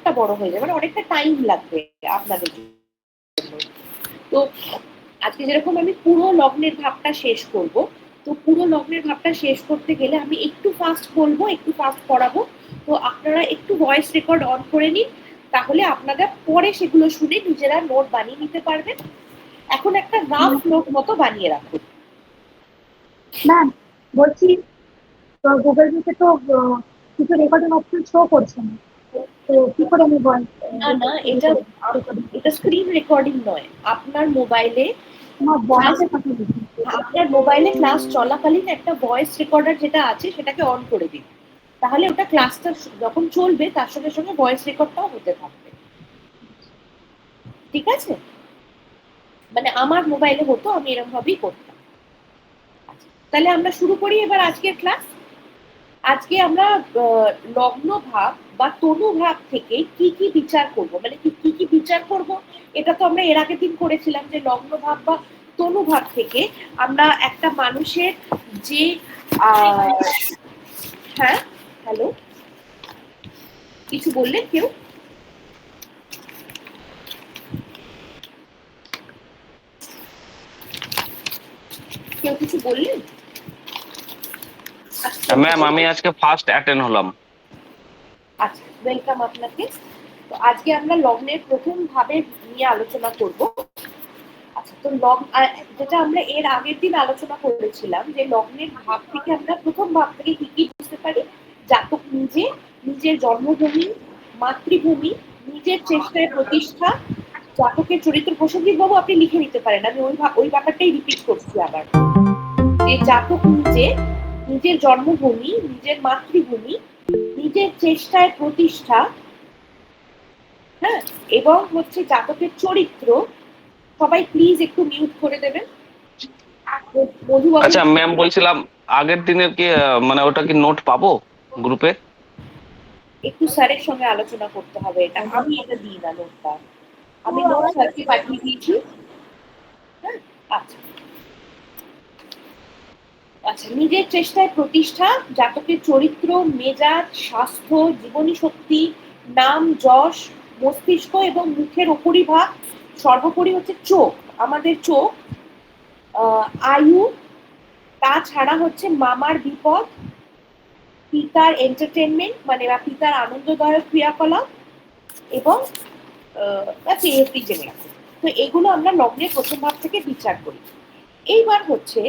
অনেকটা বড় হয়ে যাবে, মানে অনেকটা টাইম লাগবে আপনাদের জন্য। তো আজকে যেরকম আমি পুরো লগ্নের ভাবটা শেষ করব, তো পুরো লগ্নের ভাবটা শেষ করতে গেলে আমি একটু ফাস্ট বলবো, একটু ফাস্ট পড়াবো। তো আপনারা একটু ভয়েস রেকর্ড অন করে নিন, তাহলে আপনারা পরে সেগুলো শুনে নিজেরা নোট বানিয়ে নিতে পারবেন। এখন একটা রাফ নোট মতো বানিয়ে রাখুন। ম্যাম বলছি, তো গুগল মিটে তো কিছু রেকর্ডিং অপশন শো করছে না, তো কি করে আমি ভয়েস না না, এটা স্ক্রিন রেকর্ডিং নয়, আপনার মোবাইলে আমার ভয়েসের কথা বলছি। আপনার মোবাইলে ক্লাস চলাকালীন একটা ভয়েস রেকর্ডার যেটা আছে সেটাকে অন করে দিন, তাহলে ওটা ক্লাসটা যখন চলবে তার সঙ্গে সঙ্গে ভয়েস রেকর্ডটাও হতে থাকবে। ঠিক আছে? মানে আমার মোবাইলে হতো, আমি এরকম ভাবেই করতাম। তাহলে আমরা শুরু করি এবার আজকের ক্লাস। আজকে আমরা লগ্ন ভাব বা তনু ভাব থেকে কি কি বিচার করব, মানে কি কি বিচার করব, এটা তো আমরা এর আগের দিন করেছিলাম যে লগ্ন ভাব বা তনু ভাব থেকে আমরা একটা মানুষের যে হ্যাঁ, হ্যালো, কিছু বললেন কেউ? কেউ কিছু বললেন? ম্যাম আমি আজকে ফার্স্ট অ্যাটেন্ড হলাম। আচ্ছা, ওয়েলকাম আপনাকে। তো আজকে আমরা লগ্নের প্রথম ভাবে নিয়ে আলোচনা করব। আচ্ছা, তো যেটা আমরা এর আগের দিন আলোচনা করেছিলাম যে লগ্নের ভাব থেকে আমরা প্রথম ভাব থেকে কি কি বুঝতে পারি। জাতক নিজের জন্মভূমি, মাতৃভূমি, নিজের চেষ্টায় প্রতিষ্ঠা, জাতকের চরিত্র। প্রসেনজিৎ বাবু আপনি লিখে নিতে পারেন, আমি ওই ব্যাপারটাই রিপিট করছি আবার, যে জাতক নিজের জন্মভূমি, নিজের মাতৃভূমি, নিজের চেষ্টায় প্রতিষ্ঠা, হ্যাঁ, এবং হচ্ছে জাতকের চরিত্র। সবাই প্লিজ একটু মিউট করে দেবেন। আচ্ছা ম্যাম, বলছিলাম আগের দিনের কি মানে ওটা কি নোট পাবো গ্রুপে? একটু স্যারের সঙ্গে আলোচনা করতে হবে, এটা আমি এটা দিই না নোটটা, আমি নোট স্যারকে পাঠিয়ে দিয়েছি। হ্যাঁ, আচ্ছা আচ্ছা, নিজের চেষ্টায় প্রতিষ্ঠা, জাতকের চরিত্র, মেজাজ, স্বাস্থ্য, জীবনী শক্তি, নাম, যশ, মস্তিষ্ক এবং মুখের উপরিভাগ, সর্বোপরি হচ্ছে চোখ, আমাদের চোখ, আয়ু, তাছাড়া হচ্ছে মামার বিপদ, পিতার এন্টারটেনমেন্ট মানে বা পিতার আনন্দদায়ক ক্রিয়াকলাপ, এবং জেনে রাখুন। তো এগুলো আমরা লগ্নের প্রথম ভাব থেকে বিচার করি। এইবার হচ্ছে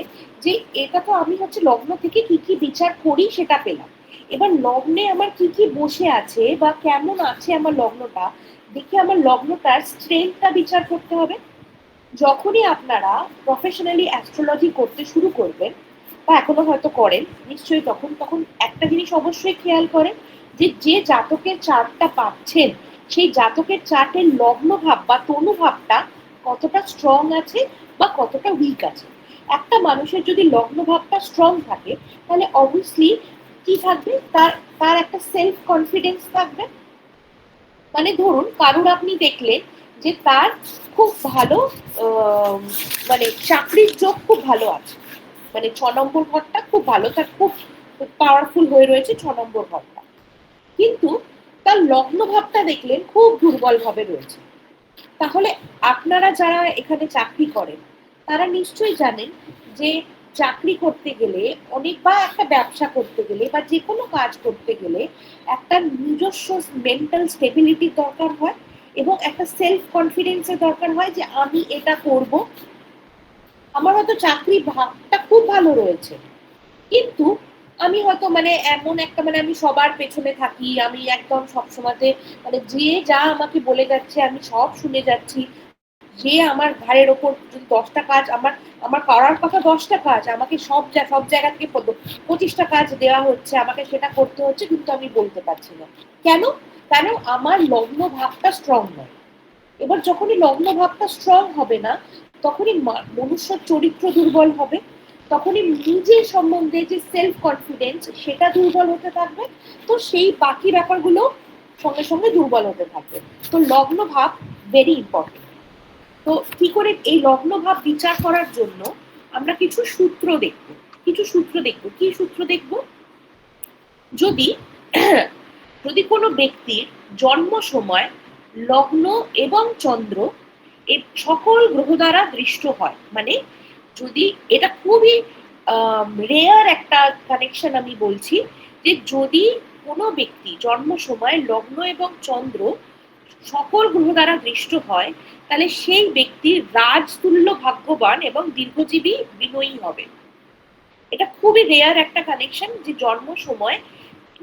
যে এটা তো আমি হচ্ছে লগ্ন থেকে কি কি বিচার করি সেটা পেলাম। এবার লগ্নে আমার কি কি বসে আছে বা কেমন আছে আমার লগ্নটা, দেখে আমার লগ্নটার স্ট্রেংথটা বিচার করতে হবে। যখনই আপনারা প্রফেশনালি অ্যাস্ট্রোলজি করতে শুরু করবেন বা এখনো হয়তো করেন নিশ্চয়ই, তখন একটা জিনিস অবশ্যই খেয়াল করেন যে জাতকের চার্টটা পাচ্ছেন সেই জাতকের চার্টের লগ্ন ভাব বা তনু ভাবটা কতটা স্ট্রং আছে বা কতটা উইক আছে। একটা মানুষের যদি লগ্ন ভাবটা স্ট্রং থাকে তাহলে অবভিয়াসলি কি থাকবে, তার একটা সেলফ কনফিডেন্স থাকবে। মানে ধরুন কারুর আপনি দেখলেন যে তার খুব ভালো মানে চাকরির যোগ খুব ভালো আছে, মানে 6 নম্বর ঘরটা খুব ভালো, তার খুব পাওয়ারফুল হয়ে রয়েছে 6 নম্বর ঘরটা, কিন্তু তার লগ্ন ভাবটা দেখলেন খুব দুর্বল ভাবে রয়েছে। তাহলে আপনারা যারা এখানে চাকরি করেন তারা নিশ্চয়ই জানেন যে চাকরি করতে গেলে অনেক বা একটা ব্যবসা করতে গেলে বা যে কোনো কাজ করতে গেলে একটা নিজস্ব মেন্টাল স্টেবিলিটির দরকার হয় এবং একটা সেলফ কনফিডেন্সের দরকার হয় যে আমি এটা করব। আমার হয়তো চাকরি ভাবটা খুব ভালো রয়েছে, কিন্তু আমি হয়তো মানে এমন একটা মানে আমি সবার পেছনে থাকি, আমি একদম সবসময়তে মানে যে যা আমাকে বলে যাচ্ছে আমি সব শুনে যাচ্ছি, যে আমার ঘাড়ের ওপর যদি 10টা কাজ আমার আমার করার কথা 10টা কাজ আমাকে সব জায়গা থেকে 25টা কাজ দেওয়া হচ্ছে, আমাকে সেটা করতে হচ্ছে, কিন্তু আমি বলতে পারছি না কেন। কেন? আমার লগ্ন ভাবটা স্ট্রং নয়। এবার যখনই লগ্ন ভাবটা স্ট্রং হবে না তখনই মনুষ্যর চরিত্র দুর্বল হবে, তখনই নিজের সম্বন্ধে যে সেলফ কনফিডেন্স সেটা দুর্বল হতে থাকবে। তো সেই বাকি ব্যাপারগুলো সঙ্গে সঙ্গে দুর্বল হতে থাকবে। তো লগ্ন ভাব ভেরি ইম্পর্টেন্ট। তো কি করে এই লগ্ন ভাব বিচার করার জন্য আমরা কিছু সূত্র দেখব। কি সূত্র দেখব? যদি যদি কোনো ব্যক্তির জন্ম সময় লগ্ন এবং চন্দ্র এ সকল গ্রহ দ্বারা দৃষ্ট হয়, মানে যদি এটা খুবই রেয়ার একটা কানেকশন আমি বলছি, যে যদি কোনো ব্যক্তি জন্ম সময় লগ্ন এবং চন্দ্র সকল গ্রহ দ্বারা দৃষ্ট হয়, তাহলে সেই ব্যক্তি রাজতুল্য ভাগ্যবান এবং দীর্ঘজীবী বিনয়ী হবে। এটা খুবই রেয়ার একটা কানেকশন, যে জন্ম সময়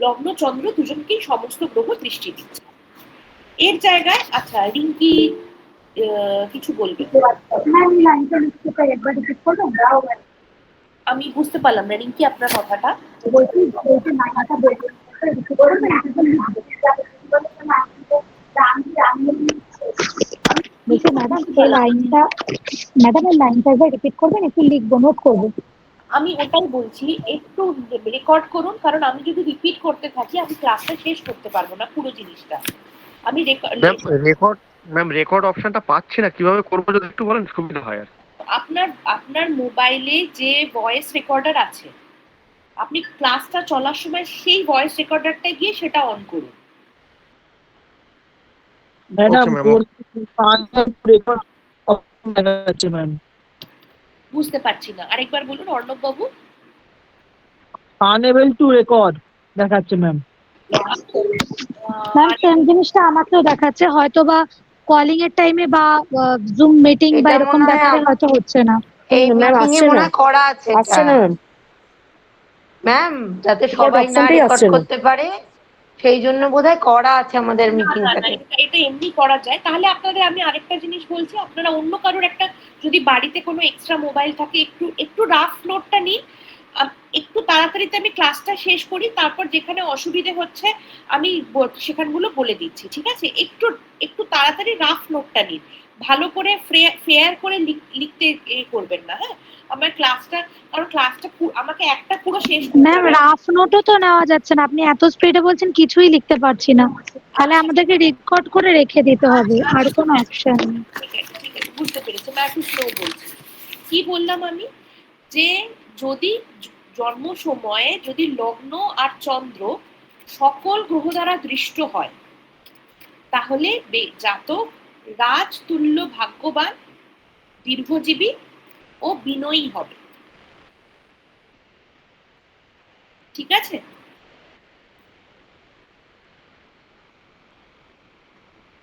লগ্ন চন্দ্র দুজনকেই সমস্ত গ্রহ দৃষ্টি দিচ্ছে। এর জায়গায় আচ্ছা রিঙ্কি কিছু বলবে? ম্যাম এই লাইনটা লিখতে পারি, একবার রিপিট করবেন? আমি বুঝতে পারলাম না রিঙ্কি আপনার কথাটা। বলছি বলছি লাইনটা বলতে রিপিট করবেন? বলছি ম্যাডাম এই লাইনটা, ম্যাডাম এই লাইনটা একবার রিপিট করবেন, একটু লিখবো, নোট করবো। আমি ওটাই বলছি, একটু রেকর্ড করুন, কারণ আমি যদি রিপিট করতে থাকি আমি ক্লাসটা শেষ করতে পারবো না পুরো জিনিসটা। আমি ম্যাম রেকর্ড অপশনটা পাচ্ছি না, কিভাবে করবো যদি একটু বলেন সুবিধা হয় আর। আপনার আপনার মোবাইলে যে ভয়েস রেকর্ডার আছে, আপনি ক্লাসটা চলার সময় সেই ভয়েস রেকর্ডারটা গিয়ে সেটা অন করুন। ম্যাডাম Okay, ম্যাম বুঝতে পারছি না, আরেকবার বলুন অর্ণব বাবু। আনএবল টু রেকর্ড দেখাচ্ছে ম্যাম। ম্যাম সেম জিনিসটা আমাকেও দেখাচ্ছে, হয়তো বা কলিং এর টাইমে বা জুম মিটিং বা এটা এরকম মনে হয় ব্যাপারে হয়তো হচ্ছে না। এই ম্যাম মিটিং এ আসছে মনে না, হয় করা আছে আসছে না ম্যাম, ম্যাম, যাতে সবাই না অপশনটাই রেকর্ড আসছে না। করতে পারে সেই জন্য বোধহয় করা আছে আমাদের না না না, মিটিংটাকে। এটা এমনি করা যায়। তাহলে আপনাদের আমি আরেকটা জিনিস বলছি, আপনারা অন্য কারোর একটা, যদি বাড়িতে কোনো এক্সট্রা মোবাইল থাকে, একটু একটু রাফ নোটটা নিন। একটু তাড়াতাড়িতে আমি ক্লাসটা শেষ করি, তারপর যেখানে অসুবিধে হচ্ছে আমি সেখানগুলো বলে দিচ্ছি, ঠিক আছে? একটু একটু তাড়াতাড়ি রাফ নোটটা নিন, ভালো করে ফেয়ার করে লিখতে করবেন না, হ্যাঁ? আমার ক্লাসটা, কারণ ক্লাসটা আমাকে একটা পুরো শেষ করতে ম্যাম হবে। রাফ নোটও তো নেওয়া যাচ্ছে না, আপনি এত স্পিডে বলছেন কিছুই লিখতে পারছি না, তাহলে আমাদেরকে রেকর্ড করে রেখে দিতে হবে, আর কোনো অপশন নেই। ঠিক আছে ঠিক আছে, বুঝতে পেরেছি, আমি একটু স্লো বলছি। কি বললাম আমি? যে যদি জন্ম সময়ে যদি লগ্ন আর চন্দ্র সকল গ্রহ দ্বারা দৃষ্ট হয়, তাহলে জাতক রাজতুল্য ভাগ্যবান, দীর্ঘজীবী ও বিনয়ী হবে। ঠিক আছে?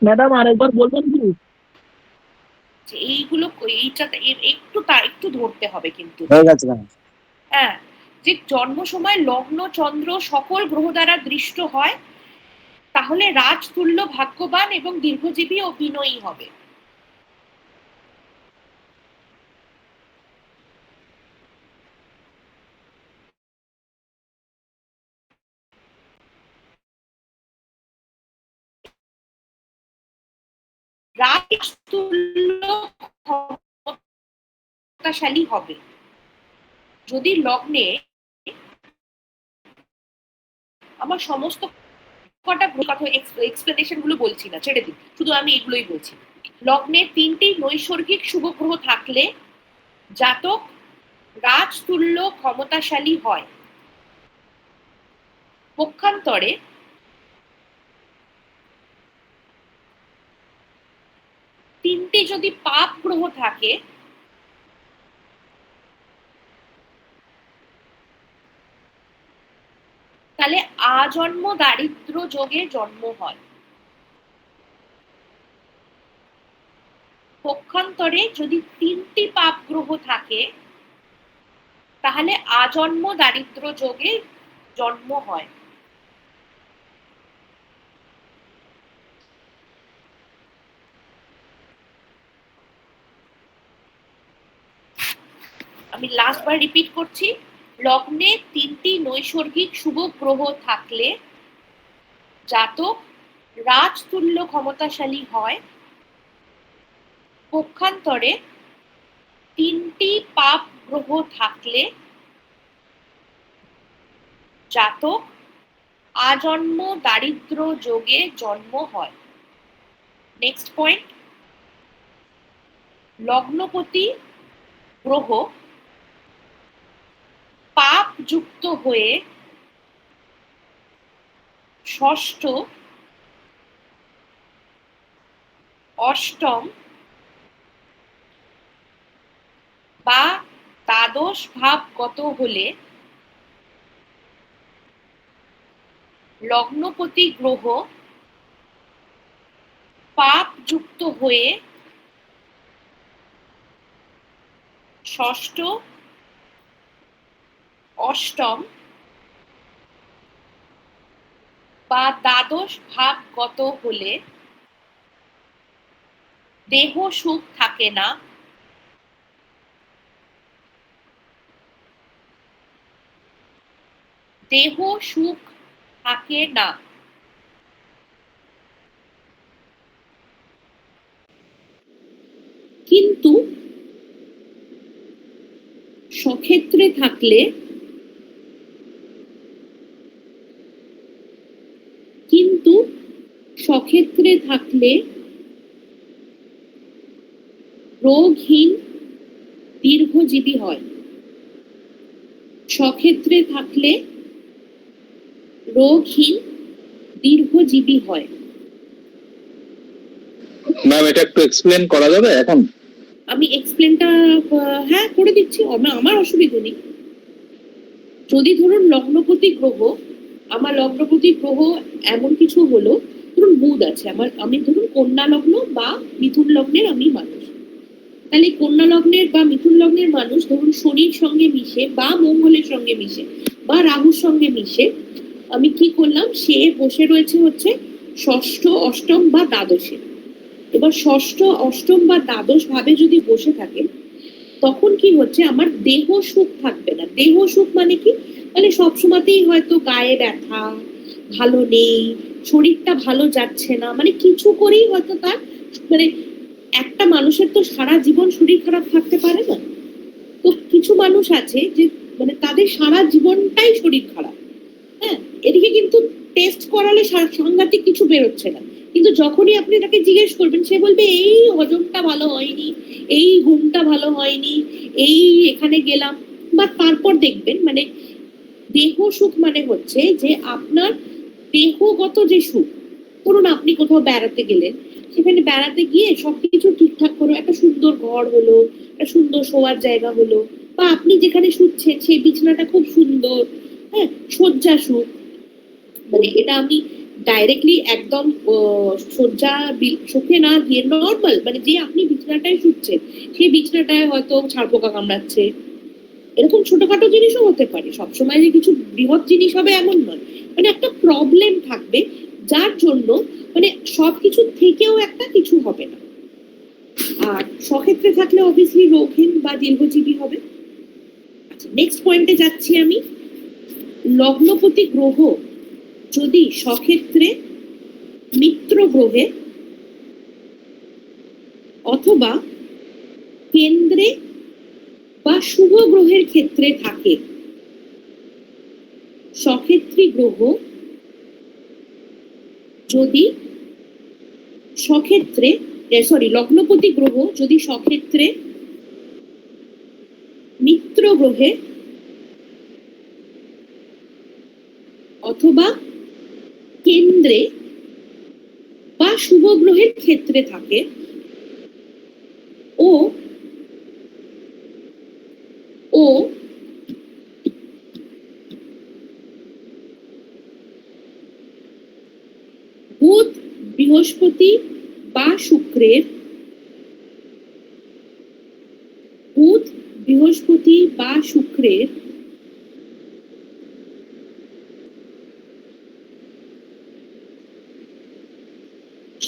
ম্যাডাম আরেকবার বলবেন কি? যে এইগুলো এইটা একটু ধরতে হবে কিন্তু। হয়ে গেছে ম্যাম। হ্যাঁ, যে জন্ম সময় লগ্ন চন্দ্র সকল গ্রহ দ্বারা দৃষ্ট হয়, তাহলে রাজতুল্য ভাগ্যবান এবং দীর্ঘজীবী ও বিনয়ী হবে। রাজতুল্য ক্ষমতাশালী হবে যদি লগ্নে, আমার সমস্ত কটা কথা এক্সপ্লেনেশন গুলো বলছি না, ছেড়ে দিন, শুধু আমি এগুলোই বলছি। লগ্নে 3টি নৈসর্গিক শুভ গ্রহ থাকলে জাতক রাজতুল্য ক্ষমতাশালী হয়। পক্ষান্তরে 3টি যদি পাপ গ্রহ থাকে, তাহলে আজন্ম দারিদ্র যোগে জন্ম হয়। পক্ষান্তরে যদি 3টি পাপ গ্রহ থাকে, তাহলে আজন্ম দারিদ্র যোগে জন্ম হয়। আমি লাস্ট বার রিপিট করছি, লগ্নে 3টি নৈসর্গিক শুভ গ্রহ থাকলে জাতক রাজতুল্য ক্ষমতাশালী হয়। পক্ষান্তরে 3টি পাপ গ্রহ থাকলে জাতক আজন্ম দারিদ্র যোগে জন্ম হয়। নেক্সট পয়েন্ট, লগ্নপতি গ্রহ পাপ যুক্ত হয়ে ষষ্ঠ, অষ্টম বা দ্বাদশ ভাবগত হলে লগ্নপতি গ্রহ পাপ যুক্ত হয়ে ষষ্ঠ, অষ্টম বা দ্বাদশ ভাবগত হলে দেহ সুখ থাকে না, দেহ সুখ থাকে না। কিন্তু স্বক্ষেত্রে থাকলে রোগহীন দীর্ঘজীবী হয়। স্বক্ষেত্রে থাকলে রোগহীন দীর্ঘজীবী হয়। ম্যাম এটা একটু এক্সপ্লেন করা যাবে এখন? আমি এক্সপ্লেনটা হ্যাঁ করে দিচ্ছি, আমার অসুবিধা নেই। যদি ধরুন লগ্নপতি গ্রহ, আমার লগ্নপতি গ্রহ এমন কিছু হলো, ধরুন বুধ আছে আমি ধরুন কন্যা লগ্ন বা মিথুন লগ্নের আমি মানুষ, তাহলে কন্যা লগ্নের বা মিথুন লগ্নের মানুষ ধরুন শনির সঙ্গে মিশে বা মঙ্গলের সঙ্গে মিশে বা রাহুর সঙ্গে মিশে আমি কি করলাম, সে বসে রয়েছে হচ্ছে ষষ্ঠ, অষ্টম বা দ্বাদশে। এবার ষষ্ঠ, অষ্টম বা দ্বাদশ ভাবে যদি বসে থাকে তখন কি হচ্ছে, আমার দেহ সুখ থাকবে না। দেহ সুখ মানে কি, মানে সবসময়তেই হয়তো গায়ে ব্যথা, ভালো নেই, শরীরটা ভালো যাচ্ছে না, মানে কিছু করেই হয়তো তার, মানে একটা মানুষের তো সারা জীবন শরীর খারাপ থাকতে পারে না। তো কিছু মানুষ আছে যে মানে তাদের সারা জীবনটাই শরীর খারাপ, হ্যাঁ, এদিকে কিন্তু টেস্ট করালে সাংঘাতিক কিছু বেরোচ্ছে না, কিন্তু যখনই আপনি তাকে জিজ্ঞেস করবেন সে বলবে এই হজমটা ভালো হয়নি, এই ঘুমটা ভালো হয়নি, এই এখানে গেলাম। বা তারপর দেখবেন মানে দেহ সুখ মানে হচ্ছে যে আপনার দেহগত যে সুখ, ধরুন আপনি কোথাও বেড়াতে গেলেন, সেখানে বেড়াতে গিয়ে সবকিছু ঠিকঠাক করে একটা সুন্দর ঘর হলো, একটা সুন্দর শোয়ার জায়গা হলো, বা আপনি যেখানে শুচ্ছেন সেই বিছানাটা খুব সুন্দর, হ্যাঁ, শয্যা সুখ, মানে এটা আমি ডাইরেক্টলি একদম শয্যা সুখে না গিয়ে নর্মাল, মানে যে আপনি বিছানাটায় শুচ্ছেন সেই বিছানাটায় হয়তো ছারপোকা কামড়াচ্ছে, এরকম ছোটখাটো জিনিসও হতে পারে, সবসময় যে কিছু বৃহৎ জিনিস হবে এমন নয়, মানে একটা প্রবলেম থাকবে যার জন্য মানে সবকিছু থেকেও একটা কিছু হবে না। আর স্বক্ষেত্রে থাকলে অবভিয়াসলি রোগহীন বা দীর্ঘজীবী হবে। আচ্ছা, নেক্সট পয়েন্টে যাচ্ছি আমি। লগ্নপতি গ্রহ যদি স্বক্ষেত্রে মিত্র গ্রহে অথবা কেন্দ্রে বা শুভ গ্রহের ক্ষেত্রে থাকে, স্বক্ষেত্রী গ্রহ যদি স্বক্ষেত্রে লগ্নপতি গ্রহ যদি স্বক্ষেত্রে মিত্র গ্রহে অথবা কেন্দ্রে বা শুভ গ্রহের ক্ষেত্রে থাকে ও বুধ, বৃহস্পতি বা শুক্রের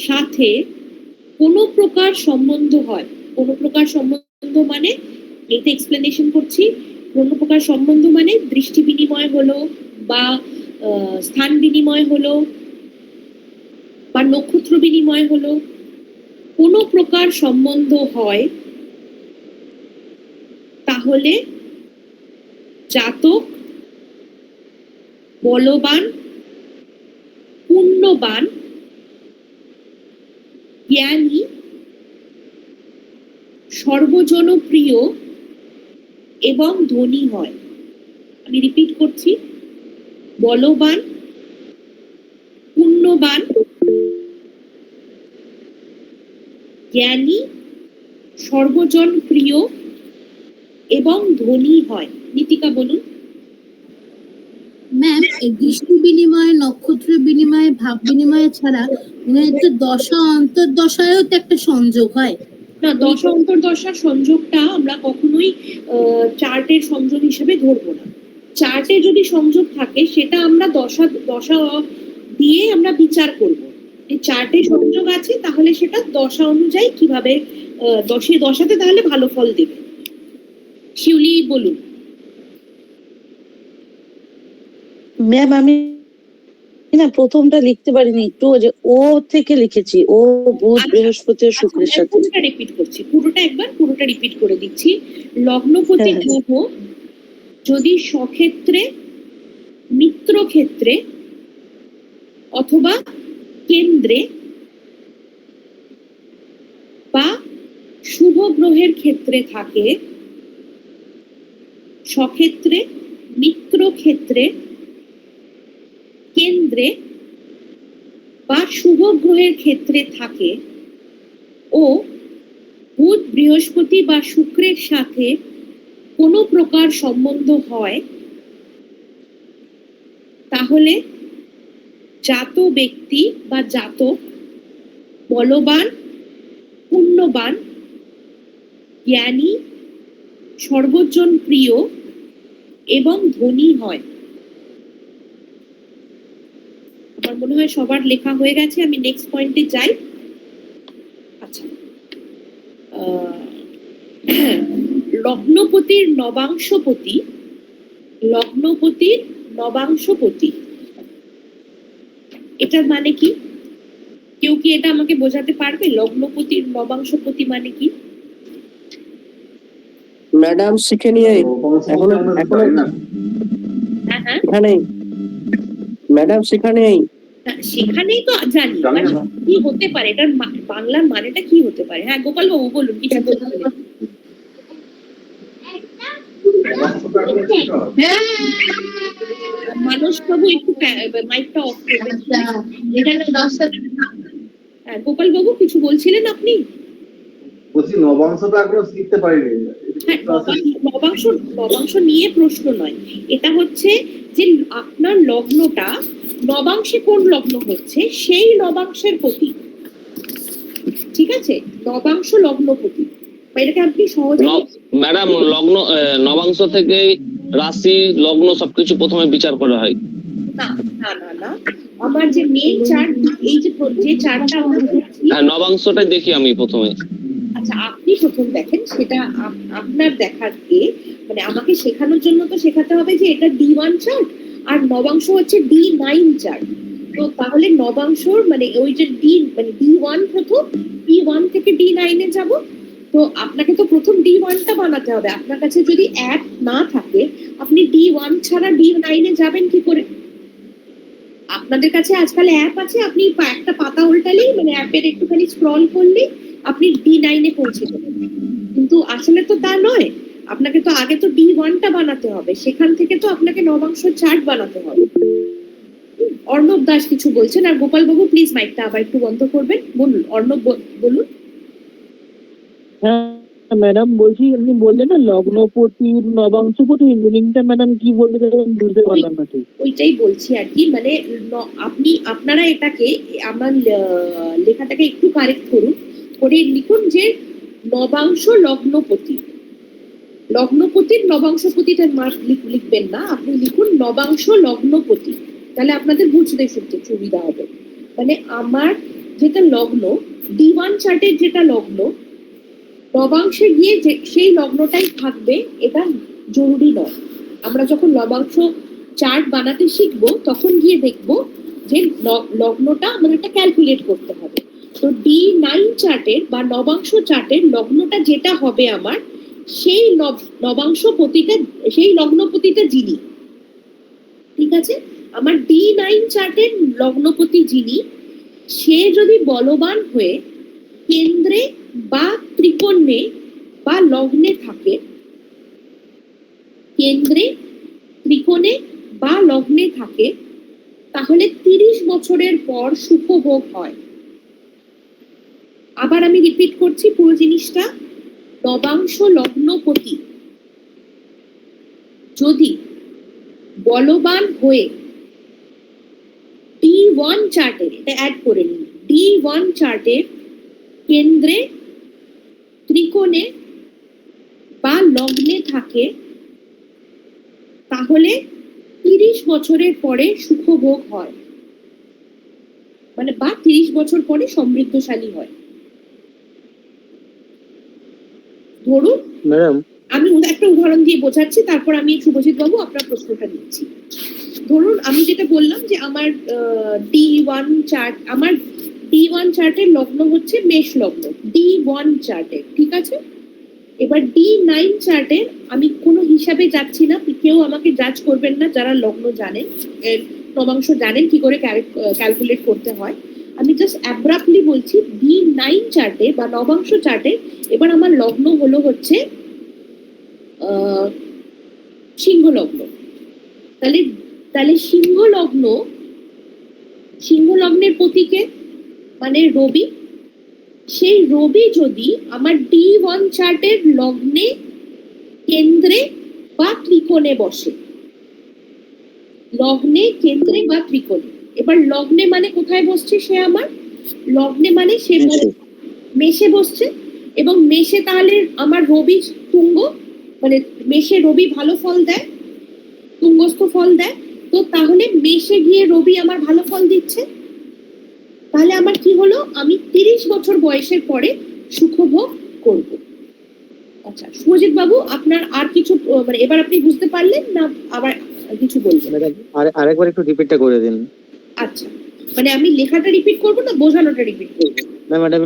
সাথে কোনো প্রকার সম্বন্ধ হয়, কোনো প্রকার সম্বন্ধ মানে এটা এক্সপ্লেনেশন করছি, কোনো প্রকার সম্বন্ধ মানে দৃষ্টি বিনিময় হলো বা স্থান বিনিময় হলো বা নক্ষত্র বিনিময় হলো, কোনো প্রকার সম্বন্ধ হয়, তাহলে জাতক বলবান, পুণ্যবান, জ্ঞানী, সর্বজনপ্রিয় এবং ধনী হয়। আমি রিপিট করছি, বলবান, গুণবান, জ্ঞানী, সর্বজন প্রিয় এবং ধনী হয়। নীতিকা বলুন। ম্যাম, এই দৃষ্টি বিনিময়, নক্ষত্র বিনিময়, ভাব বিনিময় ছাড়া তো দশা অন্তর্দশায়ও তো একটা সংযোগ হয়। না, দশা অন্তর্দশার সংযোগটা আমরা কখনোই চার্টের সংযোগ হিসেবে ধরবো না। চার্টে যদি সংযোগ থাকে সেটা আমরা দশা দশা দিয়ে আমরা বিচার করব। এই চার্টে সংযোগ আছে তাহলে সেটা দশা অনুযায়ী কিভাবে দশাতে তাহলে ভালো ফল দেবে। শিউলি বলুন। ম্যাম, আমি না প্রথমটা লিখতে পারিনি, একটু যে ও থেকে লিখেছি, ও বুধ বৃহস্পতি ও শুক্রের সাথে। পুরোটা রিপিট করছি, পুরোটা রিপিট করে দিচ্ছি। লগ্নপতি গ্রহ যদি স্বক্ষেত্রে, মিত্র ক্ষেত্রে অথবা কেন্দ্রে বা শুভ গ্রহের ক্ষেত্রে থাকে, স্বক্ষেত্রে, মিত্র ক্ষেত্রে, কেন্দ্রে বা শুভ গ্রহের ক্ষেত্রে থাকে ও বুধ বৃহস্পতি বা শুক্রের সাথে কোনো প্রকার সম্বন্ধ হয়, তাহলে জাত ব্যক্তি বা জাতক বলবান, পুণ্যবান, জ্ঞানী, সর্বজন প্রিয় এবং ধনী হয়। আমার মনে হয় সবার লেখা হয়ে গেছে, আমি নেক্সট পয়েন্টে যাই। আচ্ছা, লগ্নপতির নবাংশপতি, লগ্নপতির নবাংশপতি এটার মানে কি? কেউ কি এটা আমাকে বোঝাতে পারবে? লগ্নপতির নবাংশপতি মানে কি? ম্যাডাম শিখে নিয়ে এখনো হ্যাঁ, এখানে ম্যাডাম সেখানেই সেখানেই তো জানি, কি হতে পারে এটার বাংলার মানেটা কি হতে পারে? হ্যাঁ, গোপাল বাবু বলুন, কিছু বলছিলেন। মানস বাবু একটু মাইকটা অফ করবেন। হ্যাঁ, গোপাল বাবু কিছু বলছিলেন আপনি? বলছি নবাংশটা এখনো শিখতে পারিনি। হ্যাঁ, নবাংশ নিয়ে প্রশ্ন নয়, এটা হচ্ছে যে আপনার লগ্নটা নবাংশে কোন লগ্ন হচ্ছে সেই নবাংশের প্রতি, ঠিক আছে? নবাংশ লগ্নপতি, এটাকে আপনি সহজে। ম্যাডাম, লগ্ন নবাংশ থেকে রাশি লগ্ন সবকিছু প্রথমে বিচার করা হয়। না না না না, আমার যে মেইন চার্ট, এই যে চার্টটা আমরা দেখছি, হ্যাঁ, নবাংশটাই দেখি আমি প্রথমে। আচ্ছা, আপনি প্রথম দেখেন, সেটা আপনার দেখার মানে আমাকে শেখানোর জন্য তো শেখাতে হবে যে এটা D1 চার্ট আর নবাংশ হচ্ছে D9 চার্ট। তো তাহলে নবাংশর মানে ওই যে D1 প্রথম, D1 থেকে D9 এ যাব। তো আপনাকে তো প্রথম D1টা বানাতে হবে। আপনার কাছে যদি অ্যাপ না থাকে, আপনি D1 ছাড়া D9 এ যাবেন কি করে? আপনাদের কাছে আজকাল অ্যাপ আছে, আপনি একটা পাতা উল্টালেই মানে অ্যাপের একটুখানি স্ক্রল করলেই আপনি D9 এ পৌঁছে যাবেন। কিন্তু আসলে তো তা নয়, আপনাকে তো আগে তো D1টা বানাতে হবে, সেখান থেকে তো আপনাকে নবাংশ চার্ট বানাতে হবে। অর্ণব দাস কিছু বলছেন, আর গোপাল বাবু প্লিজ মাইকটা আবার একটু বন্ধ করবেন। বলুন অর্ণব, বলুন। হ্যাঁ ম্যাডাম, বলছি আপনি বললেন না লগ্নপতির নবাংশপতি, মিনিংটা ম্যাডাম কি বলতে চাইছেন বুঝতে পারলাম না ঠিক। ওইটাই বলছি আর কি, মানে আপনারা এটাকে আমার লেখাটাকে একটু কারেক্ট করুন, করে লিখুন যে নবাংশ লগ্নপতি। লগ্নপতির নবাংশপতিটার মার্ক লিখবেন না, আপনি লিখুন নবাংশ লগ্নপতি, তাহলে আপনাদের বুঝতে সুবিধা হবে। মানে আমার যেটা লগ্ন, D1 চার্টের যেটা লগ্ন, নবাংশে গিয়ে সেই লগ্নটাই থাকবে এটা জরুরি নয়। আমরা যখন নবাংশ চার্ট বানাতে শিখবো তখন গিয়ে দেখবো যে লগ্নটা আমাদেরটা ক্যালকুলেট করতে হবে। তো D9 চার্টের বা নবাংশ চার্টের লগ্নটা যেটা হবে আমার, সেই নবাংশপতিটা, সেই লগ্নপতিটা যিনি, ঠিক আছে? আমার D9 চার্টের লগ্নপতি যিনি, সে যদি বলবান হয়ে কেন্দ্রে বা ত্রিকোণে বা লগ্নে থাকে, কেন্দ্রে, ত্রিকোণে বা লগ্নে থাকে, তাহলে 30 বছরের পর সুখভোগ হয়। আবার আমি রিপিট করছি পুরো জিনিসটা, নবাংশ লগ্নপতি যদি বলবান হয়ে D1 চার্টে, এটা অ্যাড করে নিন, D1 চার্টে কেন্দ্রে, ত্রিকোণে বা লগ্নে থাকে, তাহলে 30 বছরের পরে সুখভোগ হয়, মানে বা 30 বছর পরে সমৃদ্ধশালী হয়। ধরুন ম্যাডাম আমি একটা উদাহরণ দিয়ে বোঝাচ্ছি, তারপর আমি শুভজিৎ বাবু আপনার প্রশ্নটা নিচ্ছি। ধরুন আমি যেটা বললাম যে আমার D1 চার্ট, আমার D1 চার্টের লগ্ন হচ্ছে মেষ লগ্ন, D1 চার্টে, ঠিক আছে? এবার D9 চার্টের আমি কোনো হিসাবে যাচ্ছি না, কেউ আমাকে জাজ করবেন না যারা লগ্ন জানেন, নবাংশ জানেন কি করে ক্যালকুলেট করতে হয়। আমি জাস্ট অ্যাব্রাপ্টলি বলছি D9 চার্টে বা নবাংশ চার্টে এবার আমার লগ্ন হলো হচ্ছে সিংহ লগ্ন। তাহলে সিংহ লগ্নের প্রতীকে মানে রবি, সেই রবি যদি আমার D1 চার্টের লগ্নে, কেন্দ্রে বা ত্রিকোণে বসে, লগ্নে, কেন্দ্রে বা ত্রিকোণে। এবার লগ্নে মানে কোথায় বসছে সে, আমার লগ্নে মানে সে মেষে বসছে, এবং মেষে তাহলে আমার রবি তুঙ্গ, মানে মেষে রবি ভালো ফল দেয়, তুঙ্গস্থ ফল দেয়, তো তাহলে মেষে গিয়ে রবি আমার ভালো ফল দিচ্ছে। তাহলে আমার কি হলো, আমি 30 বছর বয়সের পরে সুখভোগ করব। আচ্ছা সুজিত বাবু, আপনার আর কিছু মানে এবার আপনি বুঝতে পারলেন না আবার কিছু বলবেন? ম্যাডাম আরেকবার একটু রিপিটটা করে দিন। আচ্ছা, মানে আমি লেখাটা রিপিট করব না বোঝানোটা রিপিট করব? না ম্যাডাম,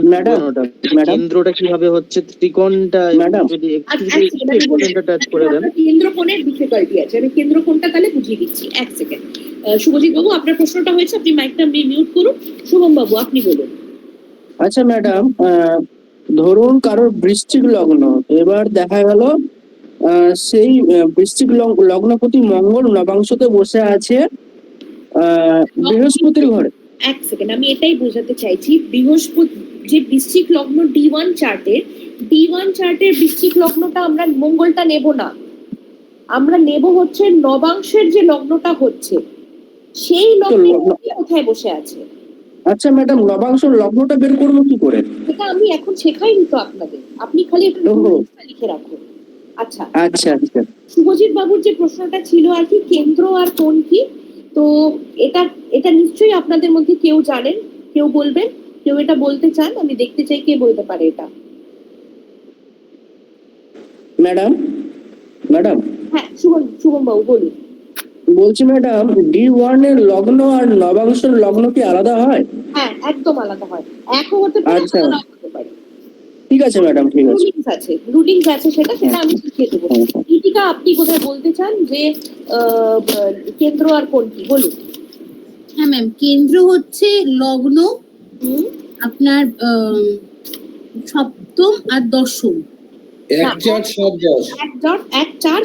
কেন্দ্রটা কিভাবে হচ্ছে, ত্রিকোণটা যদি একটু টাচ করে দেন। কেন্দ্র কোণের ডিফিকাল্টি আছে, আমি কেন্দ্র কোণটা তাহলে বুঝিয়ে দিচ্ছি, এক সেকেন্ড। শুভজিৎ বাবু আপনার প্রশ্নটা হয়েছে, আপনি মাইকটা মিউট করুন। শুভম বাবু আপনি বলুন। আচ্ছা ম্যাডাম, ধরুন কারোর বৃশ্চিক লগ্ন, এবার দেখা গেল সেই বৃশ্চিক লগ্নপতি মঙ্গল নবাংশতে বসে আছে বৃহস্পতির ঘরে। এক সেকেন্ড, আমি এটাই বোঝাতে চাইছি, বৃহস্পতি যে বৃশ্চিক লগ্ন D1 চার্টের বৃশ্চিক লগ্নটা আমরা মঙ্গলটা নেব না, আমরা নেব হচ্ছে নবাংশের যে লগ্নটা হচ্ছে সেই লগ্নে কোথায় বসে আছে। আচ্ছা ম্যাডাম, নবাংশ লগ্নটা বের করবো কি করে? এটা আমি এখন শেখাইনি তো আপনাদের, আপনি খালি একটু লিখে রাখুন। আচ্ছা আচ্ছা আচ্ছা, শুভজিৎ বাবুর যে প্রশ্নটা ছিল আর কি, কেন্দ্র আর কোণ কি, তো এটা নিশ্চয়ই আপনাদের মধ্যে কেউ জানেন, কেউ বলবেন, কেউ এটা বলতে চান, আমি দেখতে চাই কে বলতে পারে এটা। ম্যাডাম হ্যাঁ শুভম বাবু বলুন। বলছি ম্যাডাম, D1 এর লগ্ন আর নবাংশের লগ্ন কি আলাদা হয়? হ্যাঁ একদম আলাদা হয়, একও হতে পারে, আচ্ছা নাও হতে পারে। ঠিক আছে ম্যাডাম, ঠিক আছে। রুটিনস আছে সেটা আমি শিখিয়ে দেবো। গীতিকা আপনি কোথায় বলতে চান যে কেন্দ্র আর কোণ কি, বলুন। হ্যাঁ ম্যাম, কেন্দ্র হচ্ছে লগ্ন আপনার সপ্তম আর দশম, 1 4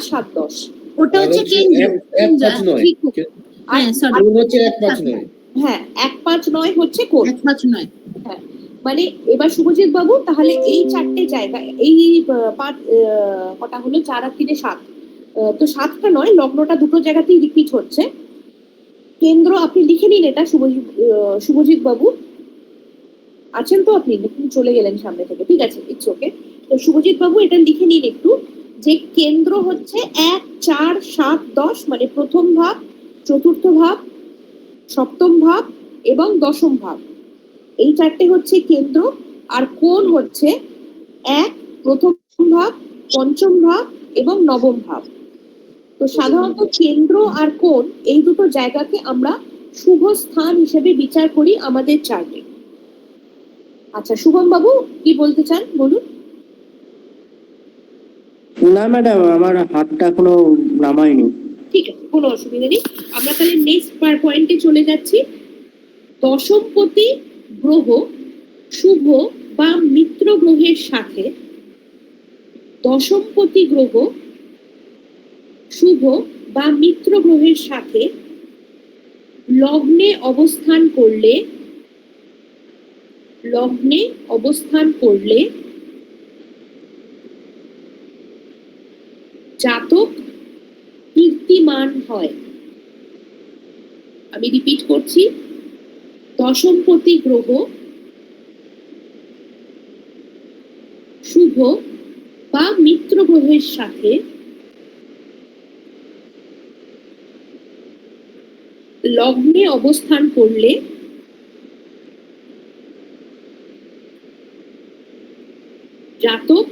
7 10 ওটা হচ্ছে কেন্দ্র। হ্যাঁ সরি, হচ্ছে 1 5 9, হ্যাঁ 1 5 9 হচ্ছে কোণ, 1 5 9। হ্যাঁ মানে এবার শুভজিৎ বাবু তাহলে এই চারটে জায়গা, এই কটা হলো 4 আর 3 7, তো 7টা নয়, লগ্নটা দুটো জায়গাতেই রিপিট হচ্ছে। কেন্দ্র আপনি লিখে নিন এটা, শুভজিৎ বাবু আছেন তো, আপনি চলে গেলেন সামনে থেকে, ঠিক আছে ইটস ওকে। তো শুভজিৎ বাবু এটা লিখে নিন একটু, যে কেন্দ্র হচ্ছে 1 4 7 10, মানে প্রথম ভাব, চতুর্থ ভাব, সপ্তম ভাব এবং দশম ভাব, এই চারটে হচ্ছে কেন্দ্র। আর কোণ হচ্ছে 1 প্রথম ভাব, পঞ্চম ভাব এবং নবম ভাব। তো সাধারণত কেন্দ্র আর কোণ এই দুটো জায়গাকে আমরা শুভ স্থান হিসেবে বিচার করি আমাদের চার্টে। আচ্ছা শুভম বাবু কি বলতে চান বলুন। না ম্যাডাম, আমার হাতটা এখনো নামায়নি। ঠিক আছে, কোনো অসুবিধা নেই, আমরা তাহলে নেক্সট পয়েন্টে চলে যাচ্ছি। দশমপতি গ্রহ শুভ বা মিত্র গ্রহের সাথে, দশমপতি গ্রহ শুভ বা মিত্র গ্রহের সাথে লগ্নে অবস্থান করলে জাতক কীর্তিমান হয়। আমি রিপিট করছি, দশমপতি গ্রহ শুভ বা মিত্র গ্রহের সাথে লগ্নে অবস্থান করলে জাতক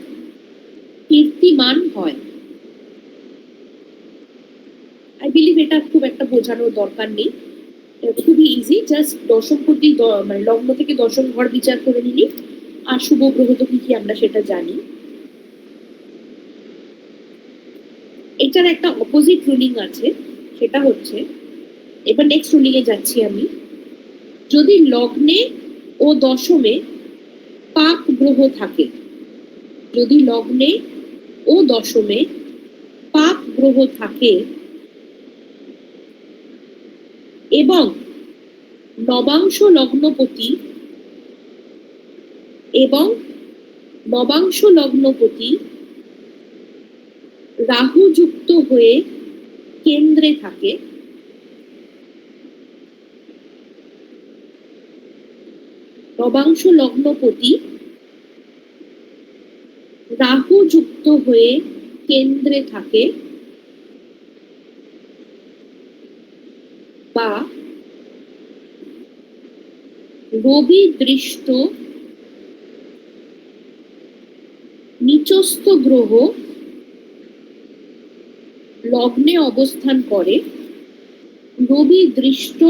কীর্তিমান হয়। আই বিলিভ এটা খুব একটা বোঝানোর দরকার নেই, খুবই ইজি। জাস্ট দশমপতি মানে লগ্ন থেকে দশম ঘর বিচার করে নিলি, আর শুভ গ্রহ তো কি আমরা সেটা জানি। এটার একটা অপোজিট রুলিং আছে, সেটা হচ্ছে, এবার নেক্সট রুলিং এ যাচ্ছি আমি। যদি লগ্নে ও দশমে পাপ গ্রহ থাকে, যদি লগ্নে ও দশমে পাপ গ্রহ থাকে এবং নবাংশ লগ্নপতি রাহু যুক্ত হয়ে কেন্দ্রে থাকে, নবাংশ লগ্নপতি রাহু যুক্ত হয়ে কেন্দ্রে থাকে বা রবি দৃষ্ট নিচস্থ গ্রহ লগ্নে অবস্থান করে, রবি দৃষ্ট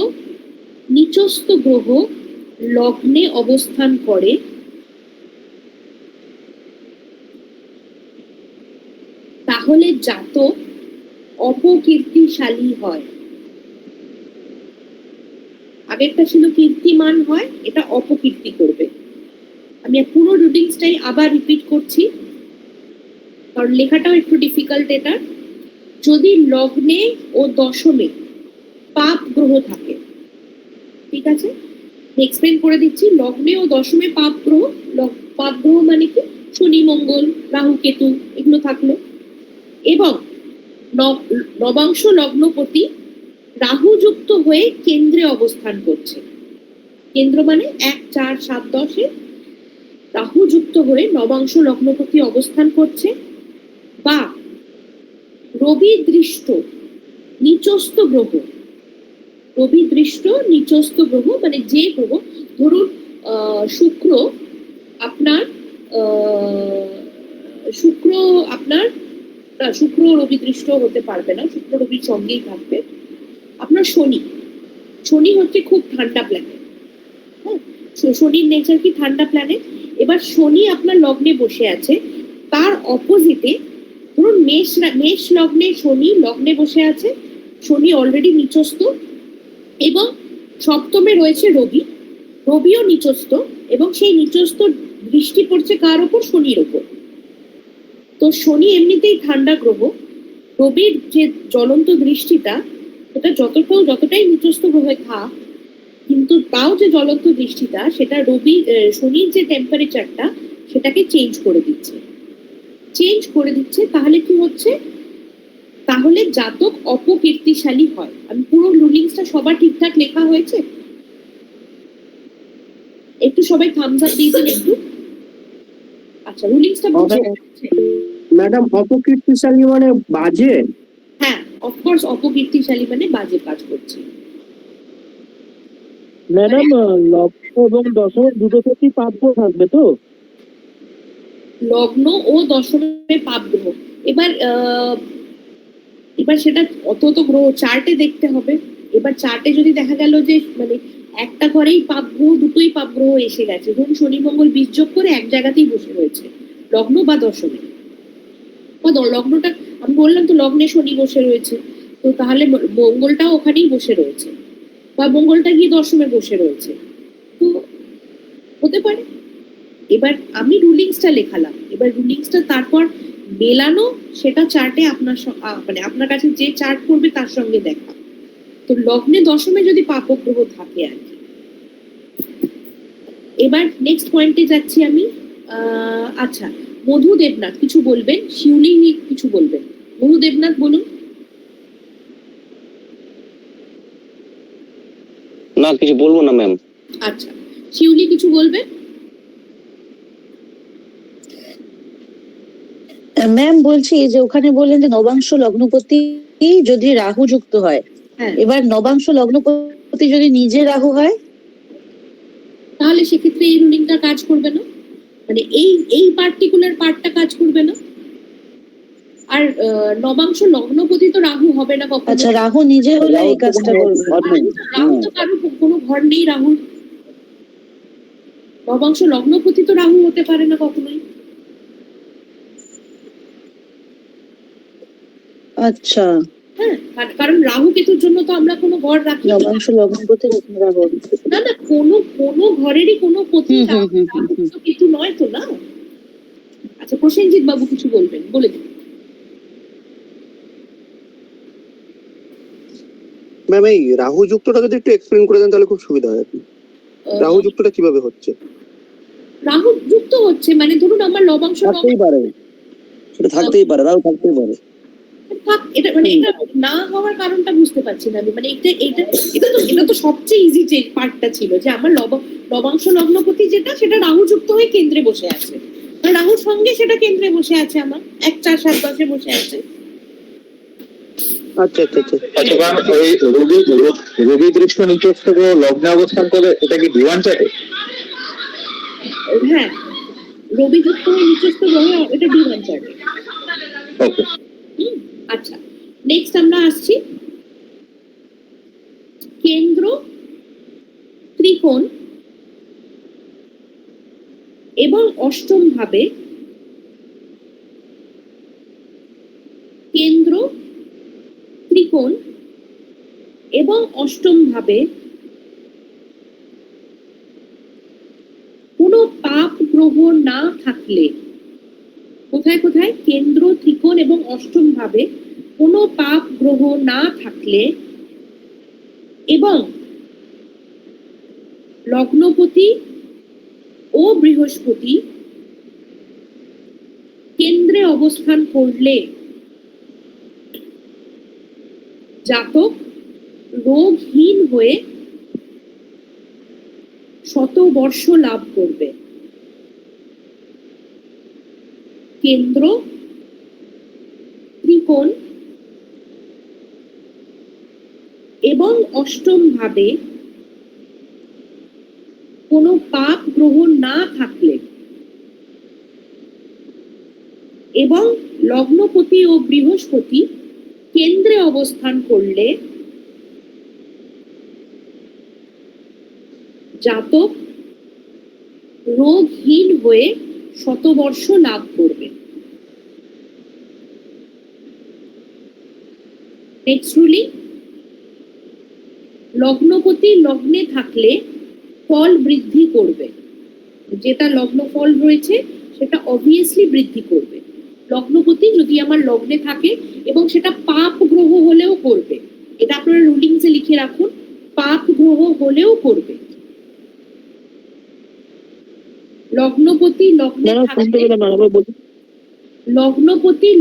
নিচস্থ গ্রহ লগ্নে অবস্থান করে, তাহলে জাতক অপকীর্তিশালী হয়। আগেরটা ছিল কীর্তিমান হয়, এটা অপকীর্তি করবে। আমি পুরো রুটিনসটাই আবার রিপিট করছি, কারণ লেখাটাও একটু ডিফিকাল্ট এটা। যদি লগ্নে ও দশমে পাপ গ্রহ থাকে, ঠিক আছে, এক্সপ্লেন করে দিচ্ছি। লগ্নে ও দশমে পাপ গ্রহ মানে কি? শনি, মঙ্গল, রাহু, কেতু এগুলো থাকলো, এবং নবাংশ লগ্নপতি রাহু যুক্ত হয়ে কেন্দ্রে অবস্থান করছে। কেন্দ্র মানে 1, 4, 7, 10-এ রাহু যুক্ত হয়ে নবাংশ লগ্নপতি অবস্থান করছে, বা রবি দৃষ্ট নিচস্থ গ্রহ, মানে যে গ্রহ, ধরুন শুক্র আপনার শুক্র রবি দৃষ্ট হতে পারবে না, শুক্র রবির সঙ্গেই থাকবে। আপনার শনি হচ্ছে খুব ঠান্ডা প্ল্যানেট, হ্যাঁ, শনির নেচার কি ঠান্ডা প্ল্যানেট। এবার শনি আপনার লগ্নে বসে আছে, তার অপোজিটে ধরুন মেষ লগ্নে শনি লগ্নে বসে আছে, শনি অলরেডি নিচস্থ, এবং সপ্তমে রয়েছে রবিও নিচস্থ, এবং সেই নিচস্থ দৃষ্টি পড়ছে কার ওপর? শনির ওপর। তো শনি এমনিতেই ঠান্ডা গ্রহ, রবির যে জ্বলন্ত দৃষ্টিটা, সেটা যতটাই নিচস্থ গ্রহে থাক, কিন্তু তাও যে জ্বলন্ত দৃষ্টিটা, সেটা শনির যে টেম্পারেচারটা সেটাকে চেঞ্জ করে দিচ্ছে। তাহলে কি হচ্ছে? তাহলে জাতক অপকীর্তিশালী হয়। আমি পুরো রুলিংসটা সবার ঠিকঠাক লেখা হয়েছে? একটু সবাই থামস আপ দিয়েছেন একটু। আচ্ছা, রুলিংসটা বুঝে ম্যাডাম, অপকীর্তিশালী মানে বাজে? হ্যাঁ, অফকোর্স অপকীর্তিশালী মানে বাজে কাজ করছে। ম্যাডাম, লগ্ন এবং দশম দুটো ক্ষেত্রেই পাপ গ্রহ থাকবে তো? লগ্ন ও দশমে পাপ গ্রহ, এবার সেটা অত গ্রহ চার্টে দেখতে হবে। এবার চার্টে যদি দেখা গেল যে মানে একটা ঘরেই পাপ গ্রহ, দুটোই পাপ গ্রহ এসে গেছে, ধরুন শনি মঙ্গল বীজযোগ করে এক জায়গাতেই বসে রয়েছে, লগ্ন বা দশমে, বা লগ্নটা আমি বললাম তো লগ্নে শনি বসে রয়েছে, তো তাহলে মঙ্গলটাও ওখানেই বসে রয়েছে, বা মঙ্গলটা গিয়ে দশমে বসে রয়েছে, তো হতে পারে। এবার আমি রুলিংসটা লেখালাম, এবার রুলিংসটা তারপর মেলানো, সেটা চার্টে আপনার মানে আপনার কাছে যে চার্ট করবে তার সঙ্গে দেখা। তো লগ্নে দশমে যদি পাপগ্রহ থাকে আর কি। এবার নেক্সট পয়েন্টে যাচ্ছি আমি। আচ্ছা, মধু দেবনাথ কিছু বলবেন, শিউলি কিছু বলবেন। মধু দেবনাথ বলুন। না, কিছু বলবো না ম্যাম। আচ্ছা, শিউলি কিছু বলবেন। ম্যাম বলছি যে ওখানে বললেন যে নবাংশ লগ্নপতি যদি রাহু যুক্ত হয়, হ্যাঁ, এবার নবাংশ লগ্নপতি যদি নিজে রাহু হয়, তাহলে সেক্ষেত্রে এই রুলিংটা কাজ করবে না, মানে এই পার্টিকুলার পার্টটা কাজ করবে না। আর নবাংশ লগ্নপতি তো রাহু হবে না কখনো। আচ্ছা রাহু নিজে হলে এই কাজটা করবে। রাহু তো কারোর কোনো ঘর নেই রাহুর। নবাংশ লগ্নপতি তো রাহু হতে পারে না কখনোই। আচ্ছা, হ্যাঁ, কারণ রাহু কেতুর জন্য তো আমরা কোনো ঘর রাখি না। নবাংশ লগ্নপতি রাহু। না, কোনো ঘরেরই কোনো পতি রাহু তো কেতু নয় তো না। আচ্ছা, প্রসেনজিৎ বাবু কিছু বলবেন, বলে দিন। ম্যাম এই রাহু যুক্তটা যদি একটু এক্সপ্লেন করে দেন তাহলে খুব সুবিধা হয়। রাহু যুক্তটা কিভাবে হচ্ছে? রাহু যুক্ত হচ্ছে মানে ধরুন আমার লবাংশ থাকতেই পারে, সেটা থাকতেই পারে, রাহু থাকতেই পারে। এটা মানে এটা না হওয়ার কারণটা বুঝতে পারছি না আমি। মানে এটা তো সবচেয়ে ইজি যে পার্টটা ছিল যে আমার লবাংশ লগ্নপতি যেটা, সেটা রাহু যুক্ত হয়ে কেন্দ্রে বসে আছে। রাহুর সঙ্গে সেটা কেন্দ্রে বসে আছে, আমার 1, 4, 7, 10-এ বসে আছে। আচ্ছা আচ্ছা আচ্ছা আচ্ছা ম্যাম, ওই রবি দৃষ্টি নিচস্থ লগ্নে অবস্থান করে, এটা কি ডিওয়ান চাটে? হ্যাঁ, রবি যুক্ত হয়ে নিচস্থ গ্রহ, এটা ডিভাইন চার্টে। ওকে। আচ্ছা, নেক্সট আমরা আসছি কেন্দ্র, ত্রিকোণ এবং অষ্টম ভাবে। কেন্দ্র, ত্রিকোণ এবং অষ্টম ভাবে কোনো পাপ গ্রহ না থাকলে, কোথায় কোথায়? কেন্দ্র, ত্রিকোণ এবং অষ্টম ভাবে কোনো পাপ গ্রহ না থাকলে এবং লগ্নপতি ও বৃহস্পতি কেন্দ্রে অবস্থান করলে জাতক রোগহীন হয়ে শতবর্ষ লাভ করবে। কেন্দ্র, ত্রিকোণ এবং অষ্টম ভাবে কোনো পাপ গ্রহ না থাকলে এবং লগ্নপতি ও বৃহস্পতি কেন্দ্রে অবস্থান করলে জাতক রোগহীন হয়ে শতবর্ষ লাভ করবে। নেক্সট রুলিং, লগ্নপতি লগ্নে থাকলে ফল বৃদ্ধি করবে। যেটা লগ্ন ফল রয়েছে সেটা অবভিয়াসলি বৃদ্ধি করবে। লগ্নপতি যদি আমার লগ্নে থাকে এবং সেটা পাপ গ্রহ হলেও করবে, এটা আপনারা রুলিংসে লিখে রাখুন, পাপ গ্রহ হলেও করবে। লগ্নপতি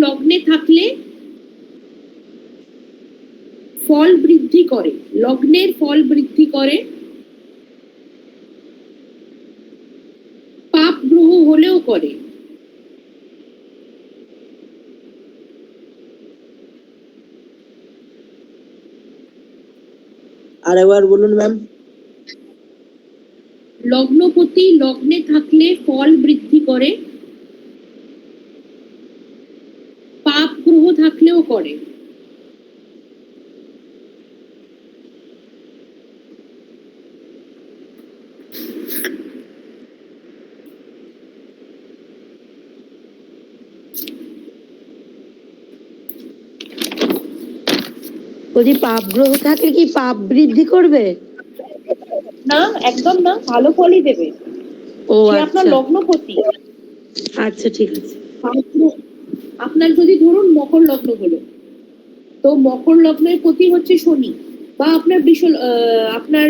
লগ্নে থাকলে ফল বৃদ্ধি করে, লগ্নের ফল বৃদ্ধি করে, পাপ গ্রহ হলেও করে। আরেকবার বলুন ম্যাম। লগ্নপতি লগ্নে থাকলে ফল বৃদ্ধি করে, পাপ গ্রহ থাকলেও করে। যদি পাপ গ্রহ থাকলে কি পাপ বৃদ্ধি করবে? না, একদম না, ভালো ফলই দেবে। ও আপনার লগ্নপতি। আচ্ছা ঠিক আছে। আপনার যদি ধরুন মকর লগ্ন হলো, তো মকর লগ্নের পতি হচ্ছে শনি, বা আপনার আপনার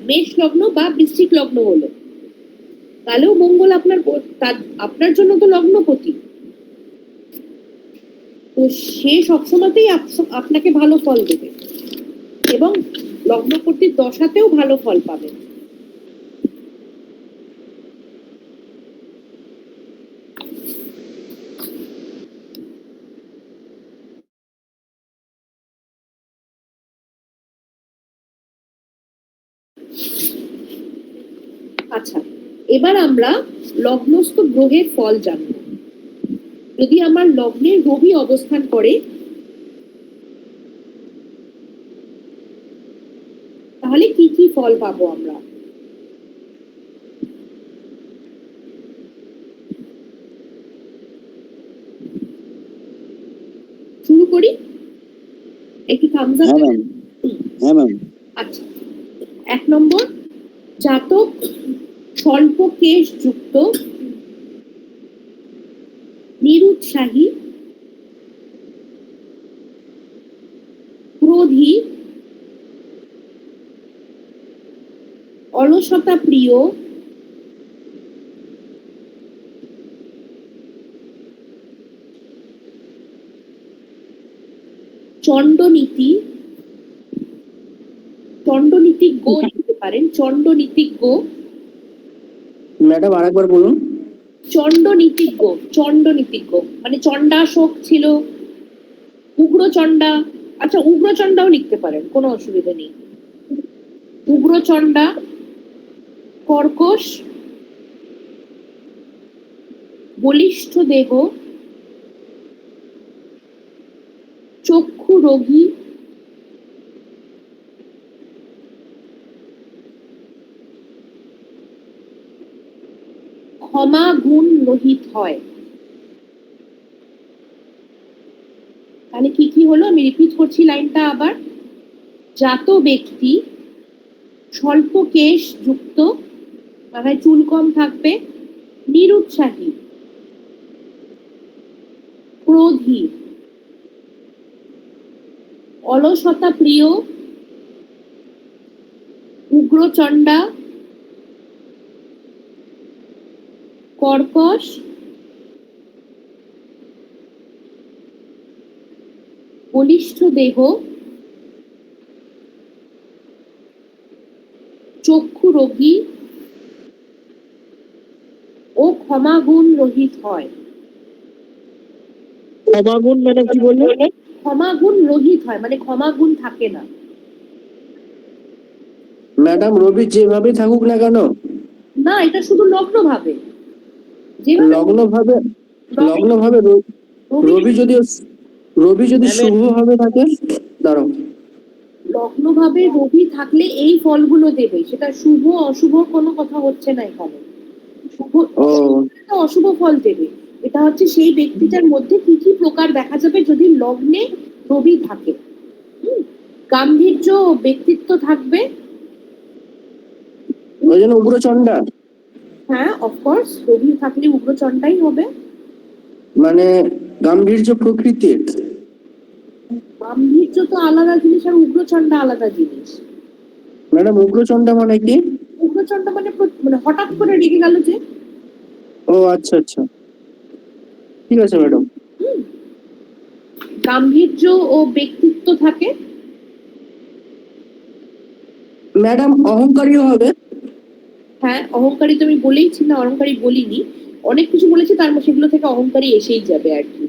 মেষ লগ্ন বা বৃশ্চিক লগ্ন হলো, তাহলেও মঙ্গল আপনার জন্য তো লগ্নপতি, তো সে সবসময়তেই আপনাকে ভালো ফল দেবে এবং লগ্নপতির দশাতেও ভালো ফল পাবেন। আচ্ছা, এবার আমরা লগ্নস্থ গ্রহের ফল জানব। যদি আমার লগ্নে রবি অবস্থান করে তাহলে কি কি ফল পাবো আমরা? শুরু করি, একটু থামস আপ। হ্যাঁ ম্যাম। আচ্ছা, 1 নম্বর, জাতক স্বল্প কেশ যুক্ত, নিরুৎসাহী, ক্রোধী, অলসতা প্রিয়, চণ্ডনীতিজ্ঞ লিখতে পারেন, চণ্ডনীতিজ্ঞ। ম্যাডাম আরেকবার বলুন। চণ্ডনীতিজ্ঞ মানে চণ্ডাশোক ছিল, উগ্রচণ্ডা। আচ্ছা, উগ্রচণ্ডাও লিখতে পারেন, কোনো অসুবিধা নেই। উগ্রচণ্ডা, কর্কশ, বলিষ্ঠ দেহ, চক্ষু রোগী, ক্ষমা গুণ রহিত হয়। তাহলে কি কি হলো, আমি রিপিট করছি লাইনটা আবার। জাত ব্যক্তি স্বল্প কেশ যুক্ত, মাথায় চুল কম থাকবে, নিরুৎসাহী, ক্রোধী, অলসতা প্রিয়, উগ্রচণ্ডা, কর্কশ, বলিষ্ঠ দেহ, চক্ষু রোগী ও ক্ষমাগুণ রহিত হয়। ক্ষমাগুণ মানে কি বললেন? ক্ষমাগুণ রহিত হয় মানে ক্ষমাগুণ থাকে না। ম্যাডাম রবি যেভাবে থাকুক না কেন? না, এটা শুধু লগ্ন ভাবে। লগ্ন ভাবে রবি যদি শুভ ভাবে থাকে, দাঁড়াও, লগ্ন ভাবে রবি থাকলে এই ফলগুলো দেবে, সেটা শুভ অশুভ কোনো কথা হচ্ছে না এখানে। শুভ অশুভ ফল দেবে, এটা হচ্ছে সেই ব্যক্তিটার মধ্যে কি কি প্রকার দেখা যাবে যদি লগ্নে রবি থাকে। গাম্ভীর্য ব্যক্তিত্ব থাকবে। ওই জন্য উগ্রচণ্ডা। হ্যাঁ, অফকোর্স রবি থাকলে উগ্রচণ্ডাই হবে। মানে গাম্ভীর্য প্রকৃতির। গাম্ভীর্য তো আলাদা জিনিস আর উগ্রচণ্ডা আলাদা জিনিস। ম্যাডাম উগ্রচণ্ডা মানে কি? উগ্রচণ্ডা মানে হঠাৎ করে রেগে গেল যে। ও আচ্ছা আচ্ছা, ঠিক আছে ম্যাডাম। গাম্ভীর্য ও ব্যক্তিত্ব থাকে। ম্যাডাম অহংকারীও হবে। হ্যাঁ, অহংকারী তো আমি বলেইছি না, অহংকারী বলিনি, অনেক কিছু বলেছি, তার মধ্যে সেগুলো থেকে অহংকারী এসেই যাবে আর কি।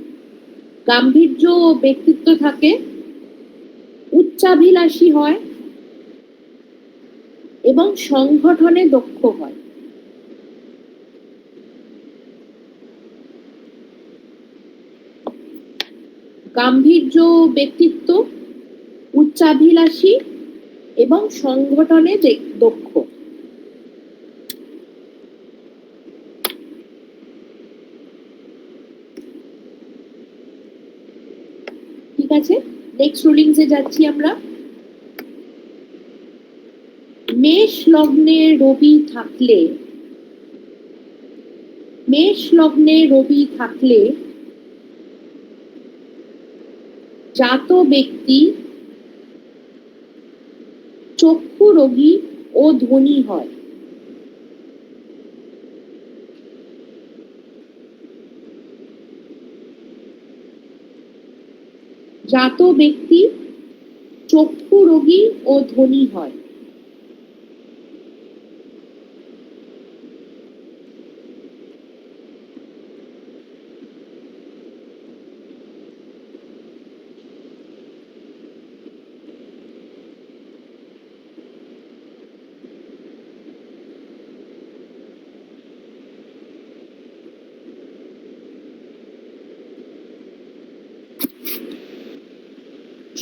গাম্ভীর্য ও ব্যক্তিত্ব থাকে, উচ্চাভিলাষী হয় এবং সংগঠনে দক্ষ হয়। গাম্ভীর্য ও ব্যক্তিত্ব, উচ্চাভিলাষী এবং সংগঠনে দক্ষ। ঠিক আছে, নেক্সট রুলিংসে যাচ্ছি আমরা। মেষ লগ্নে রবি থাকলে জাত ব্যক্তি চক্ষু রোগী ও ধনী হয়। জাত ব্যক্তি চক্ষু রোগী ও ধনী হয়।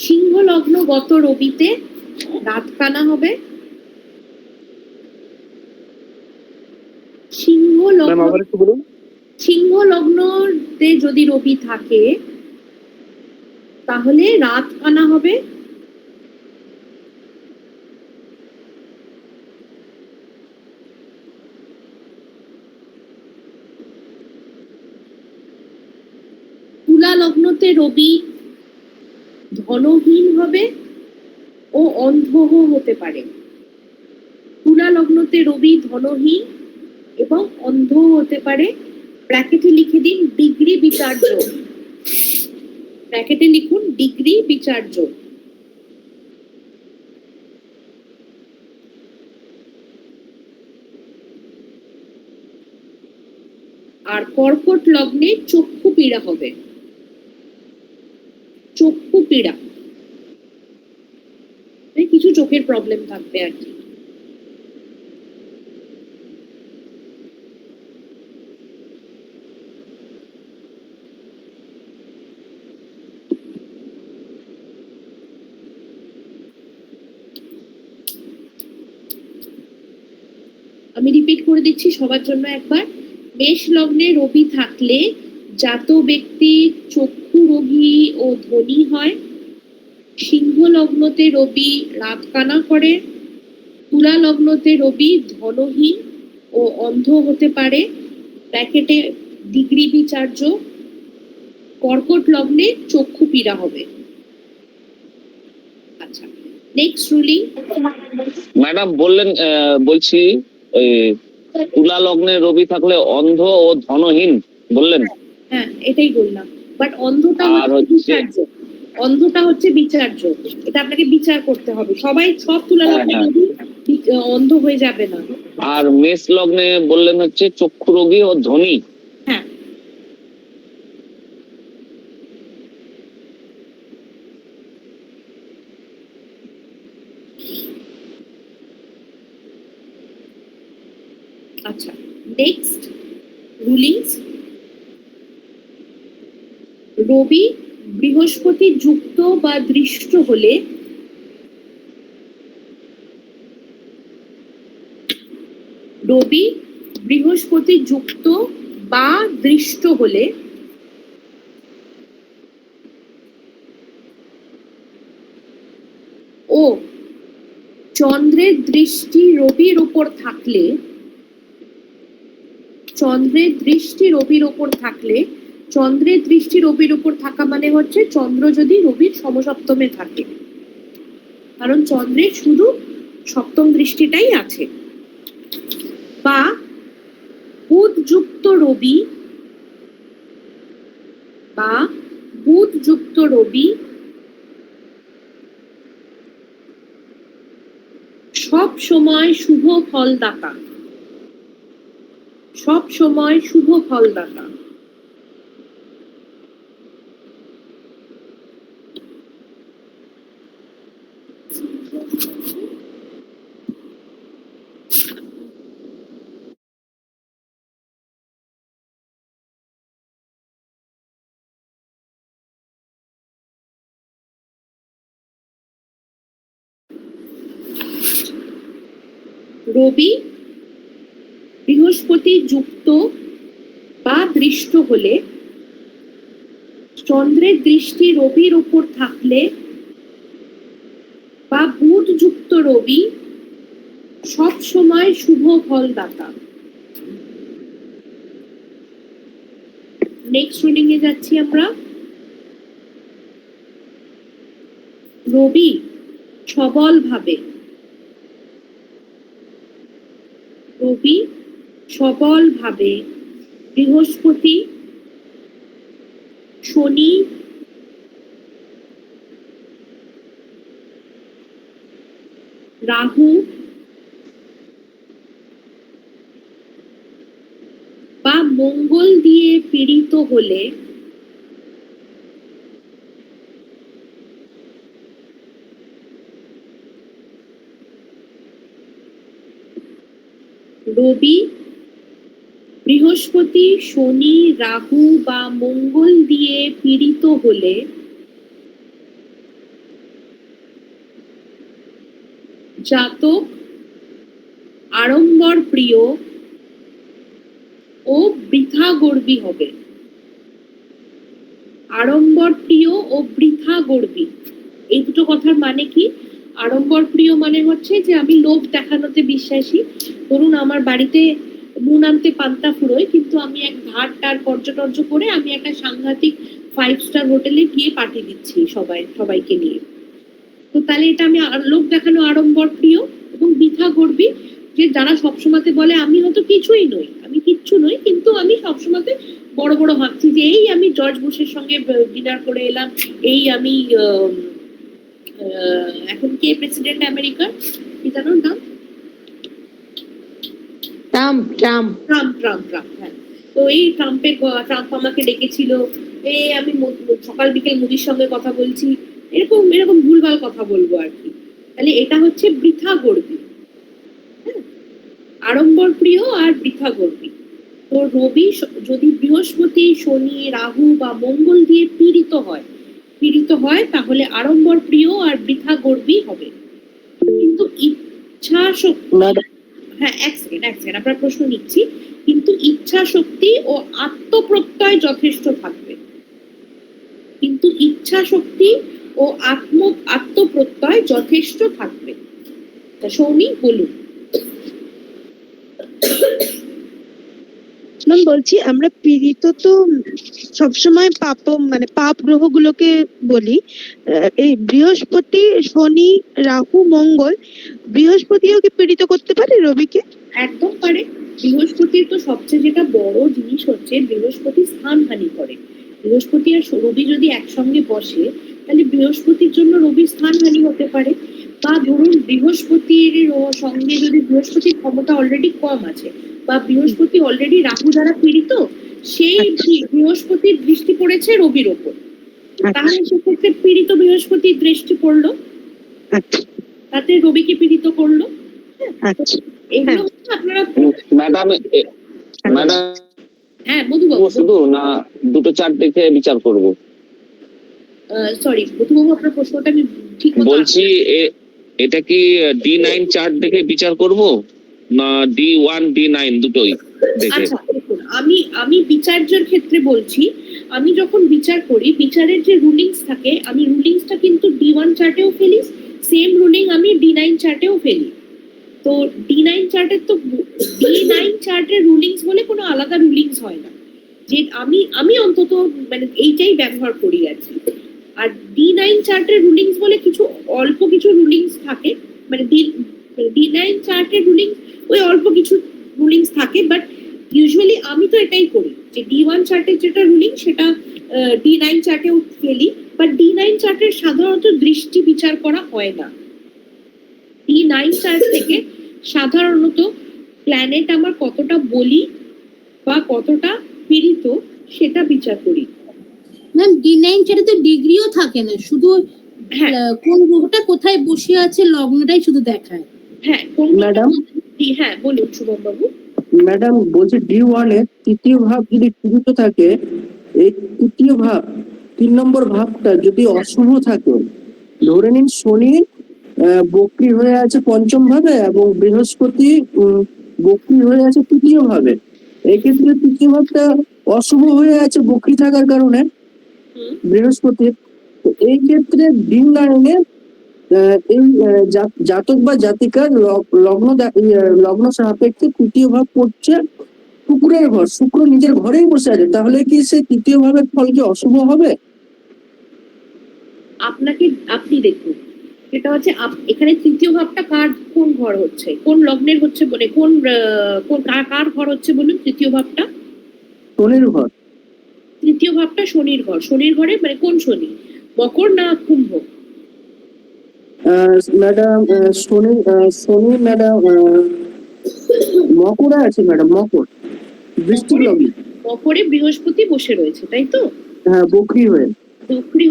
সিংহ লগ্ন গত রবিতে রাত কানা হবে। সিংহ লগ্ন, সিংহ লগ্নতে যদি রবি থাকে তাহলে রাত কানা হবে। তুলা লগ্নতে রবি ধনহীন হবে ও অন্ধও হতে পারে। তুলা লগ্নতে রবি ধনহীন এবং অন্ধও হতে পারে। ব্র্যাকেটে লিখে দিন ডিগ্রি বিচার্য, ব্র্যাকেটে লিখুন ডিগ্রি বিচার্য। আর কর্কট লগ্নে চক্ষু পীড়া হবে, চক্ষু পীড়া, কিছু চোখের প্রবলেম থাকবে আর কি। আমি রিপিট করে দিচ্ছি সবার জন্য একবার। মেষ লগ্নে রবি থাকলে জাত ব্যক্তি চক্ষু রোগী ও ধনী হয়। সিংহ লগ্নতে রবি রাত কানা করে। তুলা লগ্নতে রবি ধনহীন ও অন্ধ হতে পারে। ব্র্যাকেটে ডিগ্রি বিচার্য। কর্কট লগ্নে চক্ষু পীড়া হবে। আচ্ছা, নেক্সট রুলিং। ম্যাডাম বললেন, বলছি তুলা লগ্নে রবি থাকলে অন্ধ ও ধনহীন বললেন। হ্যাঁ, এটাই বললাম, বাট অন্ধটা হচ্ছে বিচার্য, অন্ধটা হচ্ছে বিচার্য, এটা আপনাকে বিচার করতে হবে। সবাই সব তুলা লগ্নে অন্ধ হয়ে যাবে না। আর মেষ লগ্নে বললেন হচ্ছে চক্ষু রোগী ও ধনী। হ্যাঁ, আচ্ছা, নেক্সট রুলিংস। রবি বৃহস্পতি যুক্ত বা দৃষ্ট হলে রবি বৃহস্পতি যুক্ত বা দৃষ্ট হলে ও চন্দ্রের দৃষ্টি রবির উপর থাকলে, চন্দ্রের দৃষ্টি রবির উপর থাকলে, চন্দ্রের দৃষ্টি রবির উপর থাকা মানে হচ্ছে চন্দ্র যদি রবির সমসপ্তমে থাকে, কারণ চন্দ্রের শুধু সপ্তম দৃষ্টিটাই আছে, বা বুধ যুক্ত রবি, বা বুধ যুক্ত রবি সব সময় শুভ ফলদাতা, সব সময় শুভ ফলদাতা। রবি বৃহস্পতি যুক্ত বা দৃষ্ট হলে, চন্দ্রের দৃষ্টি রবির উপর থাকলে, বা বুধ যুক্ত রবি সব সময় শুভ ফলদাতা। নেক্সট রুলিং এ যাচ্ছি আমরা। রবি সবল ভাবে রবি সবলভাবে বৃহস্পতি, শনি, রাহু বা মঙ্গল দিয়ে পীড়িত হলে রবি, বৃহস্পতি, শনি, রাহু বা মঙ্গল দিয়ে পীড়িত হলে জাতক আড়ম্বর প্রিয় ও বৃথাগর্বী হবে। আড়ম্বর প্রিয় ও বৃথাগর্বী, এই দুটো কথার মানে কি? আড়ম্বর প্রিয় মানে হচ্ছে যে আমি লোভ দেখানোতে বিশ্বাসী। ধরুন আমার বাড়িতে নুন আনতে পান্তা ফুরোয়, কিন্তু আমি এক ধার পর্যটর্য করে আমি একটা সাংঘাতিক 5 স্টার হোটেলে গিয়ে পার্টি দিচ্ছি সবাইকে নিয়ে। তো তাহলে এটা আমি লোভ দেখানো আড়ম্বর প্রিয়। এবং বৃথাগর্বী, যে যারা সবসময়তে বলে আমি হয়তো কিছুই নই, আমি কিচ্ছু নই, কিন্তু আমি সবসময়তে বড় বড় ভাবছি যে এই আমি জর্জ বুশের সঙ্গে ডিনার করে এলাম, এই আমি এখন কে প্রেসিডেন্ট আমেরিকার, কি জানো নাম? ট্রাম্প। হ্যাঁ, তো এই ট্রাম্প আমাকে ডেকেছিল, আমি সকাল বিকেল মোদির সঙ্গে কথা বলছি, এরকম ভুলভাল কথা বলবো আর কি। তাহলে এটা হচ্ছে বৃথাগর্বী, আড়ম্বর প্রিয় আর বৃথাগর্বী। তো রবি যদি বৃহস্পতি, শনি, রাহু বা মঙ্গল দিয়ে পীড়িত হয় তাহলে আড়ম্বর প্রিয় আর বৃথাগর্বী হবে। কিন্তু ইচ্ছা শক্তি, হ্যাঁ এক সেকেন্ড আপনার প্রশ্ন নিচ্ছি, কিন্তু ইচ্ছা শক্তি ও আত্মপ্রত্যয় যথেষ্ট থাকবে। কিন্তু ইচ্ছা শক্তি ও আত্মপ্রত্যয় যথেষ্ট থাকবে। সৌমি বলুন। বলছি আমরা পীড়িত তো সবসময় পাপ গ্রহগুলোকে বলি। এই বৃহস্পতি, শনি, রাহু, মঙ্গল, বৃহস্পতিও কি পীড়িত করতে পারে রবিকে? একদম পারে। বৃহস্পতির তো সবচেয়ে যেটা বড় জিনিস হচ্ছে বৃহস্পতি স্থানহানি করে। বৃহস্পতি আর রবি যদি একসঙ্গে বসে তাহলে বৃহস্পতির জন্য রবি স্থানহানি হতে পারে। বা ধরুন বৃহস্পতির সঙ্গে যদি বৃহস্পতির ক্ষমতা অলরেডি কম আছে বা বৃহস্পতি অলরেডি রাহু দ্বারা পীড়িত, সেই বৃহস্পতির দৃষ্টি পড়েছে রবির ওপর, তাহলে সেক্ষেত্রে পীড়িত বৃহস্পতির দৃষ্টি পড়লো, তাতে রবিকে পীড়িত করলো। এগুলো হচ্ছে আপনারা ম্যাডাম হ্যাঁ মধুবাবু শুধু না দুটো চার্ট দেখে বিচার করব? সরি মধুবাবু, আপনার প্রশ্নটা আমি ঠিক বলছি, এটা কি D9 চার্ট দেখে বিচার করব না D1 D9 দুটোই দেখে? আচ্ছা দেখুন, আমি বিচার্যের ক্ষেত্রে বলছি, আমি যখন বিচার করি বিচারের যে রুলিংস থাকে, আমি রুলিংসটা কিন্তু D1 চার্টেও ফেলি, সেম রুলিং আমি D9 চার্টেও ফেলি। তো D9 চার্টের রুলিংস বলে কোনো আলাদা রুলিংস হয় না, যে আমি অন্তত মানে এইটাই ব্যবহার করি আর কি। আর D9 চার্টের রুলিংস বলে অল্প কিছু রুলিংস থাকে, মানে D9 চার্টের রুলিংস ওই অল্প কিছু রুলিংস থাকে, বাট ইউজুয়ালি আমি তো এটাই করি যে D1 চার্টের যেটা রুলিং সেটা D9 চার্টেও ফেলি, বাট D9 চার্টের সাধারণত দৃষ্টি বিচার করা হয় না। D9 চার্ট থেকে সাধারণত প্ল্যানেট আমার কতটা বলি বা কতটা পীড়িত সেটা বিচার করি। ম্যাম D9 চার্টে তো ডিগ্রিও থাকে না, শুধু কোন গ্রহটা কোথায় বসে আছে লগ্নটাই শুধু দেখায়। হ্যাঁ ম্যাডাম, হ্যাঁ বলুন শুভম বাবু। ম্যাডাম বলছি D1 এর তৃতীয় ভাব যদি পীড়িত থাকে, এই তৃতীয় ভাব 3 নম্বর ভাবটা যদি অশুভ থাকে, ধরে নিন শনি বক্রী হয়ে আছে পঞ্চম ভাবে এবং বৃহস্পতি বক্রী হয়ে আছে তৃতীয় ভাবে, এক্ষেত্রে তৃতীয় ভাবটা অশুভ হয়ে আছে বক্রী থাকার কারণে বৃহস্পতির। তো এই ক্ষেত্রে D9-এ এই জাতক বা জাতিকার লগ্ন সাপেক্ষে তৃতীয় ভাব পড়ছে শুক্রের ঘর, শুক্র নিজের ঘরেই বসে আছে, তাহলে কি সে তৃতীয় ভাবের ফল কি অশুভ হবে? আপনি দেখুন, সেটা হচ্ছে এখানে তৃতীয় ভাবটা কোন ঘর হচ্ছে, কোন লগ্নের হচ্ছে, মানে কার ঘর হচ্ছে বলুন তৃতীয় ভাবটা? শনির ঘর। তৃতীয় ভাবটা শনির ঘর। শনির ঘরে মানে কোন শনি, মকর না কুম্ভ? ম্যাডাম শনি ম্যাডাম মকরে আছে ম্যাডাম, মকর বৃষ্টিক লগ্ন। মকরে বৃহস্পতি বসে রয়েছে, তাই তো? হ্যাঁ, বকরি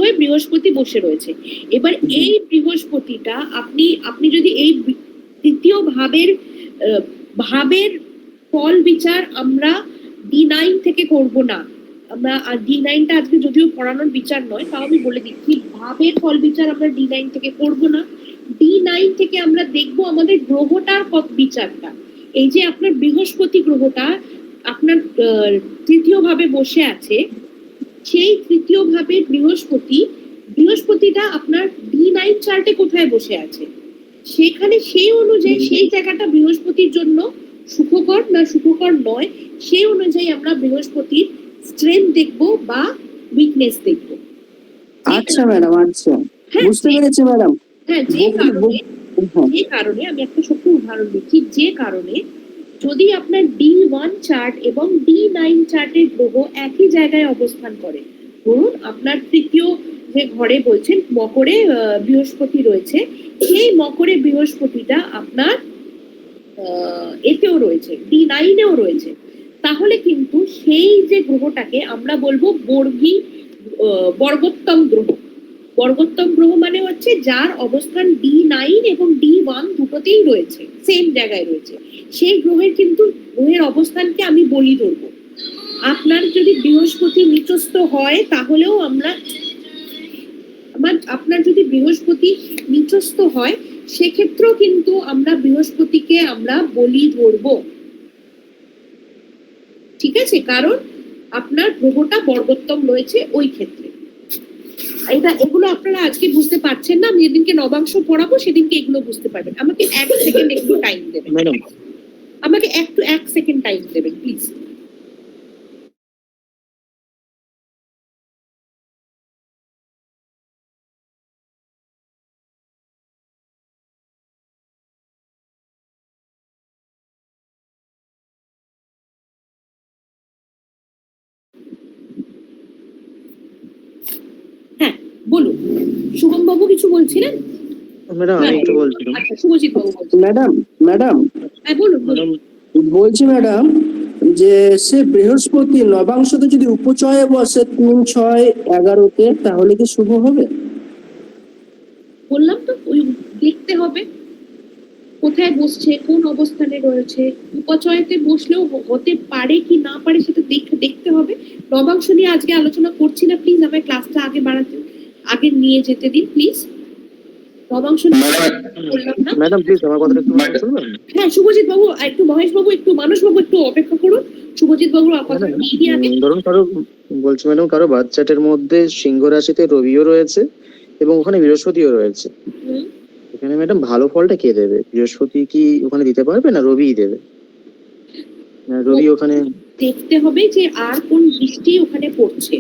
হয়ে বৃহস্পতি বসে রয়েছে। এবার এই বৃহস্পতিটা আপনি যদি এই তৃতীয় ভাবের ফল বিচার আমরা D9 থেকে করব না। আমরা D9টা আজকে যদিও পড়ানোর বিচার নয়, তাও আমি বলে দিচ্ছি ভাবের ফল বিচার আমরা D9 থেকে করব না। D9 থেকে আমরা দেখব আমাদের গ্রহটার বিচারটা। এই যে আপনার বৃহস্পতি গ্রহটা আপনার তৃতীয় ভাবে বসে আছে, সেই তৃতীয় ভাবে বৃহস্পতিটা আপনার D9 চার্টে কোথায় বসে আছে, সেখানে সেই অনুযায়ী সেই জায়গাটা বৃহস্পতির জন্য সুখকর না সুখকর নয়, সেই অনুযায়ী আমরা বৃহস্পতির স্ট্রেংথ দেখবো বা উইকনেস দেখবো। আচ্ছা ম্যাডাম, আচ্ছা বুঝতে পেরেছি ম্যাডাম। হ্যাঁ, যে কারণে আমি একটা ছোট্ট উদাহরণ দিচ্ছি, যে কারণে যদি আপনার D1 চার্ট এবং D9 চার্টের গ্রহ একই জায়গায় অবস্থান করে, ধরুন আপনার তৃতীয় যে ঘরে বলছেন মকরে বৃহস্পতি রয়েছে, সেই মকরে বৃহস্পতিটা আপনার এতেও রয়েছে, D9-এও রয়েছে, তাহলে কিন্তু সেই যে গ্রহটাকে আমরা বলবো বর্গোত্তম গ্রহ। বর্গোত্তম গ্রহ মানে হচ্ছে যার অবস্থান D9 এবং D1 দুটোতেই রয়েছে, সেম জায়গায় রয়েছে, সেই গ্রহের অবস্থানকে আমি বলি ধরবো। আপনার যদি বৃহস্পতি নিচস্থ হয় তাহলেও আপনার যদি বৃহস্পতি নিচস্থ হয় সেক্ষেত্রেও কিন্তু আমরা বৃহস্পতিকে আমরা বলি ধরবো, ঠিক আছে? কারণ আপনার গ্রহটা বর্গোত্তম রয়েছে ওই ক্ষেত্রে। এগুলো আপনারা আজকে বুঝতে পারছেন না, আমি যেদিনকে নবাংশ পড়াবো সেদিনকে এগুলো বুঝতে পারবেন। আমাকে 1 সেকেন্ড একটু টাইম দেবেন ম্যাডাম, আমাকে 1 সেকেন্ড টাইম দেবেন প্লিজ। হ্যাঁ বলুন, শুভম বাবু কিছু বলছিলেন? ম্যাডাম আমি একটু বলছিলাম। আচ্ছা, শুভজিৎ বাবু ম্যাডাম হ্যাঁ বলুন। বলছি ম্যাডাম যে সে বৃহস্পতি নবাংশতে যদি উপচয়ে বসে 3, 6, 11-তে তাহলে কি শুভ হবে? বললাম তো, ওই দেখতে হবে কোথায় বসছে, কোন অবস্থানে রয়েছে। উপচয়তে বসলেও হতে পারে কি না পারে সেটা দেখতে হবে। নবাংশ নিয়ে আজকে আলোচনা করছি না, প্লিজ আমার ক্লাসটা আগে নিয়ে যেতে দিন প্লিজ। নবাংশ বললাম না ম্যাডাম, প্লিজ আমার কথাটা একটু শুনবেন? হ্যাঁ, শুভজিৎ বাবু, একটু মহেশ বাবু, একটু মানস বাবু একটু অপেক্ষা করুন। শুভজিৎ বাবুর কথা নিয়ে আগে ধরুন বলছি ম্যাডাম, কারো বার্থ চার্টের মধ্যে সিংহ রাশিতে রবিও রয়েছে এবং ওখানে বৃহস্পতিও রয়েছে, এখানে ম্যাডাম ভালো ফলটা কে দেবে? বৃহস্পতি কি ওখানে দিতে পারবে না রবিই দেবে? রবি ওখানে দেখতে হবে যে আর কোন দৃষ্টি ওখানে পড়ছে।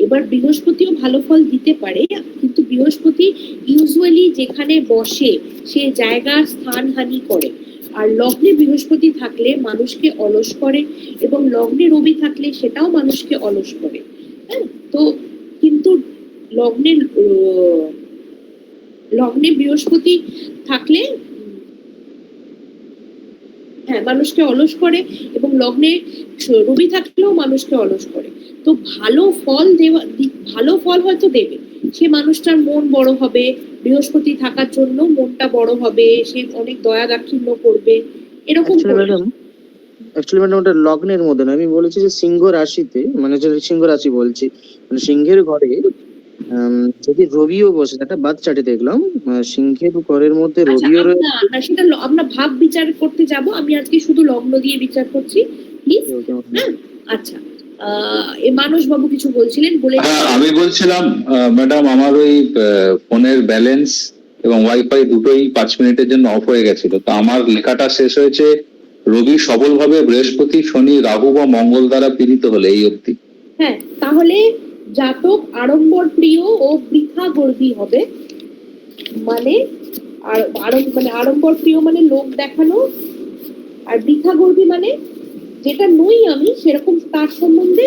এবার বৃহস্পতিও ভালো ফল দিতে পারে, কিন্তু বৃহস্পতি ইউজুয়ালি যেখানে বসে সে জায়গার স্থানহানি করে। আর লগ্নে বৃহস্পতি থাকলে মানুষকে অলস করে, এবং লগ্নে রবি থাকলে সেটাও মানুষকে অলস করে। হ্যাঁ, তো কিন্তু লগ্নে বৃহস্পতি থাকলে হ্যাঁ মানুষকে অলস করে, এবং লগ্নে রবি থাকলেও মানুষকে অলস করে। তো ভালো ফল হয়তো দেবে, সে মানুষটার মন বড় হবে, বৃহস্পতি থাকার জন্য মনটা বড় হবে, সে অনেক দয়া দাক্ষিণ্য করবে, এরকম। অ্যাকচুয়ালি ম্যাডাম ওটা লগ্নের মধ্যে না, আমি বলেছি যে সিংহ রাশিতে, মানে যে সিংহ রাশি বলছি, মানে সিংহের ঘরে যদি রবিও বসে, একটা বাদ চাটে দেখলাম সিংহের ঘরের মধ্যে রবিও রয়েছে। সেটা আমরা ভাব বিচার করতে যাব, আমি আজকে শুধু লগ্ন দিয়ে বিচার করছি প্লিজ। হ্যাঁ, আচ্ছা, মানস বাবু কিছু বলছিলেন? আমি বলছিলাম ম্যাডাম, আমার ওই ফোনের ব্যালেন্স এবং ওয়াইফাই দুটোই 5 মিনিটের জন্য অফ হয়ে গেছিল, তো আমার লেখাটা শেষ হয়েছে রবি সবলভাবে বৃহস্পতি, শনি, রাহু বা মঙ্গল দ্বারা পীড়িত হলে, এই অবধি। হ্যাঁ, তাহলে জাতক আড়ম্বর প্রিয় ও বৃথা গর্বী হবে, মানে আর আড়ম্বর প্রিয় মানে লোক দেখানো, আর বৃথাগর্বী মানে যেটা নই আমি সেরকম তার সম্বন্ধে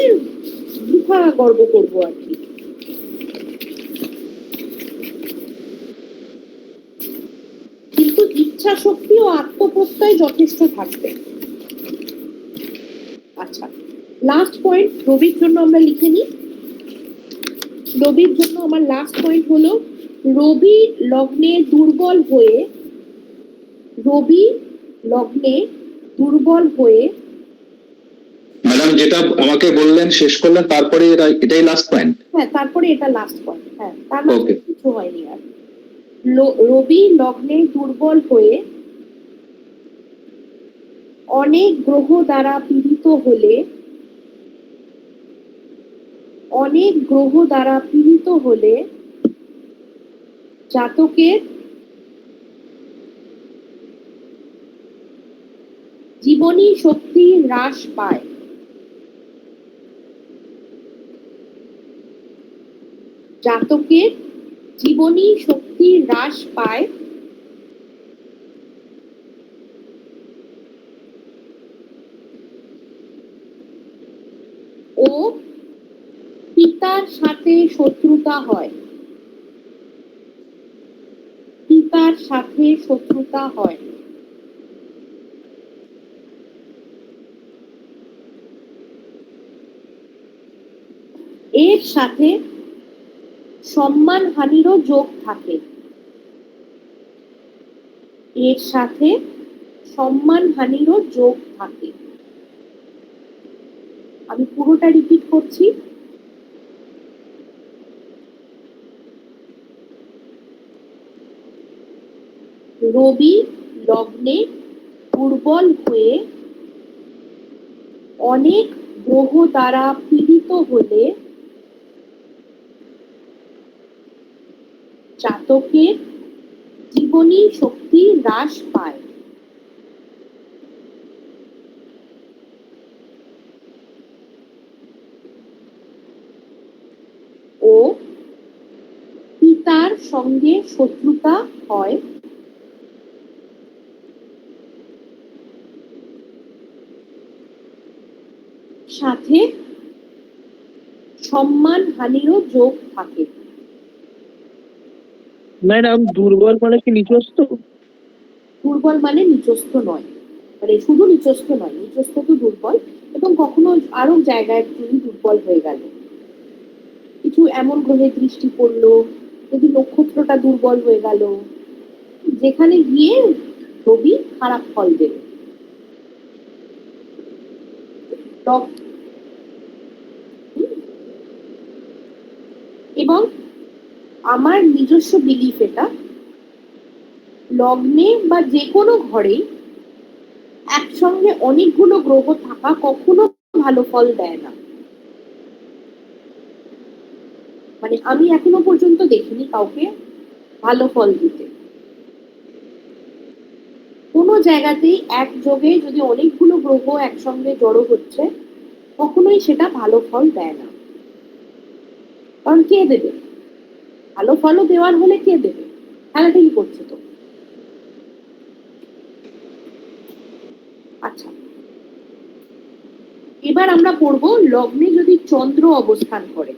বৃথা গর্ব করবো আর কি। কিন্তু ইচ্ছা শক্তি ও আত্মপ্রত্যয় যথেষ্ট থাকবে। আচ্ছা, লাস্ট পয়েন্ট রবির জন্য আমরা লিখে নিই। রবির জন্য আমার লাস্ট পয়েন্ট হলো রবি লগ্নে দুর্বল হয়ে, রবি লগ্নে দুর্বল হয়ে, ম্যাডাম যেটা আমাকে বললেন শেষ করলেন তারপরে এটাই লাস্ট পয়েন্ট? হ্যাঁ তারপরে এটা লাস্ট পয়েন্ট, হ্যাঁ তার মানে কিছু হয়নি আর। রবি লগ্নে দুর্বল হয়ে অনেক গ্রহ দ্বারা পীড়িত হলে, অনেক গ্রহ দ্বারা পীড়িত হলে জাতকের জীবনী শক্তি হ্রাস পায়। জাতকের জীবনী শক্তি হ্রাস পায় ও পিতার সাথে শত্রুতা হয়, পিতার সাথে শত্রুতা হয়। এর সাথে সম্মানহানিরও যোগ থাকে, এর সাথে সম্মানহানিরও যোগ থাকে। আমি পুরোটা রিপিট করছি। রবি লগ্নে দুর্বল হয়ে অনেক গ্রহ দ্বারা পীড়িত হলে জাতকের জীবনী শক্তি হ্রাস পায়। ও পিতার সঙ্গে শত্রুতা হয়। সাথে সম্মানহানিরও যোগ থাকে। ম্যাডাম দুর্বল মানে কি নিচস্ত? দুর্বল মানে নিচস্থ নয়, মানে শুধু নিচস্থ নয়, নিচস্থ তো দুর্বল, এবং কখনো আরো জায়গায় তিনি দুর্বল হয়ে গেল। কিছু এমন গ্রহের দৃষ্টি পড়লো, যদি নক্ষত্রটা দুর্বল হয়ে গেল, যেখানে গিয়ে রবি খারাপ ফল দেবে। এবং আমার নিজস্ব বিলিফ এটা, লগ্নে বা যে কোনো ঘরেই একসঙ্গে অনেকগুলো গ্রহ থাকা কখনো ভালো ফল দেয় না। মানে আমি এখনো পর্যন্ত দেখিনি কাউকে ভালো ফল দিতে। কোনো জায়গাতেই একযোগে যদি অনেকগুলো গ্রহ একসঙ্গে জড়ো হচ্ছে, কখনোই সেটা ভালো ফল দেয় না। কারণ কে দেবে? ভালো ফলও দেওয়ার হলে কে দেবে? খেলাটাই করছে তো। আচ্ছা, এবার আমরা পড়বো লগ্নে যদি চন্দ্র অবস্থান করে।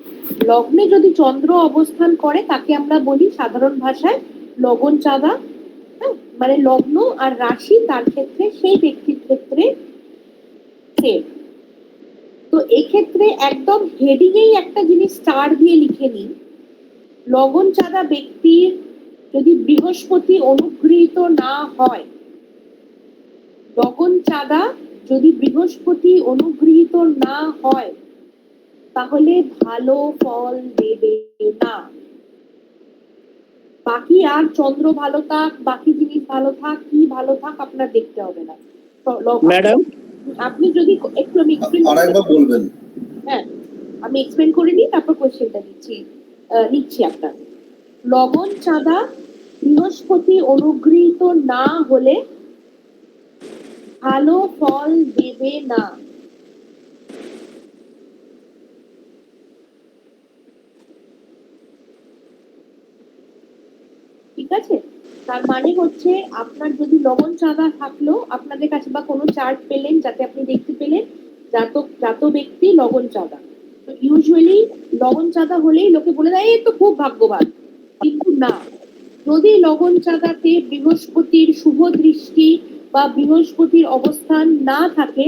লগ্নে যদি চন্দ্র অবস্থান করে তাকে আমরা বলি সাধারণ ভাষায় লগন চাঁদা। হ্যাঁ, মানে লগ্ন আর রাশি তার ক্ষেত্রে সেই ব্যক্তির ক্ষেত্রে সেম। তো এক্ষেত্রে একদম হেডিংয়েই একটা জিনিস স্টার দিয়ে লিখে নিন, লগন চাঁদা ব্যক্তির যদি বৃহস্পতি অনুগৃহীত না হয়, লগন চাঁদা যদি বৃহস্পতি অনুগৃহীত না হয় তাহলে ভালো ফল দেবে না। বাকি আর চন্দ্র ভালো থাক, বাকি জিনিস ভালো থাক, কি ভালো থাক আপনার দেখতে হবে না। ম্যাডাম আপনি যদি একটু আমি বলবেন, হ্যাঁ আমি এক্সপ্লেন করে নিই, তারপর কোশ্চেনটা লিখছি আপনার। লগন চাঁদা বৃহস্পতি অনুগৃহীত না হলে ভালো ফল দেবে না। ঠিক আছে? তার মানে হচ্ছে আপনার যদি লবণ চাঁদা থাকলো আপনাদের কাছে বা কোনো চার্ট পেলেন যাতে আপনি দেখতে পেলেন জাত ব্যক্তি লবণ চাঁদা, ইউজুয়ালি লবণ চাঁদা হলেই লোকে বলে দেয় এই তো খুব ভাগ্যবান, কিন্তু না, যদি লবণ চাঁদাতে বৃহস্পতির শুভ দৃষ্টি বা বৃহস্পতির অবস্থান না থাকে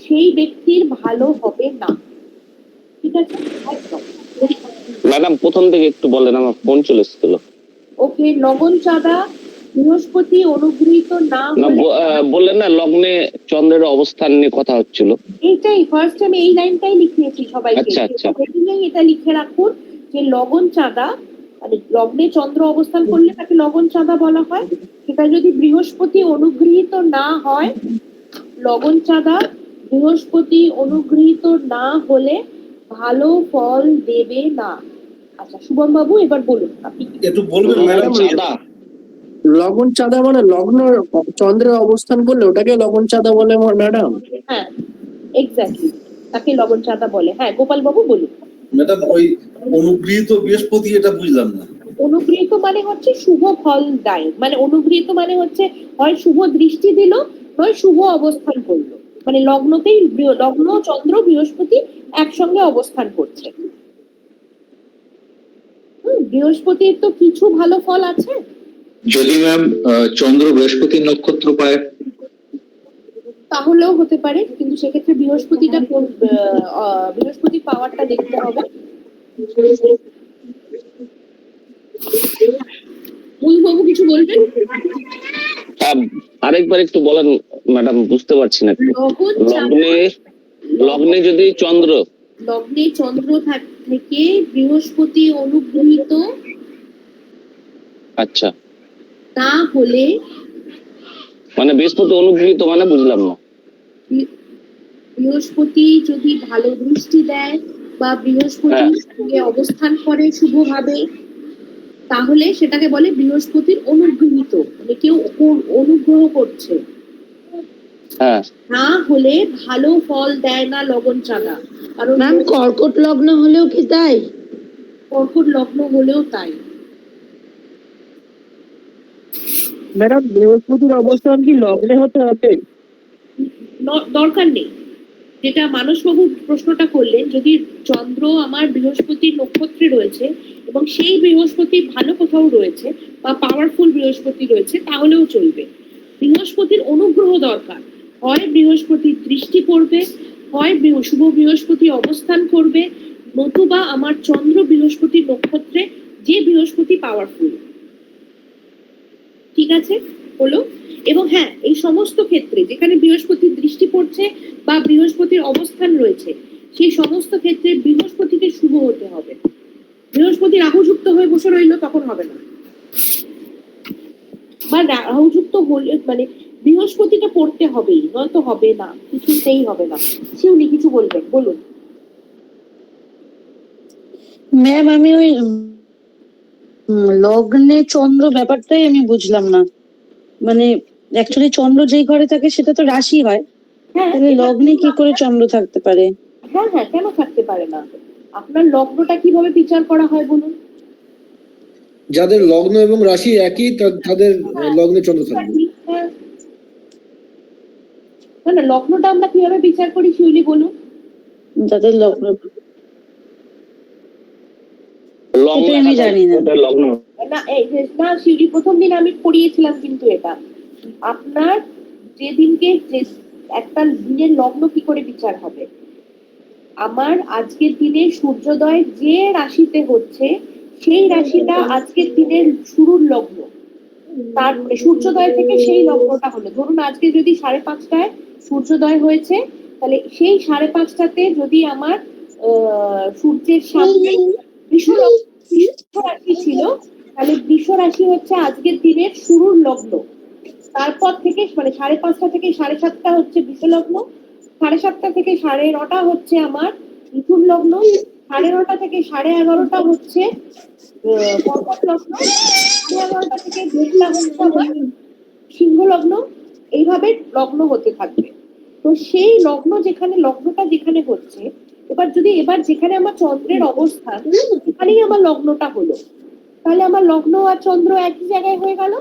সেই ব্যক্তির ভালো হবে না। ঠিক আছে, একদম। ম্যাডাম প্রথম থেকে একটু বলেন, আমার ফোন চলে এসেছিল। ওকে, লবণ চাঁদা বৃহস্পতি অনুগৃহীত না হলে বললেন না লগ্নে চন্দ্রের অবস্থান নিয়ে কথা হচ্ছিল। এইটাই ফার্স্ট আমি এই লাইনটাই লিখিয়েছি সবাইকে, আচ্ছা, আচ্ছা। এটা লিখে রাখুন যে লবণ চাঁদা মানে লগ্নে চন্দ্র অবস্থান করলে তাকে লবণ চাঁদা বলা হয়। সেটা যদি বৃহস্পতি অনুগৃহীত না হয়, লবণ চাঁদা বৃহস্পতি অনুগৃহীত না হলে ভালো ফল দেবে না। আচ্ছা শুভম বাবু এবার বলুন আপনি একটু বলবেন ম্যাডাম। লবণ চাঁদা মানে লগ্ন চন্দ্রের অবস্থান করলে ওটাকে লবণ চাঁদা বলে ম্যাডাম? হ্যাঁ এক্স্যাক্টলি, তাকে লবণ চাঁদা বলে। হ্যাঁ গোপাল বাবু বলুন। ম্যাডাম ওই অনুগৃহীত বৃহস্পতি এটা বুঝলাম না। অনুগৃহীত মানে হচ্ছে শুভ ফল দেয়, মানে অনুগৃহীত মানে হচ্ছে হয় শুভ দৃষ্টি দিল নয় শুভ অবস্থান করলো, মানে লগ্নতেই লগ্ন চন্দ্র বৃহস্পতি একসঙ্গে অবস্থান করছে। বৃহস্পতির তো কিছু ভালো ফল আছে। যদি ম্যাম চন্দ্র বৃহস্পতির নক্ষত্র পায় তাহলেও হতে পারে, কিন্তু সেক্ষেত্রে বৃহস্পতি পাওয়ারটা দেখতে হবে। বাবু কিছু বলবেন? আরেকবার একটু বলেন ম্যাডাম, বুঝতে পারছি না। লগ্নে যদি লগ্নে চন্দ্র থেকে বৃহস্পতি অনুগৃহীত আচ্ছা না হলে, মানে বৃহস্পতি অনুগৃহীত মানে বুঝলাম না। বৃহস্পতি যদি ভালো দৃষ্টি দেয় বা বৃহস্পতির সঙ্গে অবস্থান করে শুভভাবে, তাহলে সেটাকে বলে বৃহস্পতির অনুগৃহীত, মানে কেউ অনুগ্রহ করছে। না হলে ভালো ফল দেয় না লবণ চাঁদা। কারণ ম্যাম কর্কট লগ্ন হলেও কি তাই? কর্কট লগ্ন হলেও তাই। ম্যাডাম বৃহস্পতির অবস্থান কি লগ্নে হতে হবে? দরকার নেই, যেটা মানসবাবু প্রশ্নটা করলেন, যদি চন্দ্র আমার বৃহস্পতির নক্ষত্রে রয়েছে এবং সেই বৃহস্পতি ভালো কোথাও রয়েছে বা পাওয়ারফুল বৃহস্পতি রয়েছে তাহলেও চলবে। বৃহস্পতির অনুগ্রহ দরকার, হয় বৃহস্পতির দৃষ্টি পড়বে, হয় শুভ বৃহস্পতি অবস্থান করবে, নতুবা আমার চন্দ্র বৃহস্পতির নক্ষত্রে যে বৃহস্পতি পাওয়ারফুল। ঠিক আছে হলো। এবং হ্যাঁ, এই সমস্ত ক্ষেত্রে যেখানে বৃহস্পতির দৃষ্টি পড়ছে বা বৃহস্পতির অবস্থান রয়েছে সেই সমস্ত ক্ষেত্রে বৃহস্পতিকে শুভ হতে হবে। বৃহস্পতি রাহুযুক্ত হয়ে বসে রইল তখন হবে না, বা রাহুযুক্ত হলে মানে বৃহস্পতিটা পড়তে হবেই, নয়তো হবে না, কিছুতেই হবে না। শিউলি কিছু বলবেন, বলুন। ম্যাম আমি ওই লগ্নে চন্দ্র ব্যাপারটাই আমি বুঝলাম না, মানে অ্যাকচুয়ালি চন্দ্র যেই ঘরে থাকে সেটা তো রাশি হয়, তাহলে লগ্নে কি করে চন্দ্র থাকতে পারে? হ্যাঁ হ্যাঁ, কেন থাকতে পারে না? আপনার লগ্নটা কিভাবে বিচার করা হয় বলুন? যাদের লগ্ন এবং রাশি একই তাদের লগ্নে চন্দ্র থাকবে। না না, লগ্নটা আমরা কিভাবে বিচার করি শিউলি বলুন? যাদের লগ্ন আমি জানি না। না না শিউলি, প্রথম দিন আমি পড়িয়েছিলাম কিন্তু এটা আপনার যেদিনকে একটা দিনের লগ্ন কি করে বিচার হবে। আমার আজকের দিনে সূর্যোদয় যে রাশিতে হচ্ছে সেই রাশিটা আজকের দিনের শুরুর লগ্ন, তার সূর্যোদয় থেকে সেই লগ্নটা হলো। ধরুন আজকে যদি 5:30টায় সূর্যোদয় হয়েছে, তাহলে সেই 5:30টাতে যদি আমার সূর্যের সামনে বৃষ রাশি ছিল, তাহলে বৃষ রাশি হচ্ছে আজকের দিনের শুরুর লগ্ন। তারপর থেকে মানে 5:30টা থেকে 7:30টা হচ্ছে বৃষ লগ্ন, 7:30টা থেকে 9:30টা হচ্ছে আমার মিথুন লগ্ন, 9:30টা থেকে 11:30টা হচ্ছে কর্কট লগ্ন, 11:30টা থেকে 1:30টা হচ্ছে আমার সিংহ লগ্ন। এইভাবে লগ্ন হতে থাকবে। তো সেই লগ্ন যেখানে লগ্নটা যেখানে হচ্ছে, এবার যেখানে আমার চন্দ্রের অবস্থান সেখানেই আমার লগ্নটা হলো, তাহলে আমার লগ্ন আর চন্দ্র একই জায়গায় হয়ে গেল।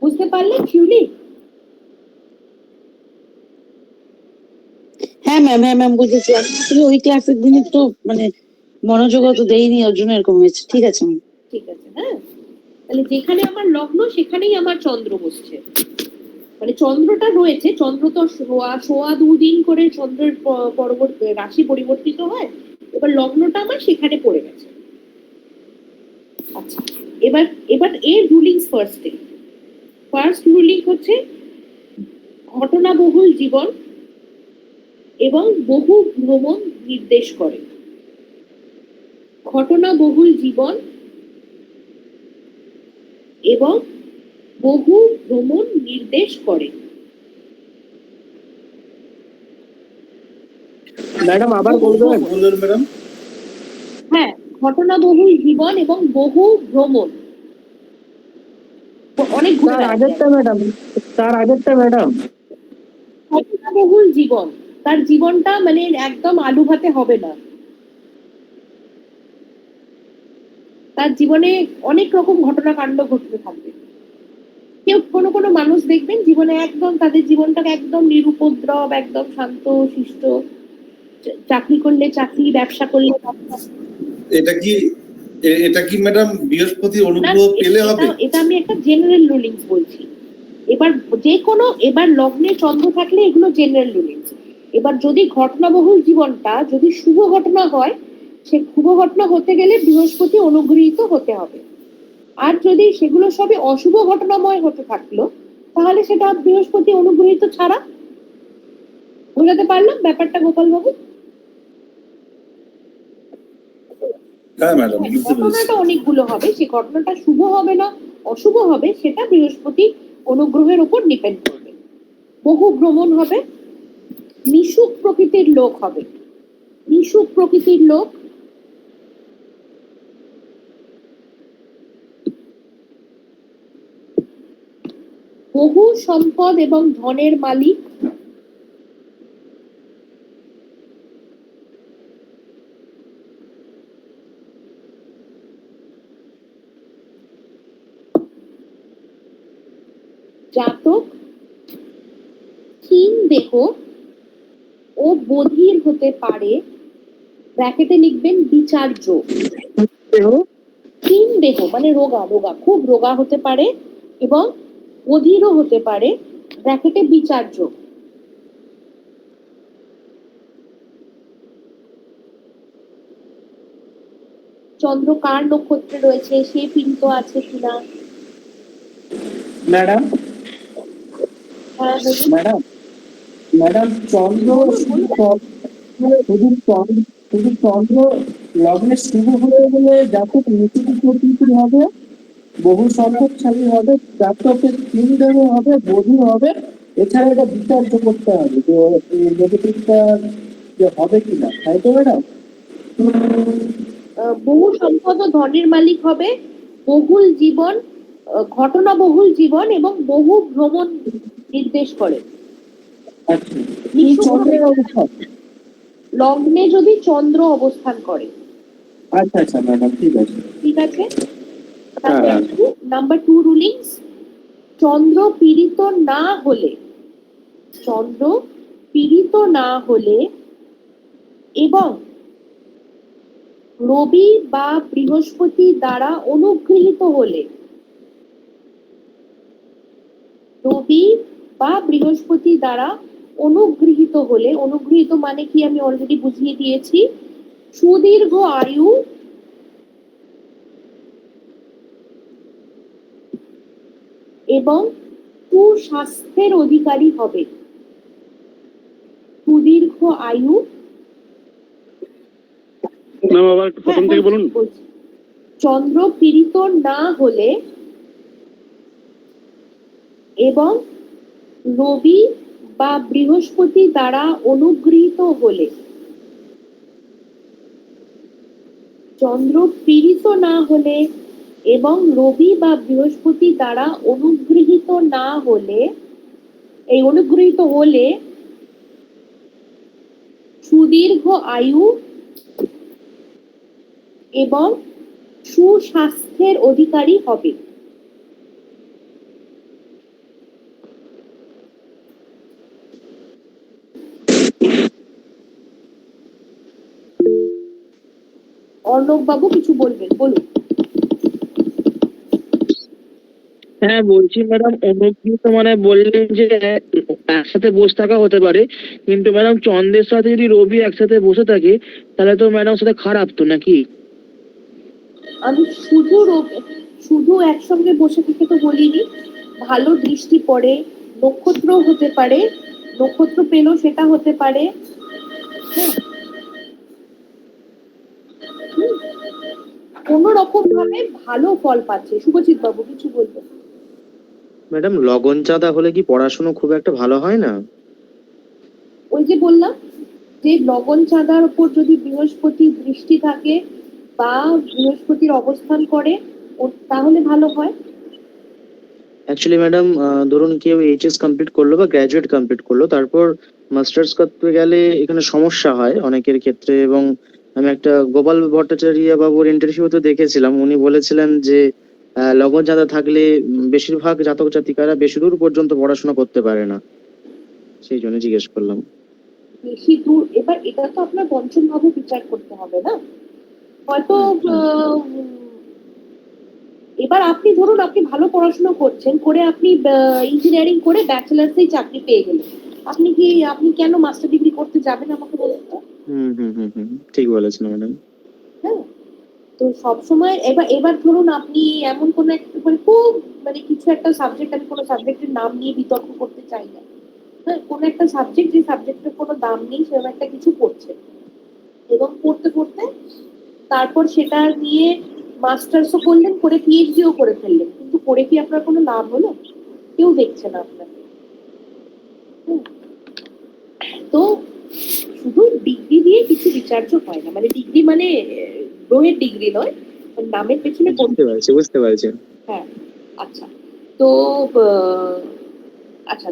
বুঝতে পারলেন শিউলি? হ্যাঁ ম্যাম বুঝেছি। আমি আসলে ওই ক্লাসের দিন একটু মানে মনোযোগ অত দেইনি, ওর জন্য এরকম হয়েছে। ঠিক আছে ম্যাম। ঠিক আছে, হ্যাঁ। তাহলে যেখানে আমার লগ্ন সেখানেই আমার চন্দ্র বসছে, মানে চন্দ্রটা রয়েছে। চন্দ্র তো সোয়া দুদিন করে চন্দ্রের পরবর্তী রাশি পরিবর্তিত হয়। এবার লগ্নটা আমার সেখানে পড়ে গেছে। আচ্ছা, এবার এবার এর রুলিংস ফার্স্ট রুলিং হচ্ছে ঘটনাবহুল জীবন এবং বহু ভ্রমণ নির্দেশ করে। ঘটনাবহুল জীবন এবং বহু ভ্রমণ নির্দেশ করে। ম্যাডাম আবার বলবেন? বললেন ম্যাডাম। হ্যাঁ, ঘটনাবহুল জীবন এবং বহু ভ্রমণ। অনেক ঘুরে তার বেড়াতে আগেরটা ম্যাডাম ঘটনাবহুল জীবন, তার জীবনটা মানে একদম আলু ভাতে হবে না। তার জীবনে অনেক রকম ঘটনা কাণ্ড ঘটতে থাকবে। কেউ কোনো কোনো মানুষ দেখবেন জীবনে একদম তাদের জীবনটাকে একদম নিরুপদ্রব, একদম শান্ত শিষ্ট, চাকরি করলে চাকরি, ব্যবসা করলে ব্যবসা। এটা কি ম্যাডাম বৃহস্পতি অনুগ্রহ পেলে হবে? এটা আমি একটা জেনারেল রুলিংস বলছি। এবার যে কোনো এবার লগ্নে চন্দ্র থাকলে এগুলো জেনারেল রুলিংস। এবার যদি ঘটনাবহুল জীবনটা যদি শুভ ঘটনা হয়, সে শুভ ঘটনা হতে গেলে বৃহস্পতি অনুগৃহীত হতে হবে। আর যদি সেগুলো সবই অশুভ ঘটনাময় হতে থাকলো, তাহলে সেটা বৃহস্পতি অনুগৃহীত ছাড়া। বোঝাতে পারলাম ব্যাপারটা গোপাল বাবু? হ্যাঁ ম্যাডাম, ঘটনাটা অনেকগুলো হবে, সে ঘটনাটা শুভ হবে না অশুভ হবে সেটা বৃহস্পতি অনুগ্রহের উপর ডিপেন্ড করবে। বহু ভ্রমণ হবে, মিশুক প্রকৃতির লোক হবে। মিশুক প্রকৃতির লোক, বহু সম্পদ এবং ধনের মালিক, জাতক ক্ষীণ দেহ ও বধির হতে পারে, ব্র্যাকেটে লিখবেন বিচার্য। ক্ষীণ দেহ মানে রোগা, খুব রোগা হতে পারে এবং বধিরও হতে পারে, ব্র্যাকেটে বিচার্য। চন্দ্র কার নক্ষত্রে রয়েছে, সে পীড়িত আছে কিনা। ম্যাডাম চন্দ্র শুধু চন্দ্র লগ্নে শুরু হয়ে গেলে জাতক নিচুক প্রকৃতির হবে, বহু সম্পদশালী হবে, জাতকের তিন দেহ হবে, বধূ হবে। এছাড়া এটা বিচার্য করতে হবে যে এই নেগেটিভটা যে হবে কিনা, তাই তো ম্যাডাম? বহু সম্পদ ও ধনের মালিক হবে, বহুল জীবন, ঘটনাবহুল জীবন এবং বহু ভ্রমণ নির্দেশ করে। লগ্নে যদি চন্দ্র অবস্থান করে। আচ্ছা ম্যাডাম, ঠিক আছে। নাম্বার 2 রুলিংস, চন্দ্র পীড়িত না হলে এবং রবি বা বৃহস্পতি দ্বারা অনুগৃহীত হলে। অনুগৃহীত মানে কি আমি অলরেডি বুঝিয়ে দিয়েছি। সুদীর্ঘ আয়ু এবং সুস্বাস্থ্যের অধিকারী হবে। সুদীর্ঘ আয়ু, চন্দ্র পীড়িত না হলে এবং রবি বা বৃহস্পতি দ্বারা অনুগৃহীত হলে। চন্দ্র পীড়িত না হলে এবং রবি বা বৃহস্পতি দ্বারা অনুগৃহীত না হলে, এই অনুগৃহীত হলে সুদীর্ঘ আয়ু এবং সুস্বাস্থ্যের অধিকারী হবে। অর্ণব বাবু কিছু বলবেন, বলুন। হ্যাঁ বলছি ম্যাডাম, অনুপ তো মানে বললেন যে একসাথে বসে থাকা হতে পারে, কিন্তু ম্যাডাম চন্দ্রের সাথে যদি রবি একসাথে বসে থাকে তাহলে তো ম্যাডাম সাথে খারাপ তো নাকি? আমি শুধু একসঙ্গে বসে থেকে তো বলিনি, ভালো দৃষ্টি পড়ে, নক্ষত্র হতে পারে, নক্ষত্র পেলো সেটা হতে পারে। হ্যাঁ, কোন রকম ভাবে ভালো ফল পাচ্ছে। শুভজিৎ বাবু কিছু বলবেন? ম্যাডাম লগন চাঁদা হলে কি পড়াশোনা খুব একটা ভালো হয় না? ওই যে বললাম যে লগন চাঁদার উপর যদি বৃহস্পতি দৃষ্টি থাকে বা বৃহস্পতির অবস্থান করে তাহলে ভালো হয়। অ্যাকচুয়ালি ম্যাডাম ধরুন কেউ এইচএস কমপ্লিট করলো বা গ্র্যাজুয়েট কমপ্লিট করলো, তারপর মাস্টার্স করতে গেলে এখানে সমস্যা হয় অনেকের ক্ষেত্রে। এবং আমি একটা গোপাল ভট্টাচার্য বাবুর ইন্টারভিউতে দেখেছিলাম, উনি বলেছিলেন যে লগন চাঁদা থাকলে বেশিরভাগ জাতক জাতিকারা বেশি দূর পর্যন্ত পড়াশোনা করতে পারে না। সেই জন্য জিজ্ঞেস করলাম। বেশি দূর, এবার এটা তো আপনার পঞ্চম ভাবে বিচার করতে হবে না, হয়তো এবার আপনি ধরুন আপনি ভালো পড়াশোনা করছেন, করে আপনি ইঞ্জিনিয়ারিং করে ব্যাচেলার্সেই চাকরি পেয়ে গেলেন, আপনি কেন মাস্টার ডিগ্রি করতে যাবেন আমাকে বলুন তো? ঠিক বলেছেন ম্যাডাম। হ্যাঁ, তো সবসময় এবার ধরুন আপনি এমন কোনো একটা মানে খুব মানে কিছু একটা সাবজেক্ট, আমি কোনো সাবজেক্টের নাম নিয়ে বিতর্ক করতে চাই না, হ্যাঁ, কোনো একটা সাবজেক্ট যে সাবজেক্টের কোনো দাম নেই সেরকম একটা কিছু পড়ছেন, এবং পড়তে পড়তে তারপর সেটা নিয়ে মাস্টার্সও করলেন, করে পিএইচডিও করে ফেললেন, কিন্তু করে কি আপনার কোনো লাভ হলো? কেউ দেখছে না আপনাকে। তো শুধু ডিগ্রি দিয়ে কিছু বিচার্য হয় না, মানে ডিগ্রি মানে বইয়ের ডিগ্রি নয়, নামের পেছনে বুঝতে পারছি। হ্যাঁ, আচ্ছা। তো আচ্ছা,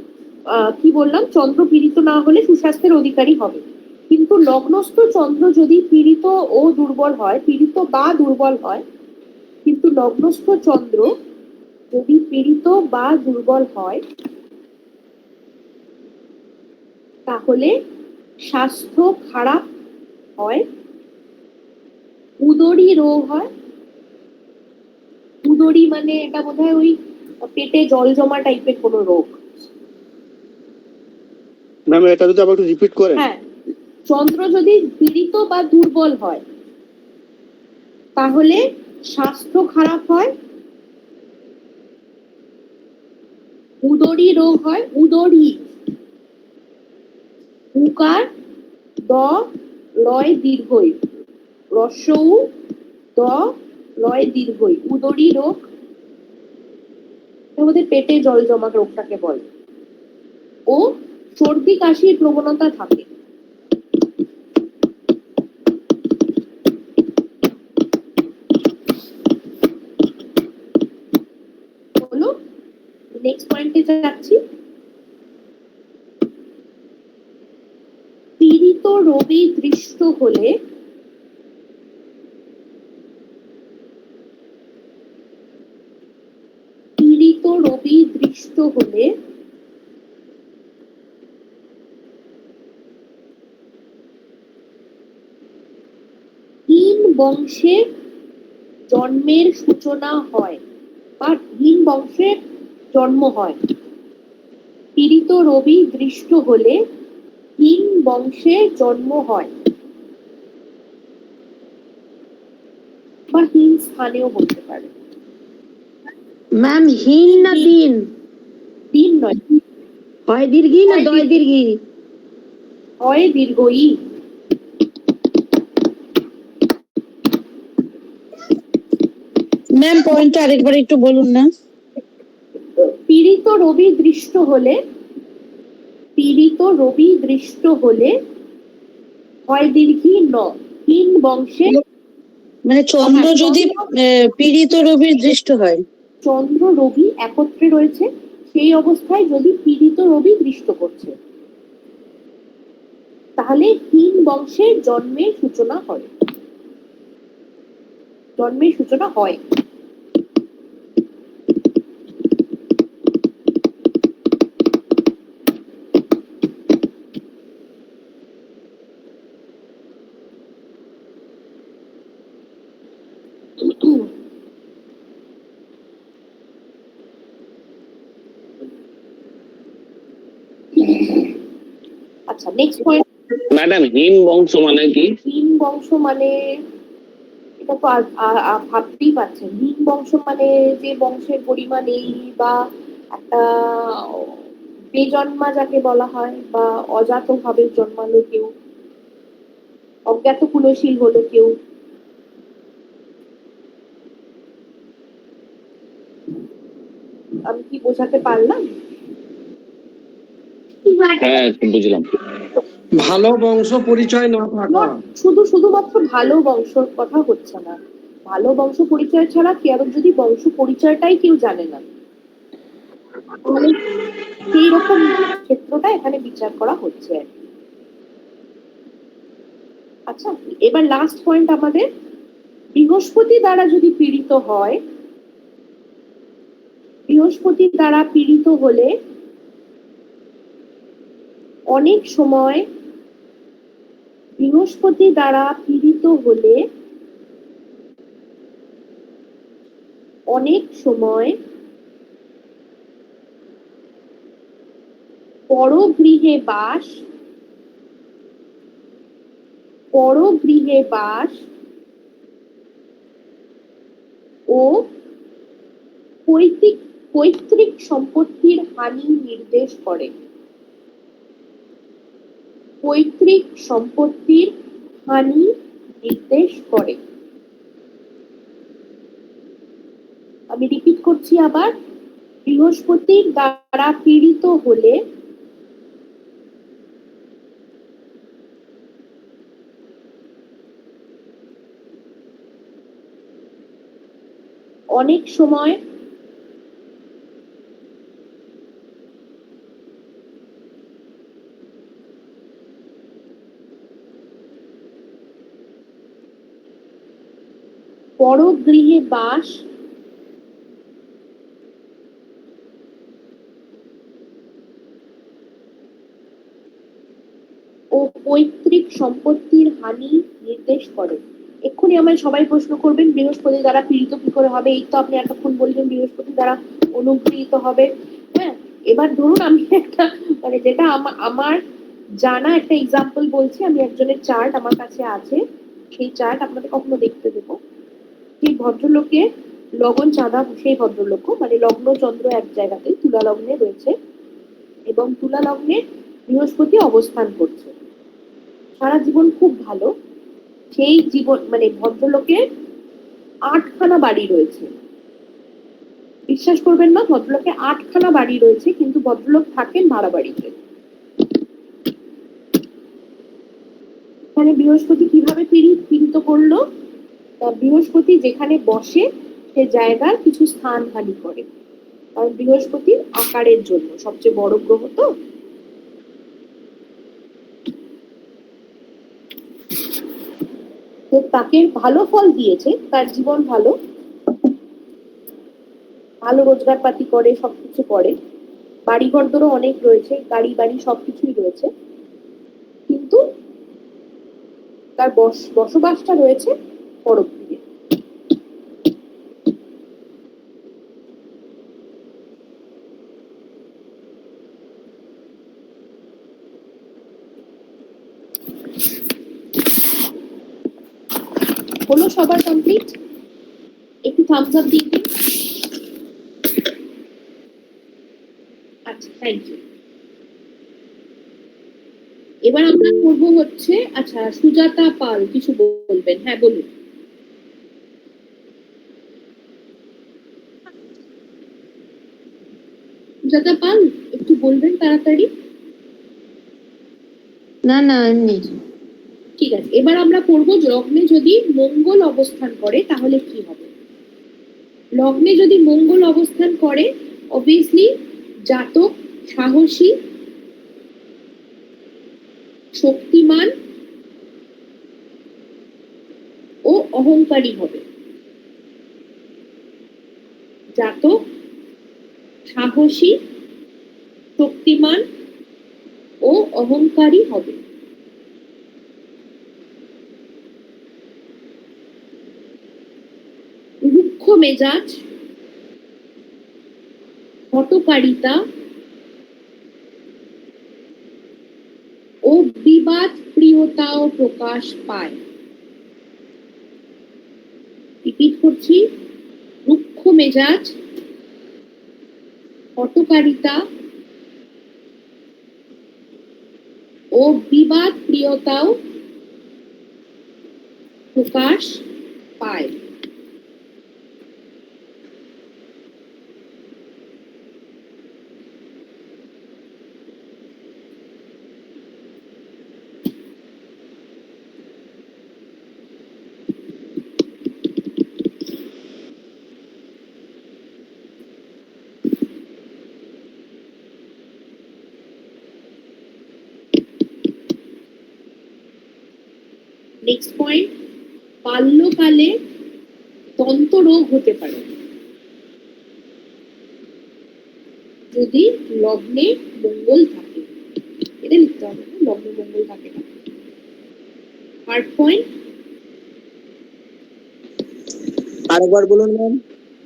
কি বললাম, চন্দ্র পীড়িত না হলে সুস্বাস্থ্যের অধিকারী হবে, কিন্তু লগ্নস্থ চন্দ্র যদি পীড়িত ও দুর্বল হয়, পীড়িত বা দুর্বল হয়, কিন্তু লগ্নস্থ চন্দ্র যদি পীড়িত বা দুর্বল হয় তাহলে স্বাস্থ্য খারাপ হয়, উদরী রোগ হয়। উদরী মানে এটা বোধহয় ওই পেটে জল জমা টাইপের কোনো রোগ। ম্যাম এটা যদি আবার একটু রিপিট করেন। হ্যাঁ, চন্দ্র যদি পীড়িত বা দুর্বল হয় তাহলে স্বাস্থ্য খারাপ হয়, উদরী রোগ হয়। উদরী, উকার দ লয় দীর্ঘই, রস্যউ দ লয় দীর্ঘই, উদরী রোগ, আমাদের পেটে জল জমা রোগটাকে বলে, ও সর্দি কাশির প্রবণতা থাকে। হলো, নেক্সট পয়েন্টে যাচ্ছি। পীড়িত রবি দৃষ্ট হলে হীন বংশে জন্মের সূচনা হয় বা হীন বংশের জন্ম হয়। পীড়িত রবি দৃষ্ট হলে হীন বংশে জন্ম হয় বা হীন স্থানেও হতে পারে। ম্যাম হীন না দিন? দিন নয়, হয় দীর্ঘী না দয় দীর্ঘী? হয় দীর্ঘই। ম্যাম পয়েন্টটা আরেকবার একটু বলুন না। পীড়িত রবি দৃষ্ট হলে, পীড়িত রবি দৃষ্ট হলে হয় দীর্ঘী ন, হীন বংশে, মানে চন্দ্র যদি পীড়িত রবির দৃষ্ট হয়, চন্দ্র রবি একত্রে রয়েছে সেই অবস্থায় যদি পীড়িত রবি দৃষ্ট করছে তাহলে হীন বংশের জন্মের সূচনা হয়, জন্মের সূচনা হয়। আচ্ছা, নেক্সট পয়েন্ট। ম্যাডাম হিন বংশ মানে কি? হীন বংশ মানে, এটা তো ভাবতেই পারছেন, হীন বংশ মানে যে বংশের পরিমাণ নেই, বা একটা বেজন্মা যাকে বলা হয়, বা অজাত ভাবে জন্মালো কেউ, অজ্ঞাত কুলশীল হলো কেউ। আমি কি বোঝাতে পারলাম? হ্যাঁ বুঝলাম। ভালো বংশ পরিচয় না থাকা। শুধুমাত্র ভালো বংশর কথা হচ্ছে না, ভালো বংশ পরিচয় ছাড়া কেউ যদি বংশ পরিচয়টাই কেউ জানে না, তাহলে সেই রকম ক্ষেত্রটা এখানে বিচার করা হচ্ছে। আচ্ছা, এবার লাস্ট পয়েন্ট আমাদের, বৃহস্পতি দ্বারা যদি পীড়িত হয়, বৃহস্পতি দ্বারা পীড়িত হলে অনেক সময়, বৃহস্পতি দ্বারা পীড়িত হলে অনেক সময় পরগৃহে বাস, পরগৃহে বাস ও পৈতৃক সম্পত্তির হানি নির্দেশ করে। পৈতৃক সম্পত্তির হানি নির্দেশ করে। আমি রিপিট করছি আবার, বৃহস্পতির দ্বারা পীড়িত হলে অনেক সময় পরগৃহে বাস ও পৈতৃক সম্পত্তির হানি নির্দেশ করে। এক্ষুনি আমায় সবাই প্রশ্ন করবেন, বৃহস্পতি দ্বারা পীড়িত কি করে হবে? এই তো আপনি এতক্ষণ বললেন বৃহস্পতি দ্বারা অনুগৃহীত হবে। হ্যাঁ, এবার ধরুন আমি একটা, মানে যেটা আমার জানা একটা এক্সাম্পল বলছি। আমি একজনের চার্ট আমার কাছে আছে, সেই চার্ট আপনাদের কখনো দেখতে দেবো। সেই ভদ্রলোকের লগন চাঁদা, সেই ভদ্রলোক মানে লগ্ন চন্দ্র এক জায়গাতে তুলা লগ্নে রয়েছে, এবং তুলা লগ্নে বৃহস্পতি অবস্থান করছে। সারা জীবন খুব ভালো, সেই জীবন মানে ভদ্রলোকের 8খানা বাড়ি রয়েছে। বিশ্বাস করবেন না, ভদ্রলোকের 8খানা বাড়ি রয়েছে, কিন্তু ভদ্রলোক থাকেন ভাড়া বাড়িতে। এখানে বৃহস্পতি কিভাবে পীড়িত করলো? বৃহস্পতি যেখানে বসে সে জায়গার কিছু স্থান হানি করে, কারণ বৃহস্পতির আকারের জন্য, সবচেয়ে বড় গ্রহ তো। তো তাকে ভালো ফল দিয়েছে, তার জীবন ভালো, ভালো রোজগার পাতি করে, সবকিছু করে, বাড়ি ঘরদরও অনেক রয়েছে, গাড়ি বাড়ি সবকিছুই রয়েছে, কিন্তু তার বসবাসটা রয়েছে পরগৃহে। হলো সবার কমপ্লিট? একটু থামস আপ দিয়ে দিন। আচ্ছা, থ্যাংক ইউ। এবার আমরা করবো হচ্ছে, আচ্ছা সুজাতা পাল কিছু বলবেন? হ্যাঁ বলুন। সুজাতা পাল একটু বলবেন তাড়াতাড়ি। না না এমনি। ঠিক আছে, এবার আমরা করবো লগ্নে যদি মঙ্গল অবস্থান করে তাহলে কি হবে। লগ্নে যদি মঙ্গল অবস্থান করে, অবভিয়াসলি জাতক সাহসী, শক্তিমান ও অহংকারী হবে। জাতক সাহসী, শক্তিমান ও অহংকারী হবে। রুক্ষ মেজাজ, হঠকারিতা ও অবিবাদ প্রিয়তাও প্রকাশ পায়। রিপিট করছি, রুক্ষ মেজাজ, হঠকারিতা ও বিবাদ প্রিয়তাও প্রকাশ পায়। নেক্সট পয়েন্ট, বাল্যকালে দন্তরোগ হতে পারে যদি লগ্নে মঙ্গল থাকে। এটা লিখতে হবে, লগ্নে মঙ্গল থাকে না। থার্ড পয়েন্ট, আরেকবার বলুন ম্যাম।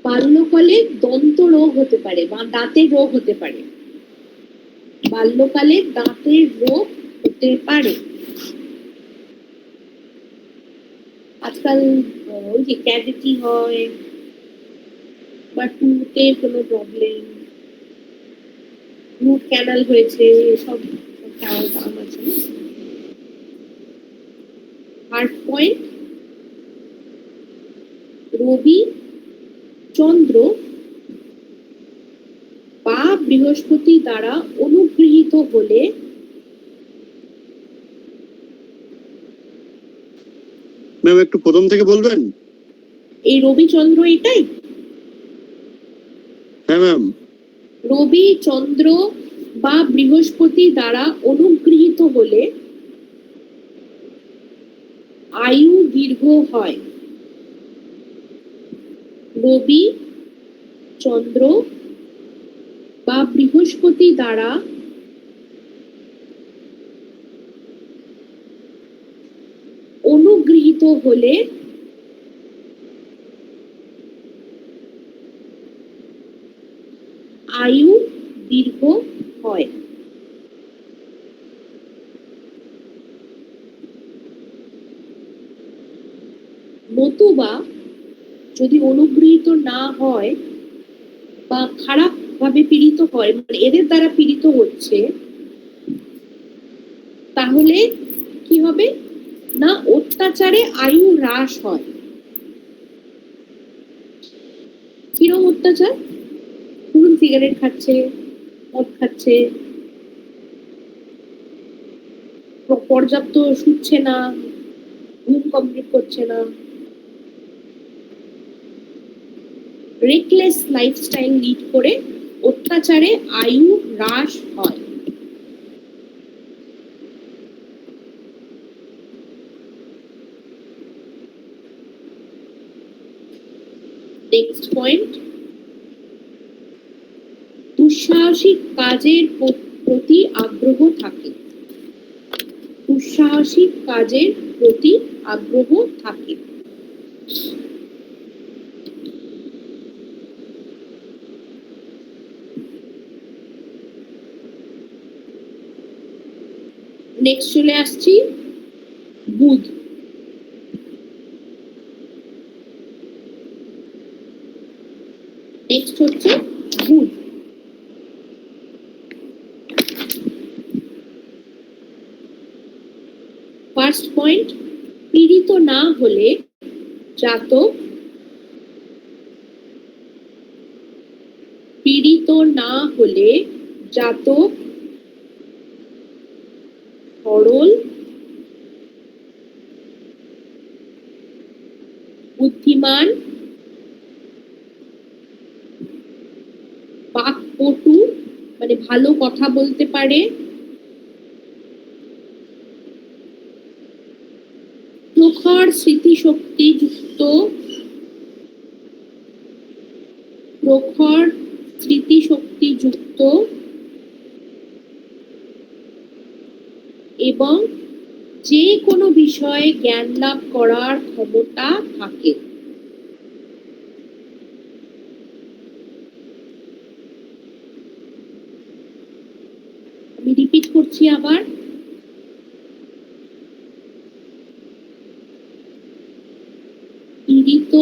বাল্যকালে দন্ত রোগ হতে পারে বা দাঁতের রোগ হতে পারে। বাল্যকালে দাঁতের রোগ হতে পারে। আজকাল ওই যে ক্যাভিটি হয় বা টুথে কোনো প্রবলেম, রুট ক্যানাল হয়েছে, সব কারণ আছে। থার্ড পয়েন্ট, রবি চন্দ্র বা বৃহস্পতি দ্বারা অনুগৃহীত হলে ম্যাম একটু প্রথম থেকে বলবেন? এই রবি চন্দ্র এটাই? হ্যাঁ ম্যাম। রবি চন্দ্র বা বৃহস্পতি দ্বারা অনুগৃহীত হলে আয়ু দীর্ঘ হয়। রবি চন্দ্র বা বৃহস্পতি দ্বারা অনুগৃহীত হলে আয়ু দীর্ঘ হয়। নতুবা যদি অনুগৃহীত না হয় বা খারাপ ভাবে পীড়িত হয়, মানে এদের দ্বারা পীড়িত হচ্ছে, তাহলে কি হবে না, অত্যাচারে আয়ু হ্রাস হয়। কিরকম অত্যাচার? ধরুন সিগারেট খাচ্ছে, মদ খাচ্ছে, পর্যাপ্ত শুচ্ছে না, ঘুম কমপ্লিট করছে না, রেকলেস লাইফস্টাইল লিড করে অত্যাচারে আয়ু হ্রাস হয়। নেক্সট পয়েন্ট, দুঃসাহসিক কাজের প্রতি আগ্রহ থাকে। দুঃসাহসিক কাজের প্রতি আগ্রহ থাকে। নেক্সট চলে আসছি বুধ। নেক্সট হচ্ছে বুধ। ফার্স্ট পয়েন্ট, পীড়িত না হলে জাতক সরল, বুদ্ধিমান, বাকপটু মানে ভালো কথা বলতে পারে, প্রখর স্মৃতিশক্তিযুক্ত এবং যে কোনো বিষয়ে জ্ঞান লাভ করার ক্ষমতা থাকে। আমি রিপিট করছি আবার, পীড়িত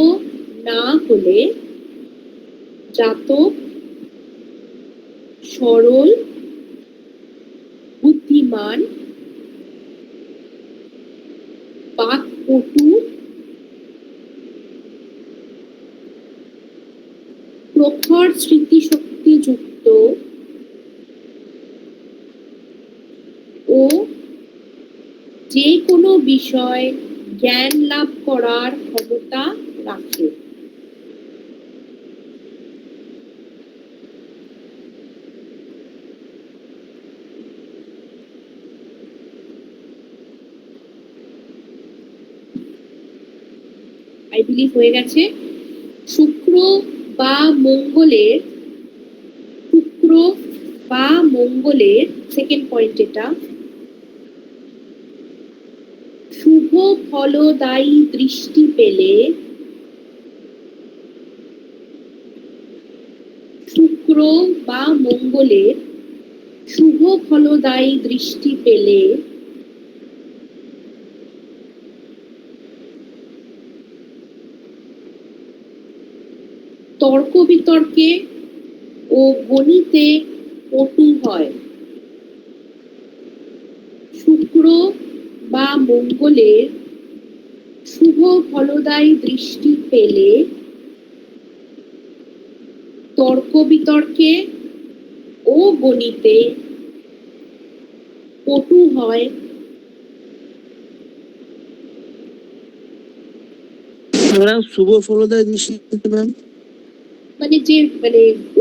না হলে জাতক সরল, বুদ্ধিমান, বাকপটু, প্রখর স্মৃতিশক্তিযুক্ত ও যে কোনো বিষয় জ্ঞান লাভ করার ক্ষমতা রাখে। আই বিলিভ হয়ে গেছে। শুক্র বা মঙ্গলের সেকেন্ড পয়েন্ট এটা, শুভ ফলদায়ী দৃষ্টি পেলে শুক্র বা মঙ্গলের শুভ ফলদায়ী দৃষ্টি পেলে তর্ক বিতর্কে ও গণিতে পটু হয়। শুক্র বা মঙ্গলের শুভ ফলদায়ী দৃষ্টি পেলে তর্ক বিতর্কে ও গণিতে পটু হয়। শুভ ফলদায়ী দৃষ্টি ম্যাম, মানে যে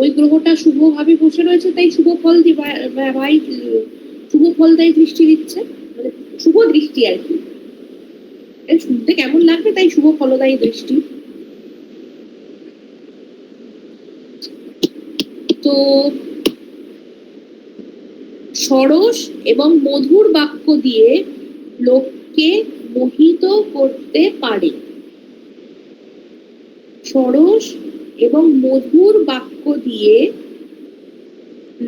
ওই গ্রহটা শুভ ভাবে বসে রয়েছে তাই শুভ ফল ভাই শুভ ফলদায়ী দৃষ্টি দিচ্ছে, মানে শুভ দৃষ্টি আর কি। শুনতে কেমন লাগবে, তাই শুভ ফলদায়ী দৃষ্টি। তো সরস এবং মধুর বাক্য দিয়ে লোককে মোহিত করতে পারে। সরস এবং মধুর বাক্য দিয়ে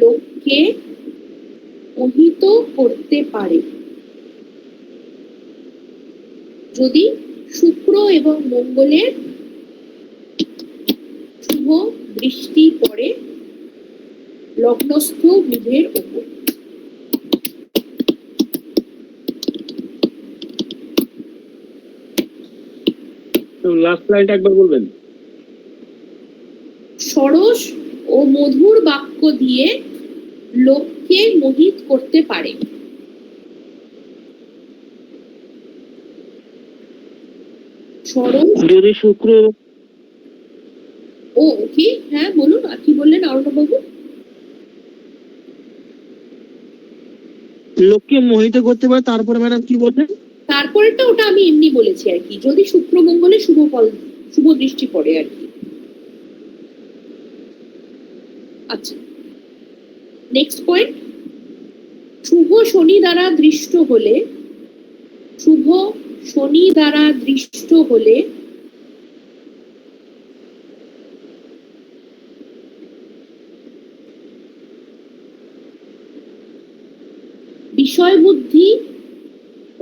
লোককে মোহিত করতে পারে যদি শুক্র এবং মঙ্গলের শুভ দৃষ্টি পড়ে লগ্নস্থ বুধের ওপর। লাস্ট লাইনটা একবার বলবেন। সরস ও মধুর বাক্য দিয়ে লোককে মোহিত করতে পারে। সরস যদি শুক্র ও কি, হ্যাঁ বলুন, আর কি বললেন অরুণবাবু? লোককে মোহিত করতে পারে, তারপরে ম্যাডাম কি বললেন? তারপরেটা ওটা আমি এমনি বলেছি আর কি, যদি শুক্র মঙ্গলে শুভ দৃষ্টি পড়ে আর কি। আচ্ছা, নেক্সট পয়েন্ট, শুভ শনি দ্বারা দৃষ্ট হলে বিষয় বুদ্ধি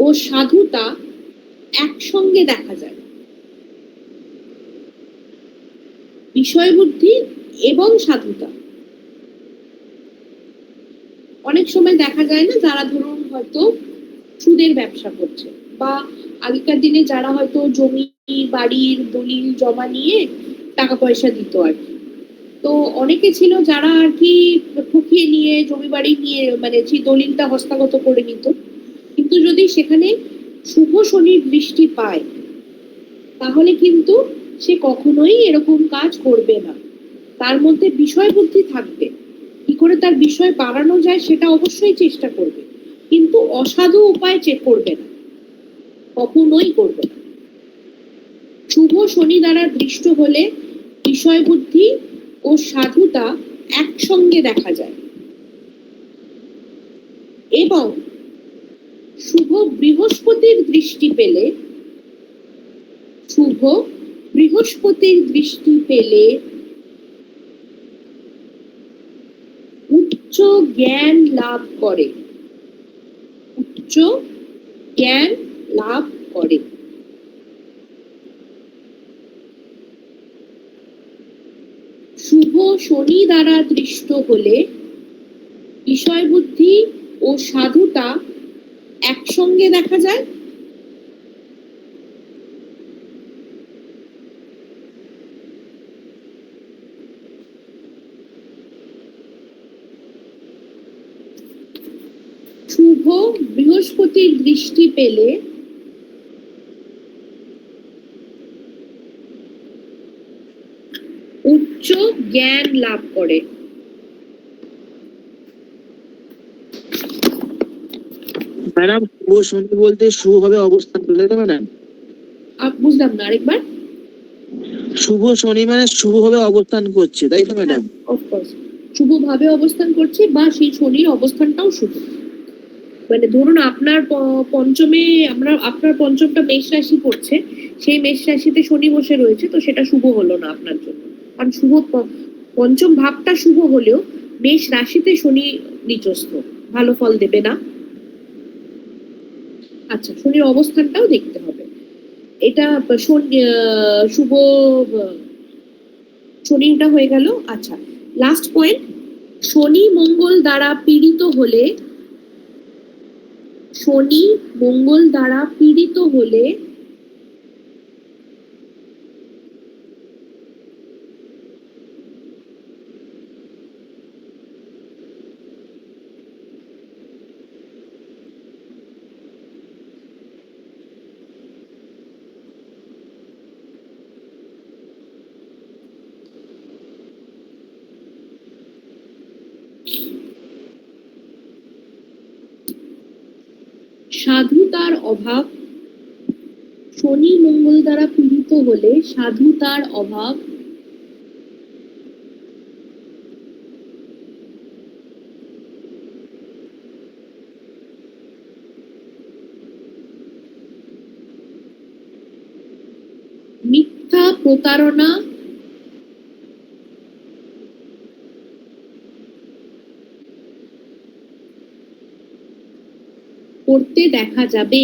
ও সাধুতা একসঙ্গে দেখা যায়। বিষয় বুদ্ধি এবং সাধুতা অনেক সময় দেখা যায় না, যারা ধরুন হয়তো সুদের ব্যবসা করছে, বা আগেকার দিনে যারা হয়তো জমি বাড়ির দলিল জমা নিয়ে টাকা পয়সা দিত আর কি, তো অনেকে ছিল যারা আর কি ঠকিয়ে নিয়ে জমি বাড়ি নিয়ে মানে সেই দলিলটা হস্তগত করে নিত। কিন্তু যদি সেখানে শুভ শনির দৃষ্টি পায় তাহলে কিন্তু সে কখনোই এরকম কাজ করবে না। তার মধ্যে বিষয় বুদ্ধি থাকবে, কি করে তার বিষয় বাড়ানো যায় সেটা অবশ্যই চেষ্টা করবে, কিন্তু অসাধু উপায় করবে না, কখনোই করবে না। শুভ শনি দ্বারা দৃষ্ট হলে বিষয় বুদ্ধি ও সাধুতা একসঙ্গে দেখা যায়। এবং শুভ বৃহস্পতির দৃষ্টি পেলে উচ্চ জ্ঞান লাভ করে। শনি দ্বারা দৃষ্ট হলে বিষয় বুদ্ধি ও সাধুতা একসঙ্গে দেখা যায়। শুভ বৃহস্পতির দৃষ্টি পেলে উচ্চ জ্ঞান লাভ করে। ম্যাডাম শুভ শনি বলতে শুভভাবে অবস্থান করলে তো ম্যাডাম? বুঝলাম না, আরেকবার। শুভ শনি মানে শুভভাবে অবস্থান করছে, তাই তো ম্যাডাম? অফকোর্স শুভভাবে অবস্থান করছে, বা সেই শনির অবস্থানটাও শুভ। মানে ধরুন আপনার পঞ্চমে আপনার পঞ্চমটা মেষ রাশি পড়ছে, সেই মেষ রাশিতে শনি বসে রয়েছে, তো সেটা শুভ হলো না আপনার জন্য। কারণ শুভ পঞ্চম ভাবটা শুভ হলেও মেষ রাশিতে শনি নিচস্থ, ভালো ফল দেবে না। আচ্ছা, শনির অবস্থানটাও দেখতে হবে। এটা শুভ শনিটা হয়ে গেল। আচ্ছা, লাস্ট পয়েন্ট, শনি মঙ্গল দ্বারা পীড়িত হলে সাধুতার অভাব। শনি মঙ্গল দ্বারা পীড়িত হলে সাধুতার অভাব, মিথ্যা প্রতারণা, করতে দেখা যাবে।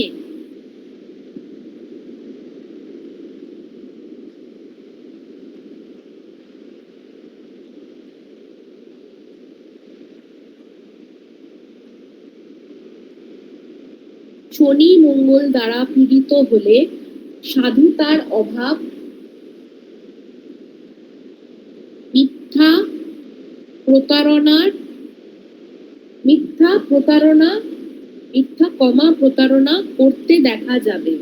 শনি মঙ্গল দ্বারা পীড়িত হলে সাধুতার অভাব, মিথ্যা প্রতারণা করতে দেখা যাবে।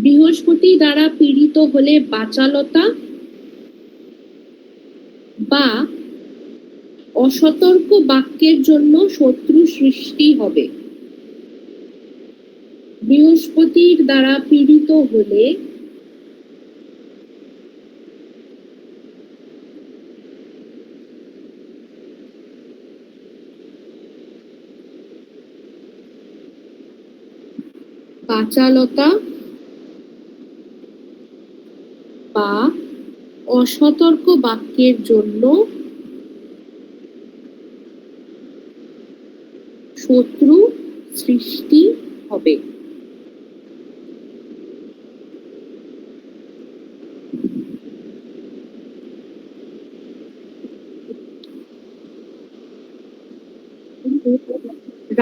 বৃহস্পতি দ্বারা পীড়িত হলে বাচালতা বা অসতর্ক বাক্যের জন্য শত্রু সৃষ্টি হবে। বৃহস্পতির দ্বারা পীড়িত হলে বাচালতা বা অসতর্ক বাক্যের জন্য শত্রু সৃষ্টি হবে।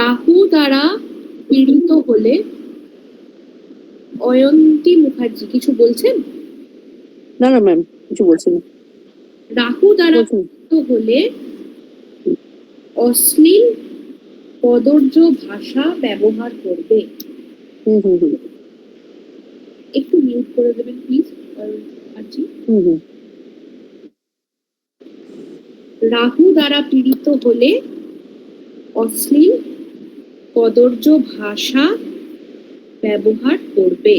রাহু দ্বারা পীড়িত হলে, অয়ন্তী মুখার্জি কিছু বলছেন? না না ম্যাম, কিছু বলছি না। রাহু দ্বারা পীড়িত হলে অশ্লীল কদর্য ভাষা ব্যবহার করবে। একটু মিউট করে দেবেন প্লিজ। রাহু দ্বারা পীড়িত হলে অশ্লীল কদর্য ভাষা ব্যবহার করবে।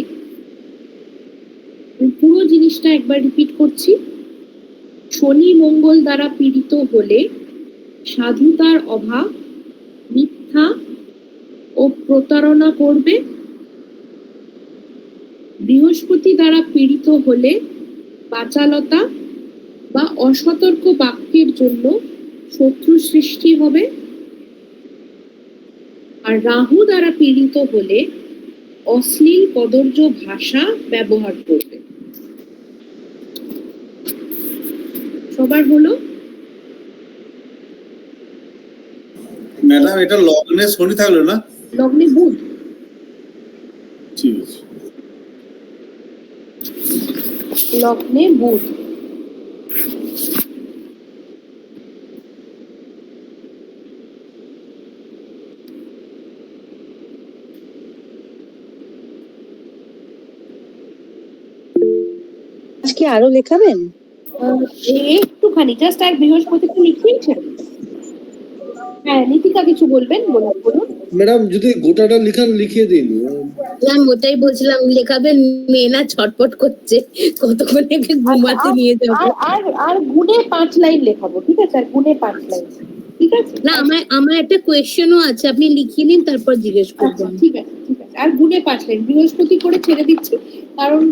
পুরো জিনিসটা একবার রিপিট করছি। শনি মঙ্গল দ্বারা পীড়িত হলে সাধুতার অভাব, মিথ্যা ও প্রতারণা করবে। বৃহস্পতি দ্বারা পীড়িত হলে বাচালতা বা অসতর্ক বাক্যের জন্য শত্রু সৃষ্টি হবে। আর রাহু দ্বারা পীড়িত হলে অশ্লীল কদর্য ভাষা ব্যবহার করবে। সবার হলো? ম্যাডাম এটা লগ্নে শনি থাকলো না? লগ্নে বুধ। ঠিক আছে। লগ্নে বুধ। আজকে আরো লেখাবেন? একটুখানি জাস্ট আর বৃহস্পতিকে লিখিয়েছেন। হ্যাঁ, নীতিকা কিছু বলবেন? বলুন। ম্যাডাম যদি গোটাটা লিখিয়ে দিন। ম্যাম ওটাই বলছিলাম, লেখাবেন? মেয়ে না ছটপট করছে, কতক্ষণ থেকে ঘুমাতে নিয়ে যাবো। আর গুনে 5 লাইন লেখাবো, ঠিক আছে? আর গুনে 5 লাইন, ঠিক আছে? না, আমার একটা কোয়েশ্চেনও আছে, আপনি লিখিয়ে নিন, তারপর জিজ্ঞেস করবো। ঠিক আছে, ঠিক আছে। আর গুনে 5 লাইন বৃহস্পতি করে ছেড়ে দিচ্ছি, কারণ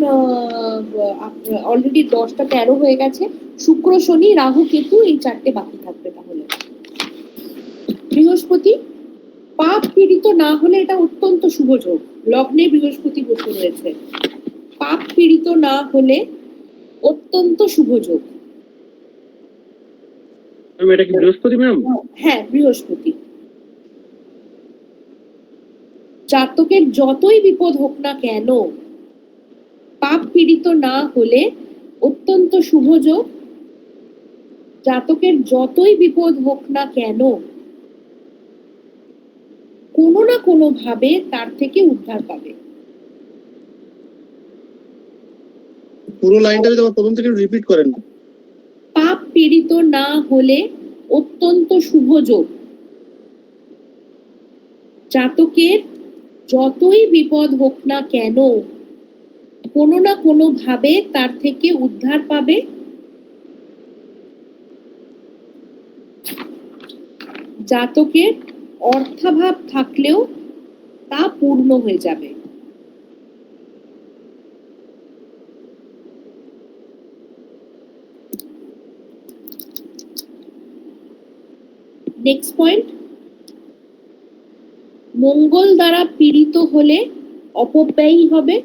অলরেডি 10টা 13 হয়ে গেছে। শুক্র, শনি, রাহু, কেতু এই 4টে বাকি থাকবে। তাহলে বৃহস্পতি পাপ পীড়িত না হলে এটা অত্যন্ত শুভ যোগ। লগ্নে বৃহস্পতি বসে রয়েছে, পাপ পীড়িত না হলে অত্যন্ত শুভ যোগ। এটা কি বৃহস্পতি ম্যাম? হ্যাঁ, বৃহস্পতি। জাতকের যতই বিপদ হোক না কেন, পাপ পীড়িত না হলে অত্যন্ত শুভ যোগ। জাতকের যতই বিপদ হোক না কেন, কোনো না কোনো ভাবে তার থেকে উদ্ধার পাবে। পুরো লাইনটা যদি আমার প্রথম থেকে রিপিট করেন। পাপ পীড়িত না হলে অত্যন্ত শুভ যোগ। জাতকের যতই বিপদ হোক না কেন, কোনো না কোনো ভাবে তার থেকে উদ্ধার পাবে। জাতকের অর্থাভাব থাকলেও তা পূর্ণ হয়ে যাবে। নেক্সট পয়েন্ট, মঙ্গল দ্বারা পীড়িত হলে অপব্যয়ী হবে।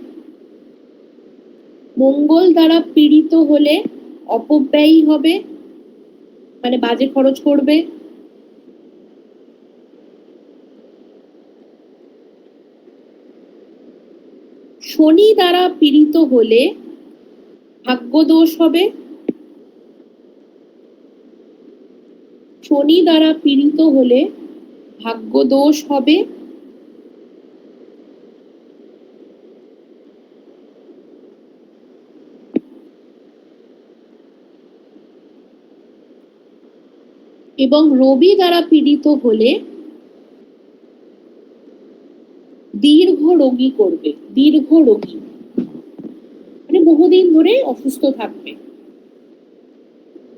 মঙ্গল দ্বারা পীড়িত হলে অপব্যয়ী হবে, মানে বাজে খরচ করবে। শনি দ্বারা পীড়িত হলে ভাগ্যদোষ হবে। শনি দ্বারা পীড়িত হলে ভাগ্যদোষ হবে। এবং রবি দ্বারা পীড়িত হলে দীর্ঘ রোগী করবে। দীর্ঘ রোগী মানে বহুদিন ধরে অসুস্থ থাকবে।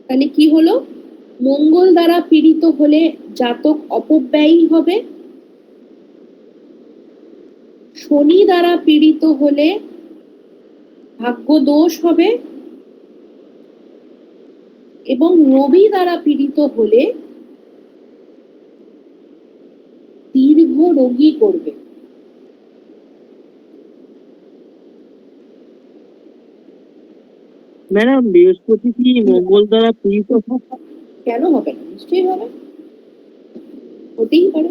তাহলে কি হলো? মঙ্গল দ্বারা পীড়িত হলে জাতক অপব্যয়ী হবে। শনি দ্বারা পীড়িত হলে ভাগ্যদোষ হবে। এবং রবি দ্বারা পীড়িত হলে দীর্ঘ রোগী করবে। ম্যাডাম বৃহস্পতি কি মঙ্গল দ্বারা পীড়িত? কেন হবে না? নিশ্চয়ই হবে, হতেই পারে।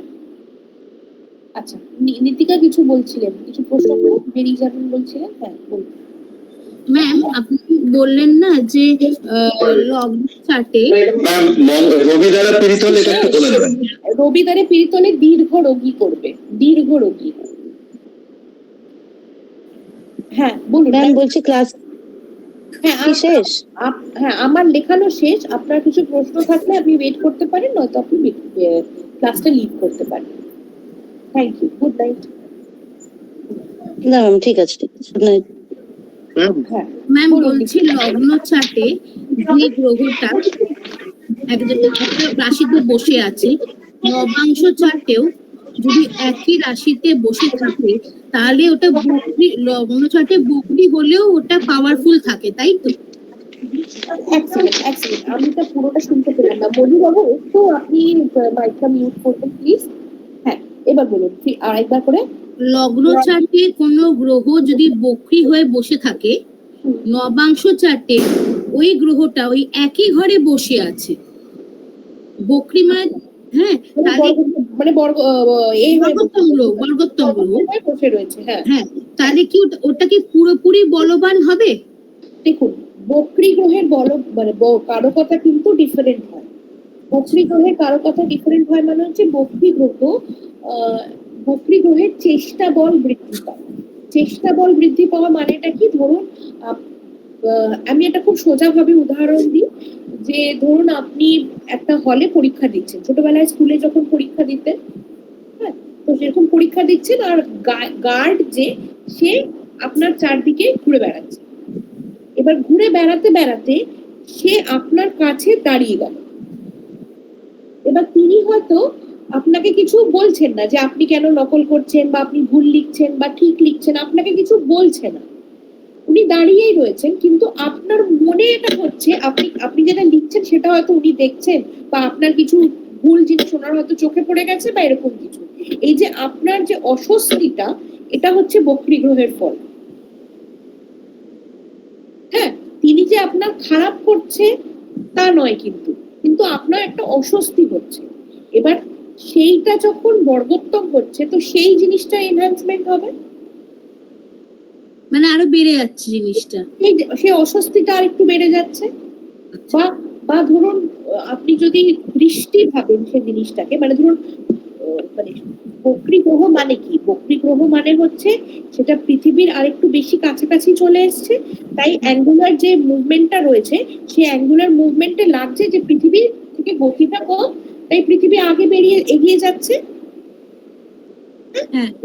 আচ্ছা, নীতিকা কিছু বলছিলেন, কিছু প্রশ্ন বেরিয়ে যাবেন বলছিলেন। হ্যাঁ, বলুন। ম্যাম আপনি বললেন না যে লগ্ন চার্টে রবি দ্বারা পীড়িত হলে এটা একটু বলে দেবেন। রবি দ্বারা পীড়িত হলে দীর্ঘ রোগী করবে। দীর্ঘ রোগী। হ্যাঁ বলুন। ম্যাম বলছি ক্লাস শেষ? হ্যাঁ, আমার লেখানো শেষ। আপনার কিছু প্রশ্ন থাকলে আপনি ওয়েট করতে পারেন, নয়তো আপনি ক্লাসটা লিড করতে পারেন। Thank you, good night. না ম্যাম, ঠিক আছে, ঠিক আছে, গুড নাইট। হ্যাঁ ম্যাম বলছি লগ্ন চার্টে যে গ্রহটা একটা রাশিতে বসে আছে, নবাংশ চার্টেও যদি একই রাশিতে বসে থাকে তাহলে ওটা বকরি লগ্ন চার্টে বকরি হলেও ওটা পাওয়ারফুল থাকে, তাই তো? এক্সেলেন্ট। আমি তো পুরোটা শুনতে পেলাম না। মধু বাবু একটু আপনি মাইকটা মিউট করবেন প্লিজ। হ্যাঁ, এবার বলুন আরেকবার করে। লগ্ন চার্টে কোনো গ্রহ যদি বকরি হয়ে বসে থাকে, নবাংশ চার্টে ওই গ্রহটা ওই একই ঘরে বসে আছে। বকরি মানে হ্যাঁ, তাহলে মানে এই বর্গোত্তম গ্রহ বসে রয়েছে। হ্যাঁ, হ্যাঁ, তাহলে কি ওটা কি পুরোপুরি বলবান হবে? দেখুন, বকরি গ্রহের মানে কারকতা কিন্তু ডিফারেন্ট হয়। বকরি গ্রহের কারকতা ডিফারেন্ট হয় মানে হচ্ছে বকরি গ্রহের চেষ্টা বল বৃদ্ধি পাওয়া মানেটা কি? ধরুন আমি একটা খুব সোজা ভাবে উদাহরণ দিই, যে ধরুন আপনি একটা হলে পরীক্ষা দিচ্ছেন, ছোটবেলায় স্কুলে যখন পরীক্ষা দিতেন, হ্যাঁ, তো সেরকম পরীক্ষা দিচ্ছেন আর গার্ড যে সে আপনার চারদিকে ঘুরে বেড়াচ্ছে। এবার ঘুরে বেড়াতে সে আপনার কাছে দাঁড়িয়ে গেল। এবার তিনি হয়তো আপনাকে কিছু বলছেন না যে আপনি কেন নকল করছেন বা আপনি ভুল লিখছেন বা ঠিক লিখছেন, আপনাকে কিছু বলছে না, উনি দাঁড়িয়েই রয়েছেন, কিন্তু আপনার মনে এটা হচ্ছে আপনি যেটা লিখছেন সেটা হয়তো উনি দেখছেন, বা আপনার কিছু ভুল জিনিস ওনার হয়তো চোখে পড়ে গেছে বা এরকম কিছু। এই যে আপনার যে অস্বস্তিটা, এটা হচ্ছে বকরি গ্রহের ফল। হ্যাঁ, তিনি যে আপনার খারাপ করছে তা নয়, কিন্তু আপনার একটা অস্বস্তি হচ্ছে। এবার সেইটা যখন বর্গোত্তম হচ্ছে, তো সেই জিনিসটা এনহ্যান্সমেন্ট হবে, মানে আরো বেড়ে যাচ্ছে জিনিসটা, সেই অস্বস্তিটা আর একটু বেড়ে যাচ্ছে। বা ধরুন আপনি যদি দৃষ্টি ভাবেন সেই জিনিসটাকে, মানে ধরুন মানে বকরি গ্রহ মানে কি? বকরি গ্রহ মানে হচ্ছে সেটা পৃথিবীর আরেকটু বেশি কাছাকাছি চলে এসছে, তাই অ্যাঙ্গুলার যে মুভমেন্টটা রয়েছে সেই অ্যাঙ্গুলার মুভমেন্টে লাগছে যে পৃথিবীর থেকে গতিটা কম, তাই পৃথিবী আগে এগিয়ে যাচ্ছে।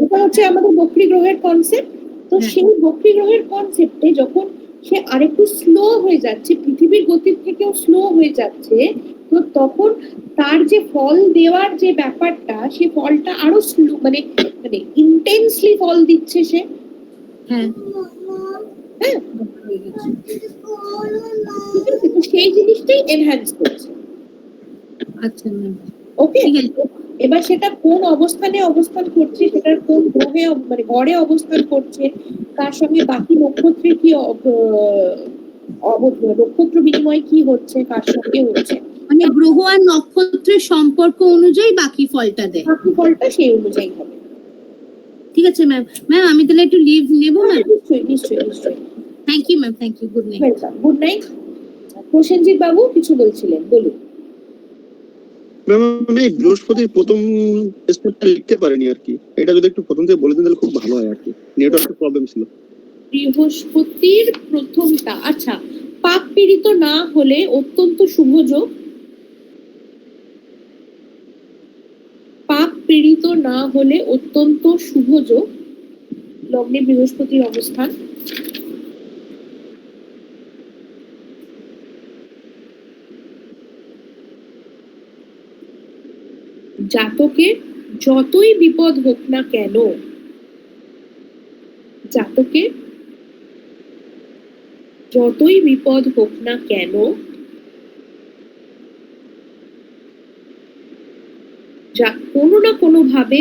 এটা হচ্ছে আমাদের বকরি গ্রহের কনসেপ্ট। তো সেই বকরি গ্রহের কনসেপ্টে যখন সে আরেকটু স্লো হয়ে যাচ্ছে, পৃথিবীর গতির থেকেও স্লো হয়ে যাচ্ছে, তো তখন তার যে ফল দেওয়ার যে ব্যাপারটা, সে ফলটা আরো স্লো মানে ইন্টেন্সলি ফল দিচ্ছে সে। হ্যাঁ, সেই জিনিসটাই এনহ্যান্স করছে। আচ্ছা ম্যাম, ওকে, এবার সেটা কোন অবস্থানে অবস্থান করছে, সেটার কোন গ্রহে মানে গড়ে অবস্থান করছে, তার সঙ্গে বাকি নক্ষত্রে কি নক্ষত্র বিনিময় কি হচ্ছে, কার সঙ্গে হচ্ছে, মানে গ্রহ আর নক্ষত্রের সম্পর্ক অনুযায়ী বাকি ফলটা দেয়। বাকি ফলটা সেই অনুযায়ী হবে। ঠিক আছে ম্যাম। আমি তাহলে একটু লিভ নেবো ম্যাম? নিশ্চয়ই। Thank you ma'am, thank you, good night. Welcome, good night. Prosenjit babu কিছু বলছিলেন, বলুন। ম্যাম, আমি বৃহস্পতির প্রথম স্টেপটা লিখতে পারিনি আর কি, এটা যদি একটু প্রথম থেকে বলে দিন তাহলে খুব ভালো হয় আর কি, নেটওয়ার্কের প্রবলেম ছিল। বৃহস্পতির প্রথমটা, আচ্ছা, পাপ পীড়িত না হলে অত্যন্ত শুভযোগ। পাপ পীড়িত না হলে অত্যন্ত শুভযোগ লগ্নে বৃহস্পতির অবস্থান। জাতকের যতই বিপদ হোক না কেন, জাতকের যতই বিপদ হোক না কেন, কোনো না কোনো ভাবে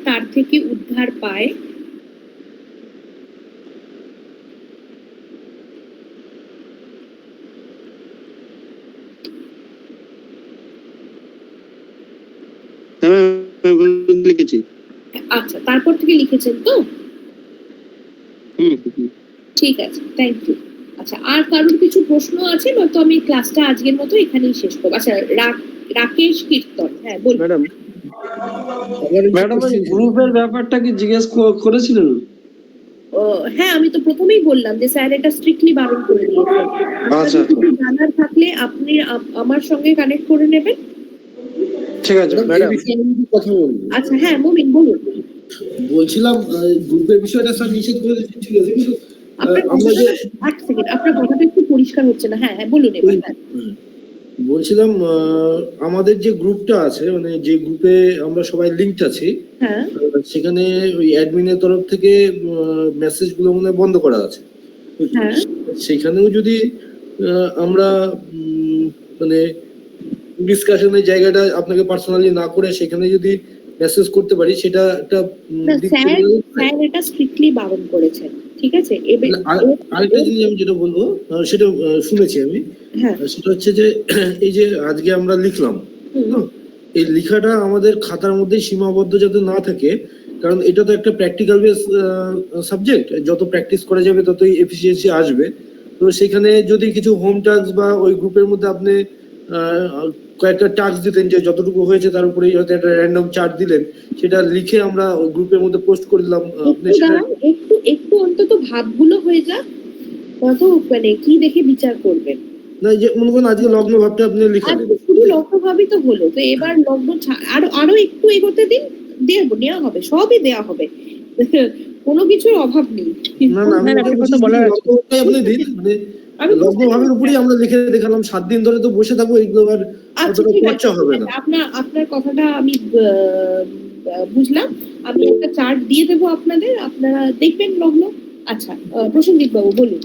তার থেকে উদ্ধার পায়। লিখেছি। আচ্ছা, তারপর থেকে লিখেছেন তো? ঠিক আছে, থ্যাংক ইউ। আচ্ছা, আর কারোর কিছু প্রশ্ন আছে? নয়তো আমি ক্লাসটা আজকের মতো এখানেই শেষ করবো। আচ্ছা, রাকেশ কীর্তন, হ্যাঁ বলুন। ম্যাডাম, গ্রুপের ব্যাপারটা কি জিজ্ঞেস করেছিলেন? হ্যাঁ, আমি তো প্রথমেই বললাম যে স্যার এটা স্ট্রিক্টলি বারণ করে দিয়েছেন। জানার থাকলে আপনি আমার সঙ্গে কানেক্ট করে নেবেন। ঠিক আছে ম্যাডাম, কথা বলবো। আচ্ছা, হ্যাঁ মমিন বলুন। বলছিলাম গ্রুপের বিষয়টা স্যার নিষেধ করে দিয়েছেন, ঠিক আছে, কিন্তু আমরা যে এক সেকেন্ড, আপনার কথাটা একটু পরিষ্কার হচ্ছে না। হ্যাঁ হ্যাঁ বলুন এবার। হ্যাঁ। বলছিলাম আমাদের যে গ্রুপটা আছে, মানে যে গ্রুপে আমরা সবাই লিঙ্কড আছি, হ্যাঁ সেখানে ওই অ্যাডমিনের তরফ থেকে মেসেজ গুলো মনে হয় বন্ধ করা আছে। হ্যাঁ সেখানেও যদি আমরা মানে ডিসকাশনের জায়গাটা আপনাকে পার্সোনালি না করে সেখানে যদি মেসেজ করতে পারি, সেটা একটা না, স্যার এটা স্ট্রিক্টলি বারণ করেছেন, ঠিক আছে? আরেকটা জিনিস আমি যেটা বলবো সেটা শুনেছি আমি, হ্যাঁ সেটা হচ্ছে যে এই যে আজকে আমরা লিখলাম, এই লেখাটা আমাদের খাতার মধ্যে সীমাবদ্ধ যাতে না থাকে, কারণ এটা তো একটা প্র্যাকটিক্যাল বেস সাবজেক্ট, যত প্র্যাকটিস করা যাবে ততই এফিসিয়েন্সি আসবে। তো সেখানে যদি কিছু হোম টাস্ক বা ওই গ্রুপের মধ্যে আপনি কয়েকটা টাস্ক দিতেন, যে যতটুকু হয়েছে তার উপরে হয়তো একটা র্যান্ডম চার্ট দিলেন, সেটা লিখে আমরা গ্রুপের মধ্যে পোস্ট করে দিলাম। আপনি সেটা একটু একটু অন্তত ভাবগুলো হয়ে যাক, কত মানে কি দেখে বিচার করবেন। না, যে মনে করেন আজকে লগ্ন ভাবটা আপনি লিখে আর দিলেন, শুধু লগ্ন ভাবই তো হলো, তো এবার লগ্ন আরো একটু এগোতে দিন, নেওয়া হবে, সবই দেওয়া হবে, কোনো কিছুর অভাব নেই। না না আমি একটা কথা বলার লগ্নটাই আপনি দিন, মানে লগ্ন ভাবের উপরেই আমরা লিখে দেখালাম, 7 দিন ধরে তো বসে থাকবো, এগুলো আর অতটা খরচা হবে না। আপনার কথাটা আমি বুঝলাম, আমি একটা চার্ট দিয়ে দেবো আপনাদের, আপনারা দেখবেন লগ্ন। আচ্ছা প্রসেনজিৎ বাবু বলুন।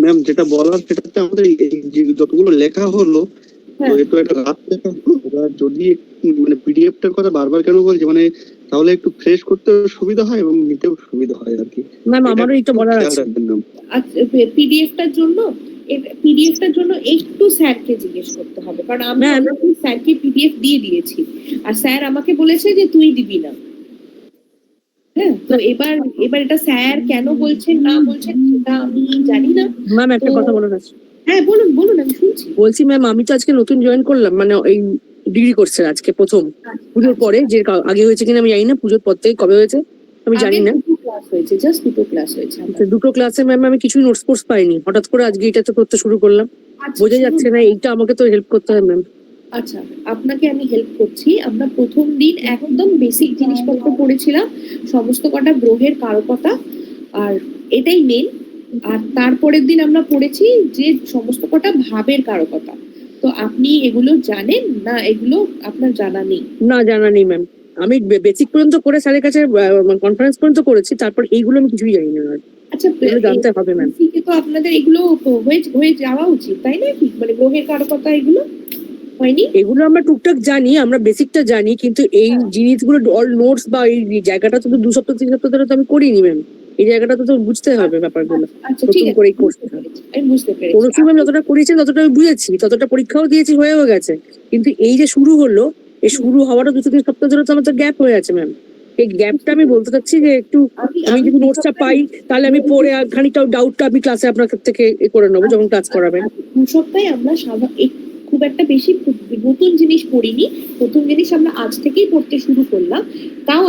ম্যাম যেটা বলার, সেটাতে আমাদের এই যে যতগুলো লেখা হলো, তো এটা একটা রাত লেখা হলো, এবার যদি মানে পিডিএফটার কথা বারবার কেন বলছি, মানে তাহলে একটু ফ্রেশ করতে সুবিধা হয় এবং নিতেও সুবিধা হয় আর কি। ম্যাম আমারও এটা বলার আছে। আচ্ছা পিডিএফটার জন্য একটু স্যারকে জিজ্ঞেস করতে হবে, কারণ আমি স্যারকে পিডিএফ দিয়ে দিয়েছি, আর স্যার আমাকে বলেছে যে তুই দিবি না। হ্যাঁ, তো এবার এটা স্যার কেন বলছেন না বলছেন সেটা আমি জানি না। ম্যাম একটা কথা বলার আছে। হ্যাঁ বলুন আমি শুনছি। বলছি ম্যাম, আমি তো আজকে নতুন জয়েন করলাম, মানে এই ডিগ্রি কোর্সে আজকে প্রথম, পুজোর পরে, যে আগে হয়েছে কিনা আমি জানি না, পুজোর পর থেকে কবে হয়েছে আমি জানি না। দুটো ক্লাসে ম্যাম আমি কিছুই নোটস কোর্স পাইনি, হঠাৎ করে আজকে এটা তো করতে শুরু করলাম, বোঝা যাচ্ছে না, এইটা আমাকে তো হেল্প করতে হবে ম্যাম। আচ্ছা আপনাকে আমি হেল্প করছি। আমরা প্রথম দিন একদম বেসিক জিনিসপত্র পড়েছিলাম, সমস্ত কটা গ্রহের কারকতা, আর এটাই মেন। আর তারপরের দিন আমরা পড়েছি যে সমস্ত কটা ভাবের কারকতা। তো আপনি এগুলো জানেন না? এগুলো আপনার জানা নেই? না, জানা নেই ম্যাম, আমি বেসিক পর্যন্ত করে স্যারের কাছে কনফারেন্স পর্যন্ত করেছি, তারপর এইগুলো আমি কিছুই জানি না। আচ্ছা জানতে হবে ম্যাম। তো আপনাদের এগুলো হয়ে যাওয়া উচিত, তাই না? কি মানে গ্রহের কারকতা এগুলো হয়নি? এগুলো আমরা টুকটাক জানি, আমরা বেসিকটা জানি, কিন্তু এই জিনিসগুলো অল নোটস বা এই জায়গাটা তো 2 সপ্তাহ 3 সপ্তাহ ধরে তো আমি করিনি ম্যাম, এই জায়গাটা তো বুঝতে হবে ব্যাপারগুলো। আচ্ছা ঠিক আছে, আমি বুঝতে পেরেছি। পড়াশোনা ম্যাম যতটা করেছেন ততটা আমি বুঝেছি, ততটা পরীক্ষাও দিয়েছি, হয়েও গেছে, কিন্তু এই যে শুরু হলো, এই শুরু হওয়াটা 2-3 সপ্তাহ ধরে তো আমার তো গ্যাপ হয়ে আছে ম্যাম। এই গ্যাপটা আমি বলতে চাচ্ছি যে একটু আমি যদি নোটসটা পাই, তাহলে আমি পড়ে খানিকটা ডাউটটা আমি ক্লাসে আপনার থেকে করে নেবো যখন ক্লাস করাবেন। 2 সপ্তাহে আমরা খুব একটা বেশি নতুন জিনিস পড়িনি, প্রথম জিনিস আমরা আজ থেকেই পড়তে শুরু করলাম। তাও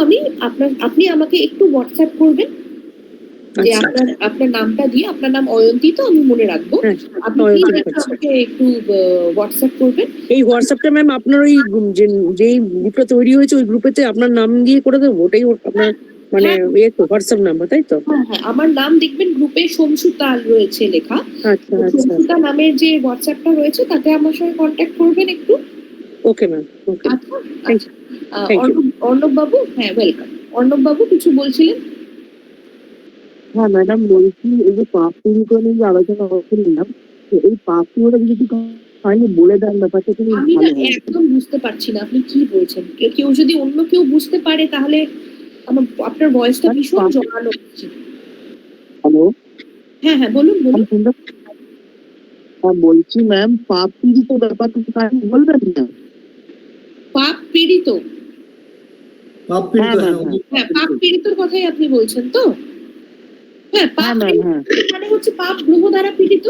আপনি আমাকে একটু হোয়াটসঅ্যাপ করবেন, যে আপনার নামটা দিয়ে, আপনার নাম অয়ন্তী তো আমি মনে রাখবো, আপনি আমাকে একটু হোয়াটসঅ্যাপ করবেন। এই হোয়াটসঅ্যাপটা ম্যাম আপনার ওই যেই গ্রুপটা তৈরি হয়েছে ওই গ্রুপেতে আপনার নাম দিয়ে করে দেবো, ওটাই আপনার মানে তো হোয়াটসঅ্যাপ নাম্বার, তাই তো? হ্যাঁ আমার নাম দেখবেন গ্রুপে সমসুতা রয়েছে লেখা। আচ্ছা সমসুতা নামের যে হোয়াটসঅ্যাপটা রয়েছে তাতে আমার সঙ্গে কন্ট্যাক্ট করবেন একটু। ওকে ম্যাম, ওকে। আচ্ছা অর্ণব বাবু, হ্যাঁ ওয়েলকাম। অর্ণব বাবু কিছু বলছিলেন? হ্যাঁ ম্যাডাম বলছি, এই যে পাপ পুরো নিয়ে যে আলোচনা করছিলাম, এই পাপ পুরোটা যদি ফাইনালি বলে দেন ব্যাপারটা খুব আমি ভালো হয়। একদম বুঝতে পারছি না আপনি কি বলছেন। কেউ যদি অন্য কেউ বুঝতে পারে তাহলে আপনার ভয়েসটা ভীষণ জোরালো হচ্ছে। হ্যালো, হ্যাঁ বলুন। হ্যাঁ বলছি ম্যাম, পাপ পীড়িত ব্যাপারটা কাহিনী বলবেন না? পাপ পীড়িত? হ্যাঁ পাপ পীড়িতর কথাই আপনি বলছেন তো? হ্যাঁ পাপ মানে হচ্ছে পাপ গ্রহ দ্বারা পীড়িত।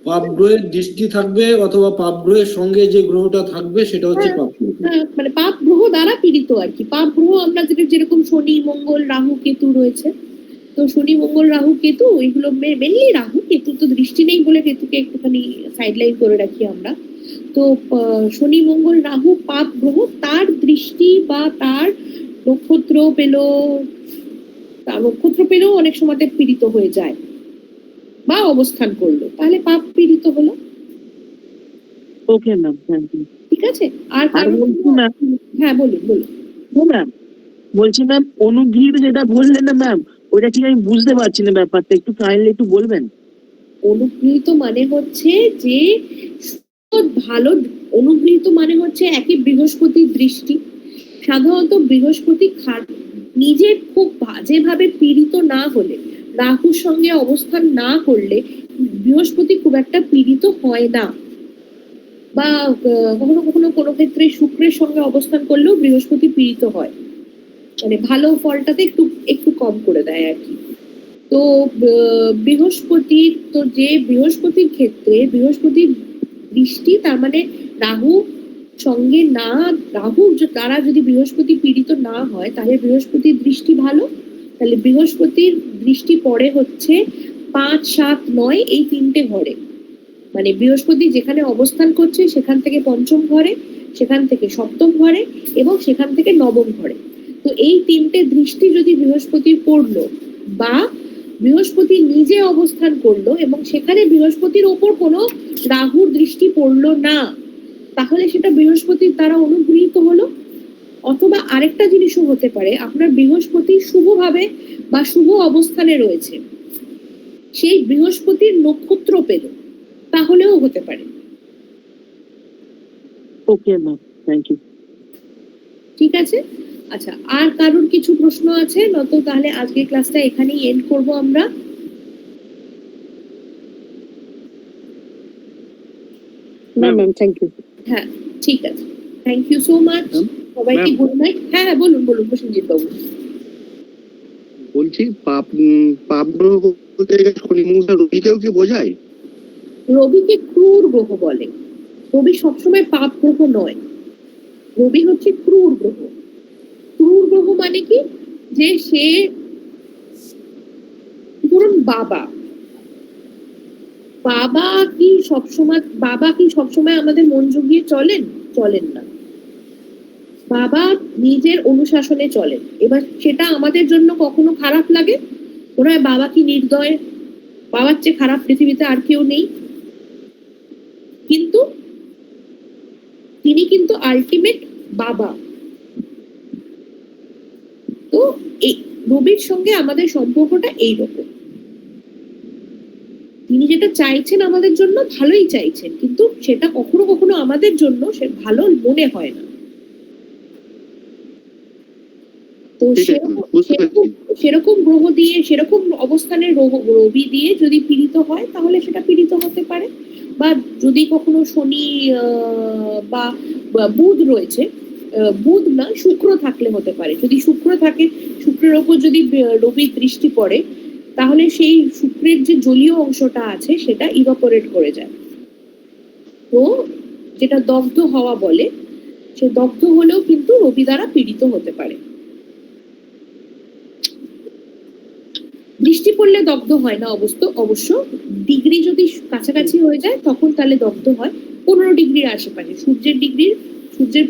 পাপ গ্রহের দৃষ্টি থাকবে অথবা পাপ গ্রহের সঙ্গে যে গ্রহটা থাকবে সেটা হচ্ছে পাপ। মানে পাপ গ্রহ দ্বারা পীড়িত আর কি। পাপ গ্রহ আমরা যেরকম শনি মঙ্গল রাহু কেতু রয়েছে, তো শনি মঙ্গল রাহু কেতু এগুলো মেনলি রাহু, কেতু তো দৃষ্টি নেই বলে কেতুকে একটুখানি সাইডলাইন করে রাখি আমরা। তো শনি মঙ্গল রাহু পাপ গ্রহ, তার দৃষ্টি বা তার নক্ষত্র পেল, তা নক্ষত্র পেলেও অনেক সময় পীড়িত হয়ে যায় বা অবস্থান করলো, তাহলে পাপ পীড়িত হলো। Okay ma'am, thank you. ঠিক আছে, আর আর কারণ বলছি ম্যাম, হ্যাঁ বলুন বলুন। ম্যাম বলছি ম্যাম, অনুগৃহীত যেটা বললেন না ম্যাম, ওটা ঠিক আমি বুঝতে পারছি না ব্যাপারটা, একটু কাইন্ডলি একটু বলবেন? অনুগৃহীত মানে হচ্ছে যে ভালো, অনুগৃহীত মানে হচ্ছে একই বৃহস্পতির দৃষ্টি। সাধারণত বৃহস্পতি নিজে খুব বাজেভাবে পীড়িত না হলে, রাহুর সঙ্গে অবস্থান না করলে বৃহস্পতি খুব একটা পীড়িত হয় না, বা কখনো কখনো কোনো ক্ষেত্রে শুক্রের সঙ্গে অবস্থান করলেও বৃহস্পতি পীড়িত হয়, মানে ভালো ফলটাতে একটু একটু কম করে দেয় আর কি। তো বৃহস্পতির, তো যে বৃহস্পতির ক্ষেত্রে বৃহস্পতির দৃষ্টি, তার মানে রাহু সঙ্গে না, রাহু দ্বারা যদি বৃহস্পতি পীড়িত না হয় তাহলে বৃহস্পতির দৃষ্টি ভালো। তাহলে বৃহস্পতির দৃষ্টি পড়ে হচ্ছে 5, 7, 9 এই 3টে ঘরে, মানে বৃহস্পতি যেখানে অবস্থান করছে সেখান থেকে 5ম ঘরে, সেখান থেকে 7ম ঘরে এবং সেখান থেকে 9ম ঘরে। তো এই 3টে দৃষ্টি যদি বৃহস্পতির পড়লো বা বৃহস্পতি নিজে অবস্থান করলো এবং সেখানে বৃহস্পতির ওপর কোনো রাহুর দৃষ্টি পড়লো না, তাহলে সেটা বৃহস্পতির দ্বারা অনুগৃহীত হলো। অথবা আরেকটা জিনিসও হতে পারে, আপনার বৃহস্পতি শুভভাবে বা শুভ অবস্থানে রয়েছে, সেই বৃহস্পতির নক্ষত্র পেল, তাহলেও হতে পারে। Okay ma'am, thank you. ঠিক আছে, আচ্ছা, আর কারোর কিছু প্রশ্ন আছে? নত তাহলে আজকে ক্লাসটা এখানেই এন্ড করব আমরা। Ma'am thank you. হ্যাঁ ঠিক আছে, থ্যাংক ইউ সো মাচ সবাইকে, গুড নাইট। হ্যাঁ হ্যাঁ বলুন বলুন প্রসেনজিৎ বাবু। বলছি পাপ গ্রহ বলতে শনি মঙ্গল রবিকেও কি বোঝায়? রবিকে ক্রূর গ্রহ বলে। রবি সবসময় পাপ গ্রহ নয়, রবি হচ্ছে ক্রূর গ্রহ। ক্রূর গ্রহ মানে কি, যে সে ধরুন বাবা কি সবসময় আমাদের মন জুগিয়ে চলেন না। বাবা নিজের অনুশাসনে চলেন। এবার সেটা আমাদের জন্য কখনো খারাপ লাগে, মনে হয় বাবা কি নির্দয়, বাবার চেয়ে খারাপ পৃথিবীতে আর কেউ নেই, কিন্তু তিনি কিন্তু আলটিমেট বাবা। তো এই রবির সঙ্গে আমাদের সম্পর্কটা এইরকম, তিনি যেটা চাইছেন আমাদের জন্য ভালোই চাইছেন, কিন্তু সেটা কখনো কখনো আমাদের জন্য সে ভালো মনে হয় না। তো সেরকম গ্রহ দিয়ে, সেরকম অবস্থানের রবি দিয়ে যদি পীড়িত হয় তাহলে সেটা পীড়িত হতে পারে। বা যদি কখনো শনি বা বুধ রয়েছে, বুধ না শুক্র থাকলে হতে পারে। যদি শুক্র থাকে, শুক্রের ওপর যদি রবির দৃষ্টি পড়ে, তাহলে সেই শুক্রের যে জলীয় অংশটা আছে সেটা ইভাপোরেট করে যায়, তো যেটা দগ্ধ হওয়া বলে, সে দগ্ধ হলেও কিন্তু রবি দ্বারা পীড়িত হতে পারে। বৃষ্টি পড়লে দগ্ধ হয় না অবশ্য ডিগ্রি যদি কাছাকাছি হয়ে যায় তখন তাহলে দগ্ধ হয়। 15 ডিগ্রির আশেপাশে, সূর্যের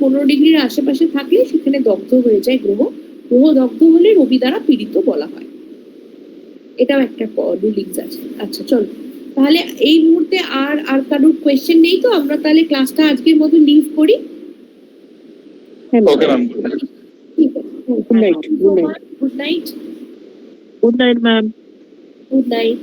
15 ডিগ্রির আশেপাশে থাকলে সেখানে দগ্ধ হয়ে যায় গ্রহ দগ্ধ হলে রবি দ্বারা পীড়িত বলা হয়। এটাও একটা রুলিংস আছে। আচ্ছা চলো তাহলে এই মুহূর্তে আর কারোর কোয়েশ্চেন নেই, তো আমরা তাহলে ক্লাসটা আজকের মতো লিভ করি। ওকে ম্যাম, ঠিক আছে, good night. Good night. Good night ma'am. Good night.